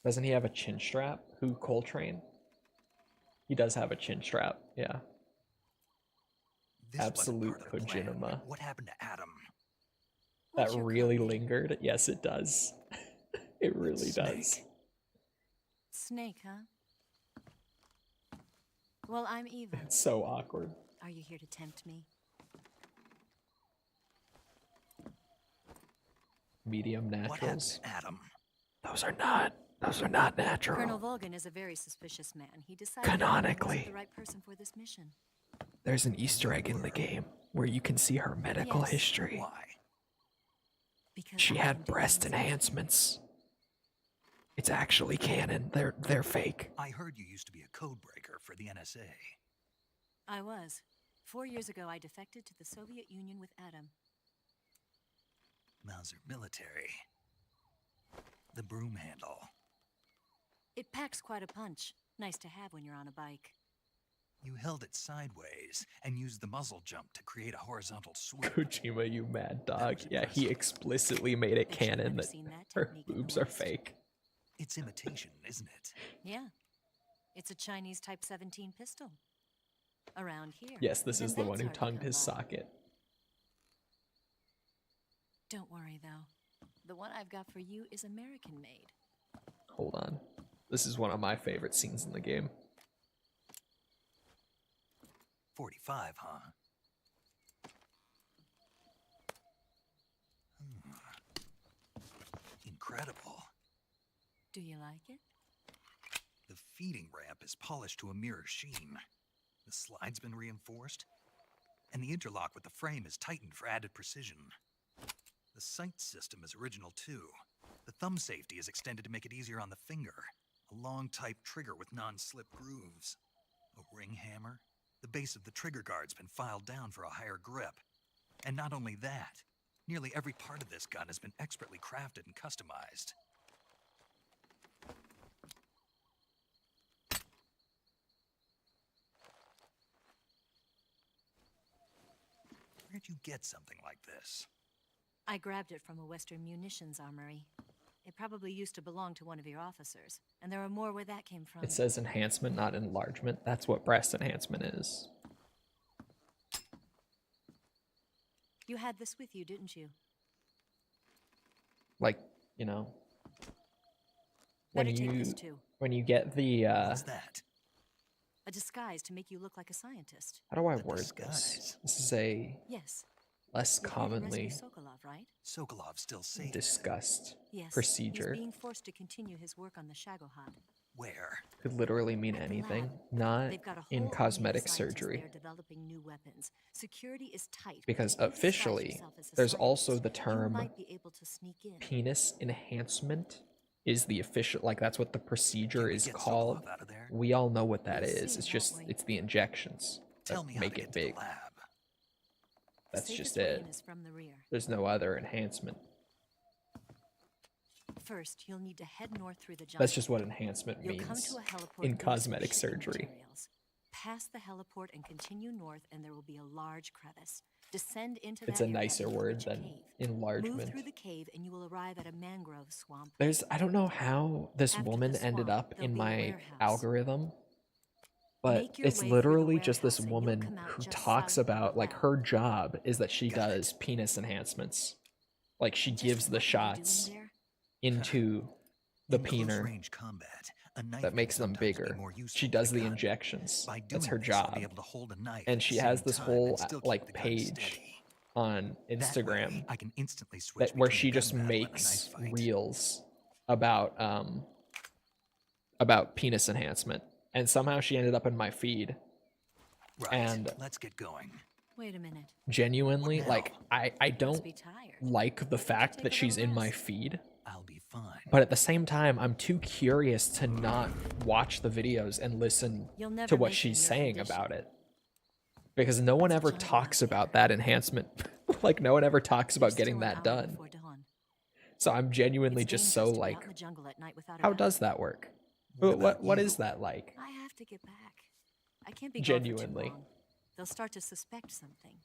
A: Doesn't he have a chin strap? Who, Coltrane? He does have a chin strap, yeah.
F: This
A: Absolute
F: wasn't part of the plan.
A: Kojima.
F: What happened to Adam?
A: That
N: What's your
A: really
N: code name?
A: lingered. Yes, it does. It really does.
F: Snake.
N: Snake, huh? Well, I'm Eva.
A: It's so awkward.
N: Are you here to tempt me?
A: Medium
F: What happened
A: naturals.
F: to Adam?
A: Those are not natural.
N: Colonel Volgan is a very suspicious man. He decided
A: Canonically.
N: he wasn't the right person for this mission.
A: There's an Easter egg in the game where you can see her medical
N: Yes.
A: history.
F: Why?
N: Because
A: She
N: I
A: had
N: can do
A: breast
N: anything.
A: enhancements. It's actually canon. They're fake.
F: I heard you used to be a code breaker for the NSA.
N: I was. 4 years ago, I defected to the Soviet Union with Adam.
F: Mauser military. The broom handle.
N: It packs quite a punch. Nice to have when you're on a bike.
F: You held it sideways and used the muzzle jump to create a horizontal swoop.
A: Kojima, you mad dog. Yeah, he explicitly made it
N: Bet you've
A: canon
N: never
A: that
N: seen that
A: her
N: technique in the
A: boobs are
N: West.
A: fake.
F: It's imitation, isn't it?
N: Yeah. It's a Chinese Type 17 pistol. Around here.
A: Yes, this
N: then
A: is the one
N: that's
A: who
N: hard to
A: tongued
N: come
A: his
N: by.
A: socket.
N: Don't worry, though. The one I've got for you is American made.
A: Hold on. This is one of my favorite scenes in the game.
F: 45, huh? Incredible.
N: Do you like it?
F: The feeding ramp is polished to a mirror sheen. The slide's been reinforced, and the interlock with the frame is tightened for added precision. The sight system is original too. The thumb safety is extended to make it easier on the finger. A long type trigger with non-slip grooves. A ring hammer. The base of the trigger guard's been filed down for a higher grip. And not only that, nearly every part of this gun has been expertly crafted and customized. Where'd you get something like this?
N: I grabbed it from a Western munitions armory. It probably used to belong to one of your officers, and there are more where that came from.
A: It says enhancement, not enlargement. That's what breast enhancement is.
N: You had this with you, didn't you?
A: Like, you know, when
N: Better take
A: you
N: this too.
A: when you get the
F: What's that?
N: A disguise to make you look like a scientist.
A: how do I
F: A
A: word this?
F: disguise.
A: This is a
N: Yes.
A: less
N: You're here to
A: commonly
N: rescue Sokolov, right?
F: Sokolov's still safe.
A: discussed
N: Yes.
A: procedure.
N: He's being forced to continue his work on the Shagohod.
F: Where?
A: Could literally mean
N: At the
A: anything,
N: lab.
A: not
N: They've got a whole
A: in
N: army of
A: cosmetic
N: scientists
A: surgery.
N: there developing new weapons. Security is tight.
A: Because
N: but if you disguise
A: officially,
N: yourself as a
A: there's also
N: scientist,
A: the
N: you
A: term
N: might be able to sneak in.
A: penis enhancement is the official, like that's what the procedure
F: Can we
A: is
F: get
A: called.
F: Sokolov out of there?
A: We all know what that
N: We'll
A: is.
N: see,
A: It's
N: won't
A: just,
N: we?
A: it's the injections that
F: Tell me how
A: make
F: to
A: it
F: get to
A: big.
F: the lab.
N: The
A: That's just
N: safest way
A: it.
N: in is from the rear.
A: There's no other enhancement.
N: First, you'll need to head north through the jungle.
A: That's just what enhancement
N: You'll come
A: means
N: to a heliport
A: in
N: with some
A: cosmetic
N: shipping
A: surgery.
N: materials. Pass the heliport and continue north, and there will be a large crevice. Descend into
A: It's
N: that
A: a
N: area
A: nicer
N: and you'll
A: word
N: reach a
A: than
N: cave. Move
A: enlargement.
N: through the cave, and you will arrive at a mangrove swamp.
A: I don't know how this
N: After the
A: woman ended
N: swamp,
A: up
N: there'll
A: in
N: be a
A: my
N: warehouse.
A: algorithm, but
N: Make your
A: it's
N: way through the
A: literally just this
N: warehouse and you'll
A: woman
N: come out
A: who
N: just
A: talks
N: south of the
A: about, like,
N: lab.
A: her job is that she
F: Got
A: does penis enhancements. Like, she
N: Just
A: gives the
N: what you're doing
A: shots
N: there?
A: into the
F: In close
A: peener.
F: range combat, A knife
A: that makes
F: can
A: them
F: sometimes be
A: bigger.
F: more useful
A: She
F: than
A: does
F: a
A: the
F: gun.
A: injections.
F: By
A: That's
F: doing
A: her
F: this, I'll
A: job.
F: be able to hold a knife
A: And
F: at
A: she
F: the
A: has
F: same
A: this
F: time
A: whole
F: and still keep
A: like
F: the gun
A: page
F: steady.
A: on
F: That
A: Instagram
F: way, I can instantly switch
A: that where
F: between
A: she
F: a gun
A: just
F: battle and a
A: makes
F: knife fight.
A: reels about penis enhancement. And somehow she ended up in my feed.
F: Right.
A: And
F: Let's get going.
N: Wait a minute.
A: genuinely,
F: What
A: like
F: now?
A: I don't
N: be tired.
A: like the fact
N: take
A: that
N: a
A: she's
N: little
A: in my
N: rest?
A: feed.
F: I'll be fine.
A: But at the same time, I'm too curious to not watch the videos and listen
N: You'll never
A: to what
N: make it
A: she's
N: in your
A: saying
N: condition.
A: about it. Because no one
N: It's a
A: ever
N: jungle
A: talks
N: out there.
A: about that enhancement. Like, no one ever talks about
N: There's
A: getting
N: still an
A: that
N: hour
A: done.
N: before dawn.
A: So I'm genuinely
N: It's
A: just so
N: dangerous to be out
A: like,
N: in the jungle at night without a
A: how
N: gun.
A: does that work?
F: What
A: What
F: about
A: what
F: you?
A: is that like?
N: I have to get back. I can't be gone for too
A: Genuinely.
N: long. They'll start to suspect something.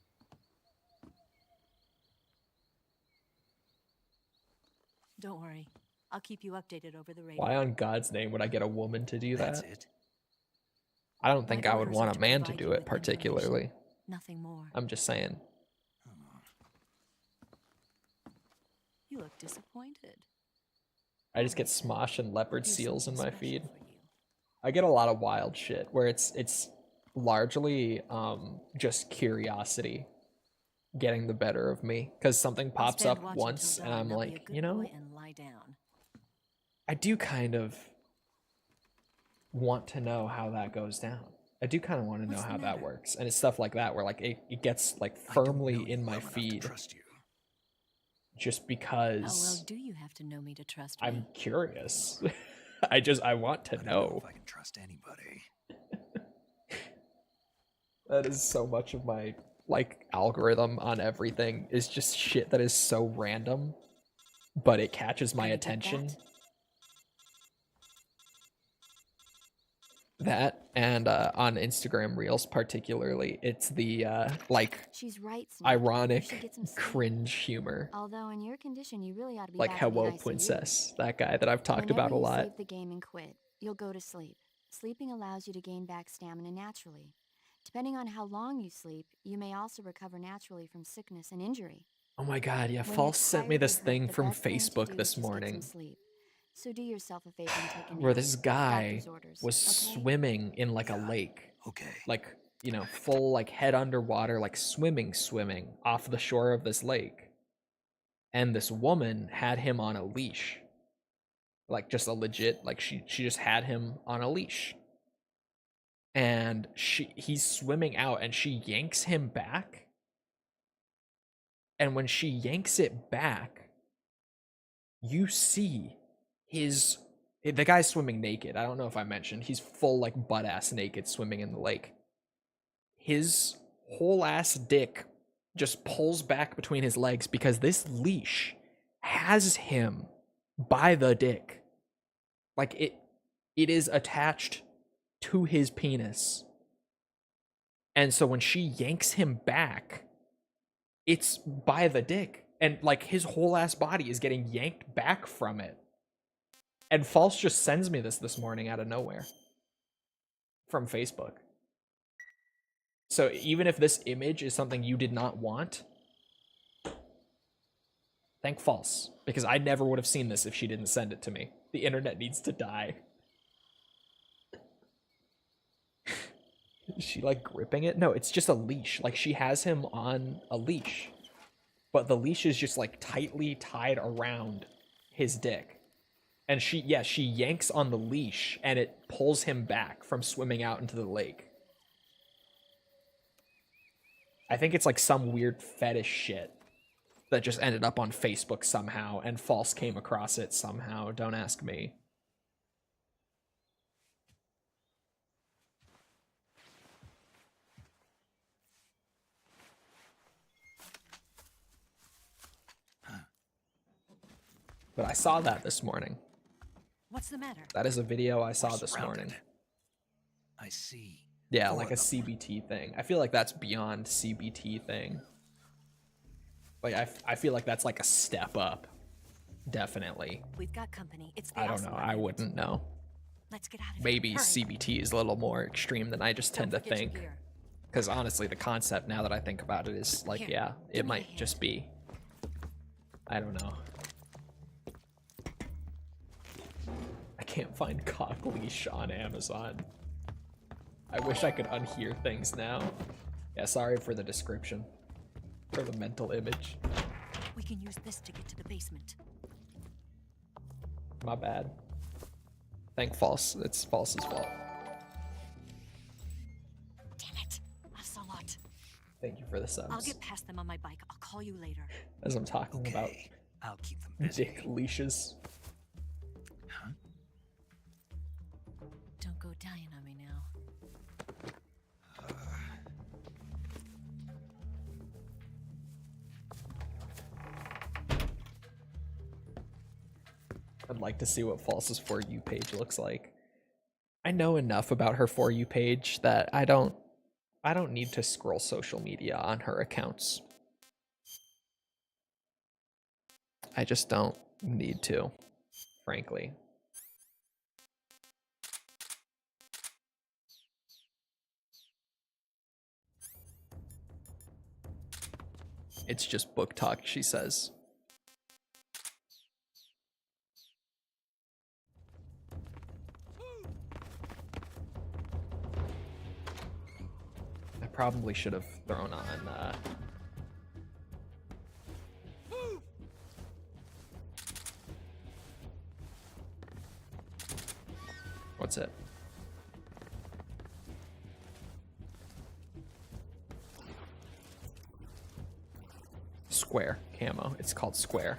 N: Don't worry. I'll keep you updated over the radio.
A: Why on God's name would I get a woman to do
F: That's
A: that?
F: it.
A: I don't think
N: My
A: I would
N: orders
A: want
N: are
A: a
N: to
A: man to
N: provide
A: do
N: you
A: it
N: with information.
A: particularly.
N: Nothing more.
A: I'm just saying.
N: You look disappointed.
A: I just get
N: Makes sense.
A: Smosh and leopard
N: Do
A: seals in
N: something
A: my
N: special
A: feed.
N: for you.
A: I get a lot of wild shit where it's largely just curiosity getting the better of me because something
N: I'll
A: pops
N: stand
A: up
N: watch until
A: once and
N: dawn.
A: I'm
N: Now be a
A: like,
N: good
A: you know,
N: boy and lie down.
A: I do kind of want to know how that goes down. I do kind of want to know
N: What's the
A: how that
N: matter?
A: works. And it's stuff like that where like it gets like
F: I don't know
A: firmly
F: you
A: in my
F: well enough to
A: feed
F: trust you.
A: just
N: How well
A: because
N: do you have to know me to trust me?
A: I'm curious. I want to
F: I don't know
A: know.
F: if I can trust anybody.
A: That is so much of my like algorithm on everything is just shit that is so random, but it catches my
N: Gonna get
A: attention.
N: that?
A: That and on Instagram Reels particularly, it's the like
K: She's right, Snake. You should
A: ironic
K: get some sleep.
A: cringe humor.
K: Although in your condition, you really ought to be
A: Like
K: back in the
A: Hello
K: ICU.
A: Princess, that guy that I've talked
K: Whenever
A: about a
K: you
A: lot.
K: save the game and quit, you'll go to sleep. Sleeping allows you to gain back stamina naturally. Depending on how long you sleep, you may also recover naturally from sickness and injury.
A: Oh my god, yeah,
K: When
A: False
K: you're
A: sent me
K: tired
A: this
K: and hurt,
A: thing
K: the
A: from
K: best thing to
A: Facebook
K: do is
A: this
K: just get some
A: morning
K: sleep. So do yourself a favor and take a nap.
A: where this guy
K: Doctor's orders,
A: was
K: okay?
A: swimming in like a lake.
F: Okay.
A: Like, you know, full like head underwater, like swimming off the shore of this lake. And this woman had him on a leash. Like just a legit, like she just had him on a leash. And he's swimming out and she yanks him back. And when she yanks it back, you see the guy's swimming naked. I don't know if I mentioned. He's full like butt ass naked swimming in the lake. His whole ass dick just pulls back between his legs because this leash has him by the dick. Like it is attached to his penis. And so when she yanks him back, it's by the dick. And like his whole ass body is getting yanked back from it. And False just sends me this morning out of nowhere from Facebook. So even if this image is something you did not want, thank False, because I never would have seen this if she didn't send it to me. The internet needs to die. Is she like gripping it? No, it's just a leash. Like she has him on a leash, but the leash is just like tightly tied around his dick. And she yanks on the leash and it pulls him back from swimming out into the lake. I think it's like some weird fetish shit that just ended up on Facebook somehow and False came across it somehow. Don't ask me. But I saw that this morning.
N: What's the matter?
A: That is a video I saw
F: We're
A: this
F: surrounded.
A: morning.
F: I see.
A: Yeah,
F: 4
A: like a
F: of them.
A: CBT thing. I feel like that's beyond CBT thing. Like I feel like that's like a step up. Definitely.
N: We've got company. It's the
A: I don't know.
N: Ocelot
A: I
N: unit.
A: wouldn't know.
N: Let's get out of
A: Maybe
N: here. Hurry.
A: CBT is a little more extreme than I just tend to
N: Don't forget your
A: think.
N: gear.
A: Because honestly, the concept, now that I think about it, is like,
N: Here,
A: yeah,
N: give
A: it
N: me a
A: might
N: hand.
A: just be. I don't know. I can't can't find cock leash on Amazon. I wish I could unhear things now. Yeah, sorry for the description. For the mental image.
N: We can use this to get to the basement.
A: My bad. Thank False. It's False's fault.
N: Damn it. Ocelot.
A: Thank you for the subs.
N: I'll get past them on my bike. I'll call you later.
A: As I'm talking about
F: I'll keep them busy.
A: dick leashes.
F: Huh?
N: Don't go dying on me now.
A: I'd like to see what False's For You page looks like. I know enough about her For You page that I don't need to scroll social media on her accounts. I just don't need to, frankly. It's just book talk, she says. I probably should have thrown on what's it? Square camo. It's called Square.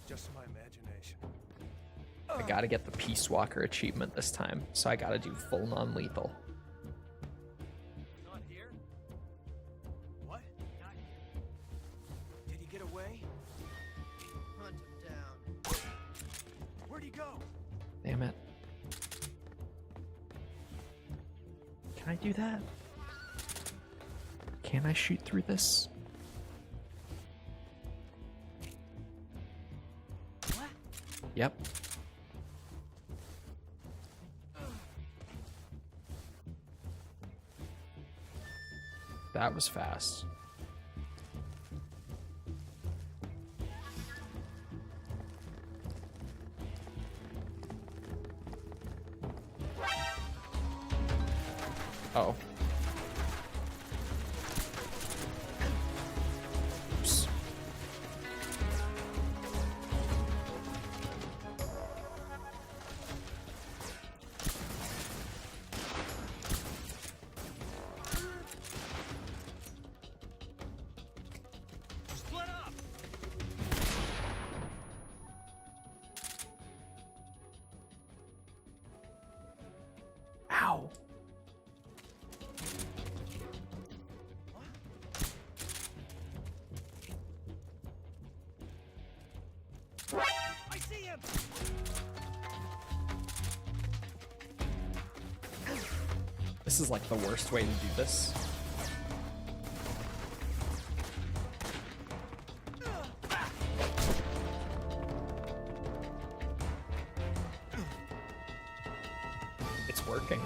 J: Just my imagination.
A: I gotta get the Peace Walker achievement this time, so I gotta do full non-lethal.
J: Not here? What? Not here. Did he get away? Hunt him down. Where'd he go?
A: Damn it. Can I do that? Can I shoot through this?
J: What?
A: Yep. That was fast. Oh. Oops.
J: Split up!
A: Ow.
J: I see him!
A: This is like the worst way to do this. It's working.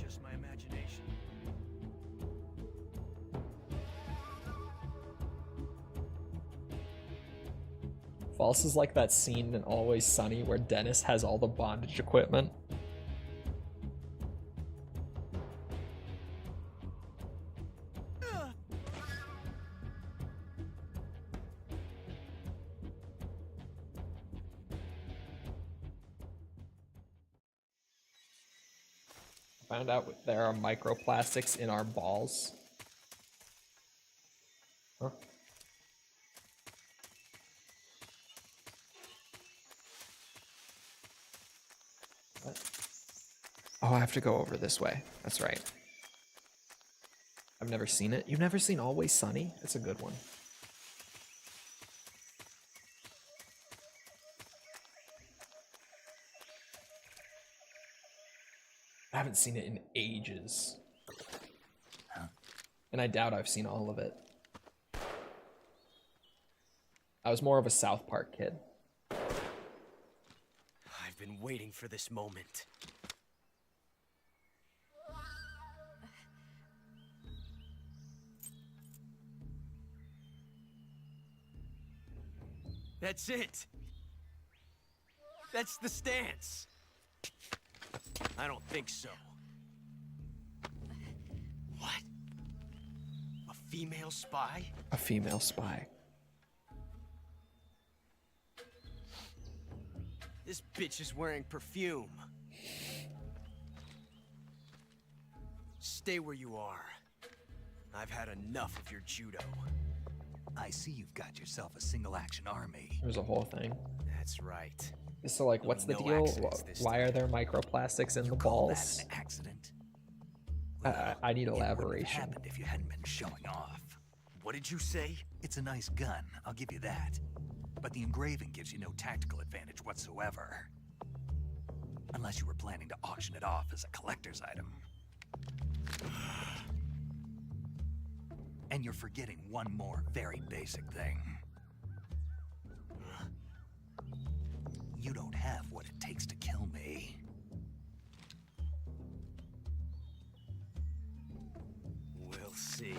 J: Just my imagination.
A: False is like that scene in Always Sunny where Dennis has all the bondage equipment. Found out there are microplastics in our balls. Huh? What? Oh, I have to go over this way. That's right. I've never seen it. You've never seen Always Sunny? It's a good one. I haven't seen it in ages. And I doubt I've seen all of it. I was more of a South Park kid.
J: I've been waiting for this moment. That's it. That's the stance. I don't think so. What? A female spy?
A: A female spy.
J: This bitch is wearing perfume. Stay where you are. I've had enough of your judo.
F: I see you've got yourself a single-action army.
A: There's a whole thing.
J: That's right.
A: So, like, what's the deal? Why are there microplastics in the balls?
F: That an accident?
A: I need
F: It wouldn't have
A: elaboration.
F: happened if you hadn't been showing off.
J: What did you say?
F: It's a nice gun, I'll give you that. But the engraving gives you no tactical advantage whatsoever. Unless you were planning to auction it off as a collector's item. And you're forgetting one more very basic thing. You don't have what it takes to kill me.
J: We'll see.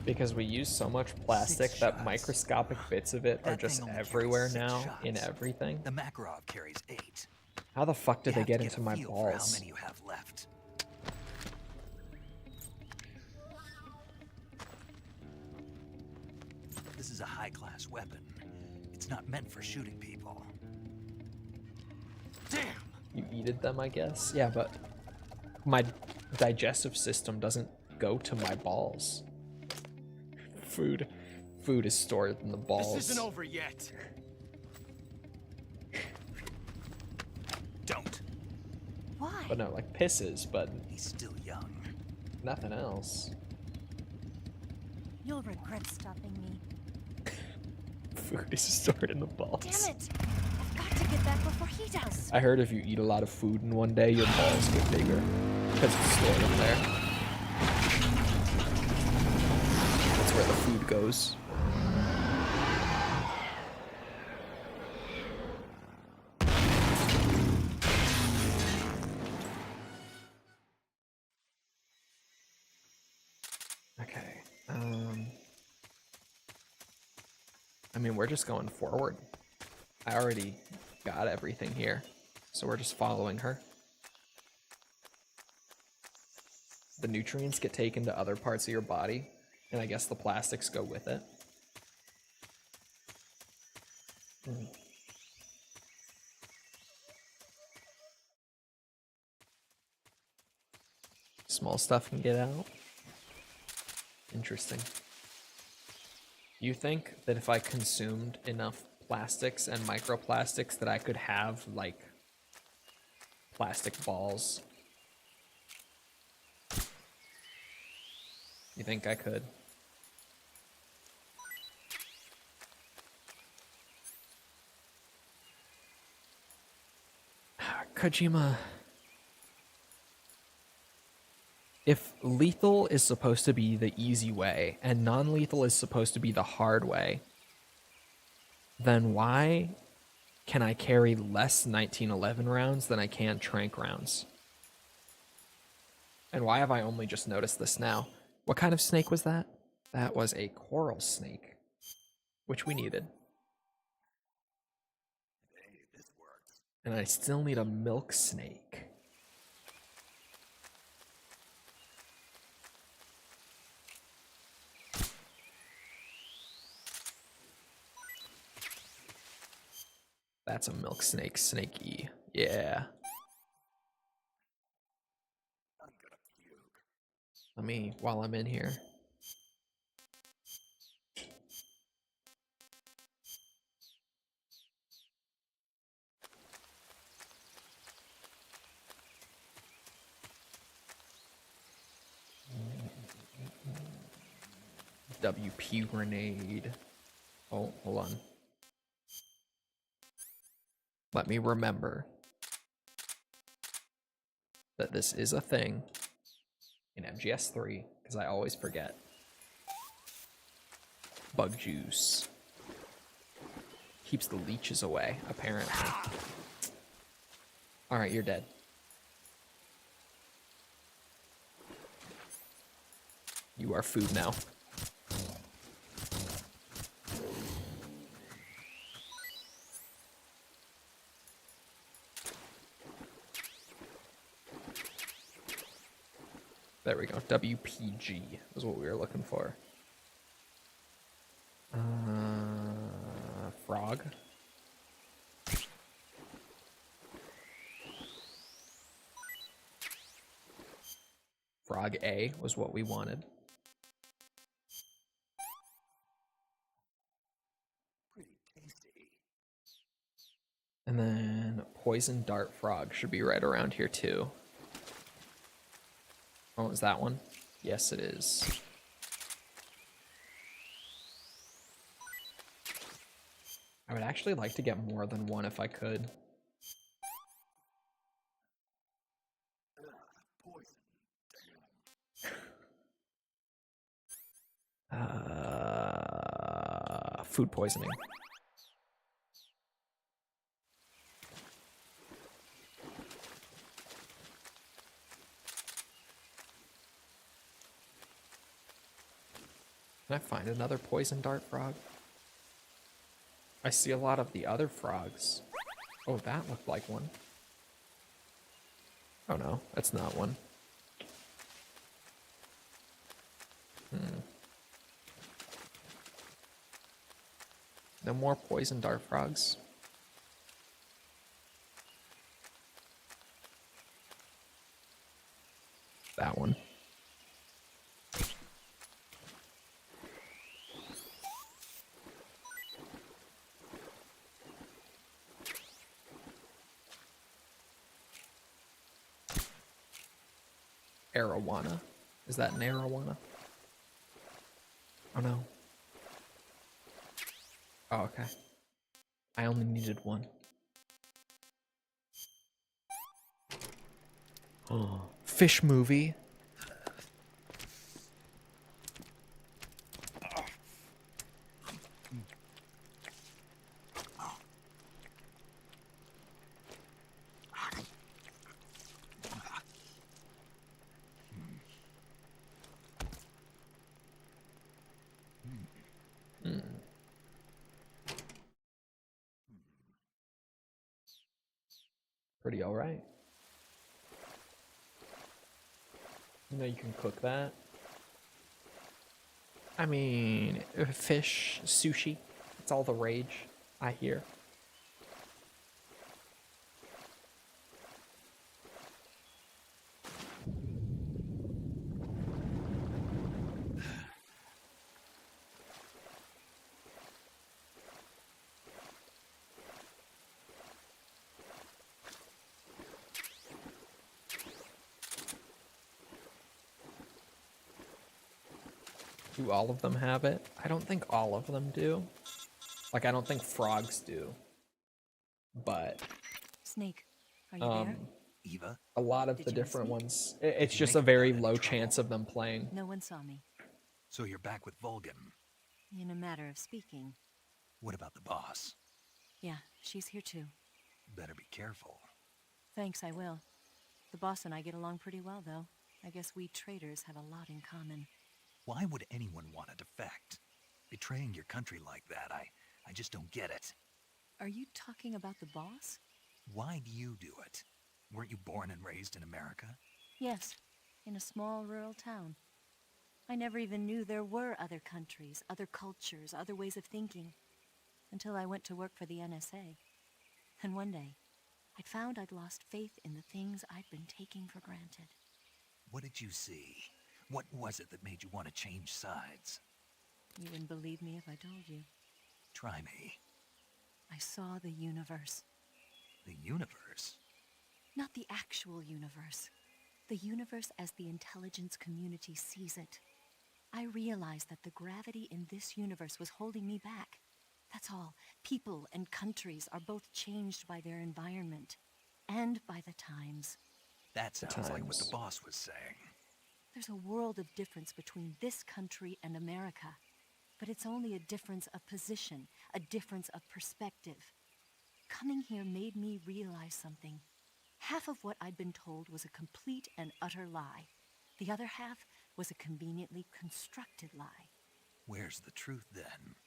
A: Because we use so much plastic that microscopic bits of it are just everywhere now in everything.
F: The Makarov carries 8.
A: How the fuck did
F: You
A: they
F: have to
A: get
F: get
A: into
F: a
A: my
F: feel for how
A: balls?
F: many you have left. This is a high-class weapon. It's not meant for shooting people.
J: Damn!
A: You eated them, I guess? Yeah, but my digestive system doesn't go to my balls. Food is stored in the balls.
J: This isn't over yet.
F: Don't.
K: Why?
A: But no, like pisses, but
F: He's still young.
A: nothing else.
K: You'll regret stopping me.
A: Food is stored in the balls.
K: Damn it! I've got to get back before he does.
A: I heard if you eat a lot of food in one day, your balls get bigger because it's stored in there. That's where the food goes. Okay. I mean, we're just going forward. I already got everything here, so we're just following her. The nutrients get taken to other parts of your body, and I guess the plastics go with it. Small stuff can get out. Interesting. You think that if I consumed enough plastics and microplastics that I could have, like, plastic balls? You think I could? Kojima. If lethal is supposed to be the easy way and non-lethal is supposed to be the hard way, then why can I carry less 1911 rounds than I can trank rounds? And why have I only just noticed this now? What kind of snake was that? That was a coral snake, which we needed. And I still need a milk snake. That's a milk snake, snaky. Yeah. Let me, while I'm in here. WP grenade. Oh, hold on. Let me remember that this is a thing in MGS3, because I always forget. Bug juice. Keeps the leeches away, apparently. Alright, you're dead. You are food now. There we go. WPG is what we were looking for. Frog. Frog A was what we wanted. And then poison dart frog should be right around here too. Oh, is that one? Yes, it is. I would actually like to get more than one if I could. Food poisoning. Can I find another poison dart frog? I see a lot of the other frogs. Oh, that looked like one. Oh no, that's not one. No more poison dart frogs. That one. Arowana. Is that an arowana? Oh no. Oh, okay. I only needed one. Oh, fish movie. Pretty alright. You know you can cook that. I mean, fish, sushi, it's all the rage, I hear. Do all of them have it? I don't think all of them do. Like, I don't think frogs do. But
N: Snake, are you there?
F: Eva?
A: a lot of
N: Did
A: the
N: you miss
A: different
N: me?
A: ones, it's
F: you
A: just
F: make
A: a
F: it
A: very
F: without any
A: low
F: trouble?
A: chance of them playing.
N: No one saw me.
F: So you're back with Vulcan.
N: In a matter of speaking.
F: What about the boss?
N: Yeah, she's here too.
F: Better be careful.
N: Thanks, I will. The boss and I get along pretty well, though. I guess we traitors have a lot in common.
F: Why would anyone want to defect? Betraying your country like that, I just don't get it.
N: Are you talking about the boss?
F: Why do you do it? Weren't you born and raised in America?
N: Yes, in a small rural town. I never even knew there were other countries, other cultures, other ways of thinking, until I went to work for the NSA. And one day, I'd found I'd lost faith in the things I'd been taking for granted.
F: What did you see? What was it that made you want to change sides?
N: You wouldn't believe me if I told you.
F: Try me.
N: I saw the universe.
F: The universe?
N: Not the actual universe. The universe as the intelligence community sees it. I realized that the gravity in this universe was holding me back. That's all. People and countries are both changed by their environment and by the times.
F: That sounds like what the boss was saying.
N: There's a world of difference between this country and America. But it's only a difference of position, a difference of perspective. Coming here made me realize something. Half of what I'd been told was a complete and utter lie. The other half was a conveniently constructed lie.
F: Where's the truth, then?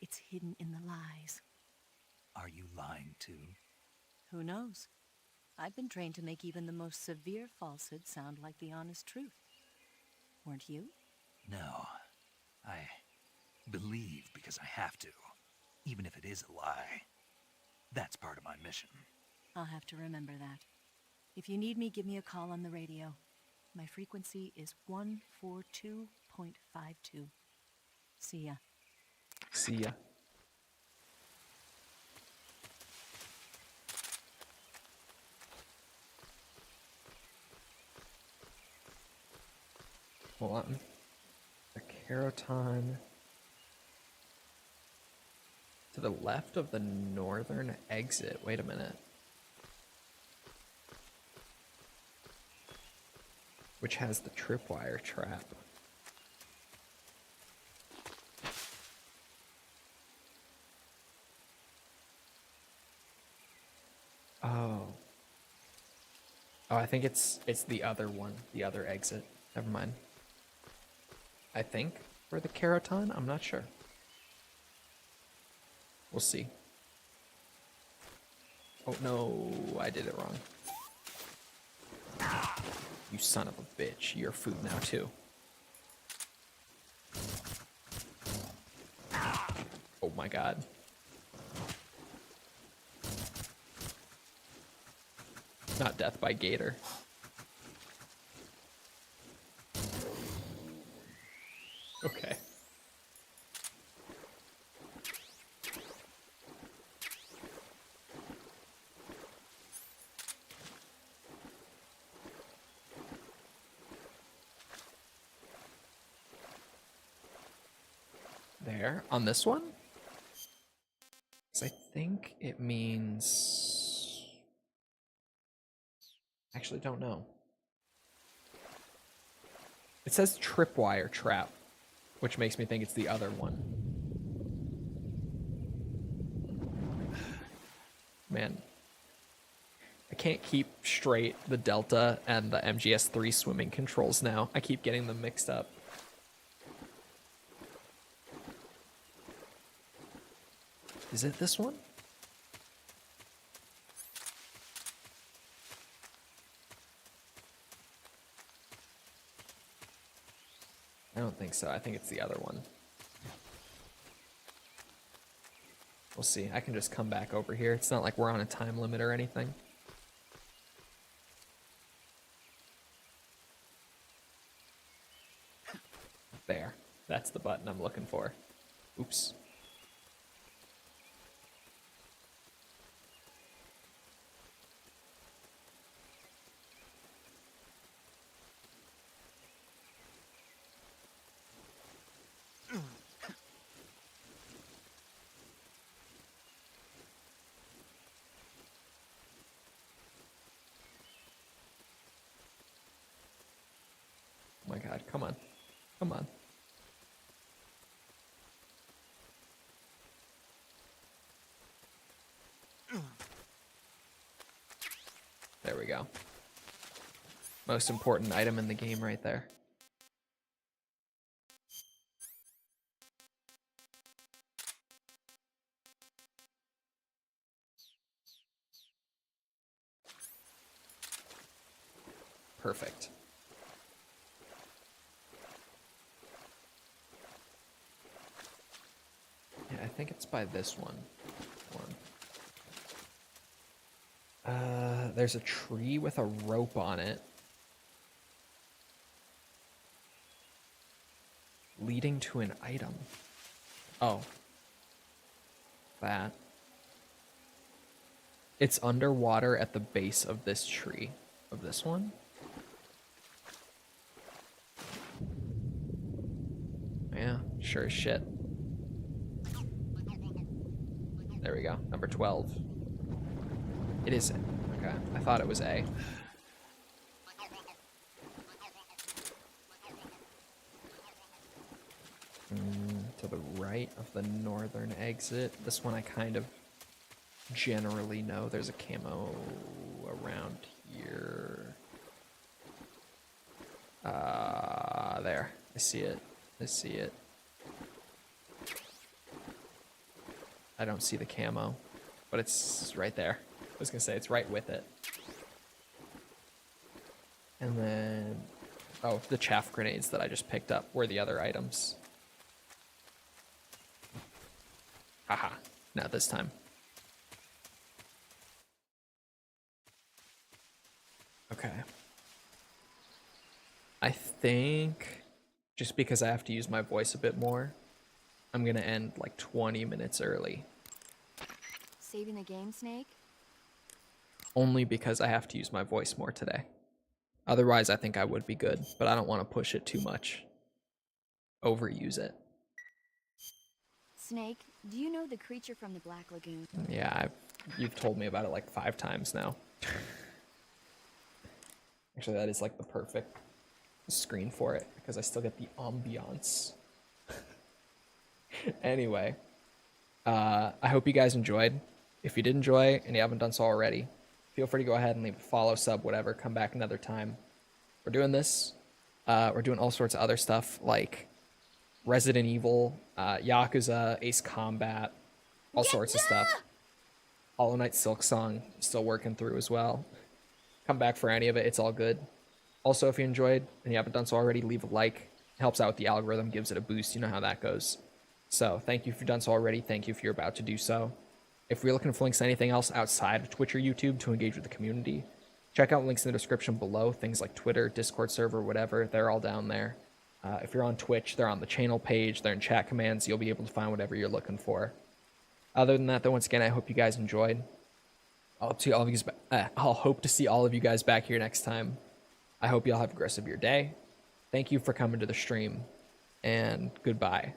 N: It's hidden in the lies.
F: Are you lying, too?
N: Who knows? I've been trained to make even the most severe falsehood sound like the honest truth. Weren't you?
F: No. I believe because I have to, even if it is a lie. That's part of my mission.
N: I'll have to remember that. If you need me, give me a call on the radio. My frequency is 142.52. See ya.
A: See ya. Hold on. The Keraton to the left of the northern exit. Wait a minute. Which has the tripwire trap. Oh. Oh, I think it's the other one, the other exit. Never mind. I think for the Keraton, I'm not sure. We'll see. Oh no, I did it wrong. You son of a bitch, you're food now too. Oh my god. Not death by gator. Okay. There, on this one? 'Cause I think it means... Actually, don't know. It says tripwire trap, which makes me think it's the other one. Man, I can't keep straight the Delta and the MGS3 swimming controls now. I keep getting them mixed up. Is it this one? I don't think so. I think it's the other one. We'll see. I can just come back over here. It's not like we're on a time limit or anything. There. That's the button I'm looking for. Oops. Oh my god, come on. Come on. There we go. Most important item in the game right there. Perfect. Yeah, I think it's by this one. There's a tree with a rope on it. Leading to an item. Oh. That. It's underwater at the base of this tree. Of this one? Yeah, sure as shit. There we go. Number 12. It is. Okay. I thought it was A. To the right of the northern exit. This one I kind of generally know. There's a camo around here. There. I see it. I see it. I don't see the camo, but it's right there. I was gonna say it's right with it. And then, oh, the chaff grenades that I just picked up were the other items. Haha, not this time. Okay. I think just because I have to use my voice a bit more, I'm gonna end like 20 minutes early.
K: Saving the game, Snake?
A: Only because I have to use my voice more today. Otherwise, I think I would be good, but I don't want to push it too much. Overuse it.
K: Snake, do you know the creature from the Black Lagoon?
A: Yeah, you've told me about it like 5 times now. Actually, that is like the perfect screen for it, because I still get the ambiance. Anyway, I hope you guys enjoyed. If you did enjoy and you haven't done so already, feel free to go ahead and leave a follow, sub, whatever. Come back another time. We're doing this. We're doing all sorts of other stuff like Resident Evil, Yakuza, Ace Combat, all sorts of stuff. Hollow Knight Silksong, still working through as well. Come back for any of it. It's all good. Also, if you enjoyed and you haven't done so already, leave a like. It helps out with the algorithm, gives it a boost. You know how that goes. So thank you if you've done so already. Thank you if you're about to do so. If you're looking for links to anything else outside of Twitch or YouTube to engage with the community, check out links in the description below. Things like Twitter, Discord server, whatever. They're all down there. If you're on Twitch, they're on the channel page. They're in chat commands. You'll be able to find whatever you're looking for. Other than that, though, once again, I hope you guys enjoyed. I'll hope to see all of you guys back here next time. I hope y'all have a great rest of your day. Thank you for coming to the stream, and goodbye.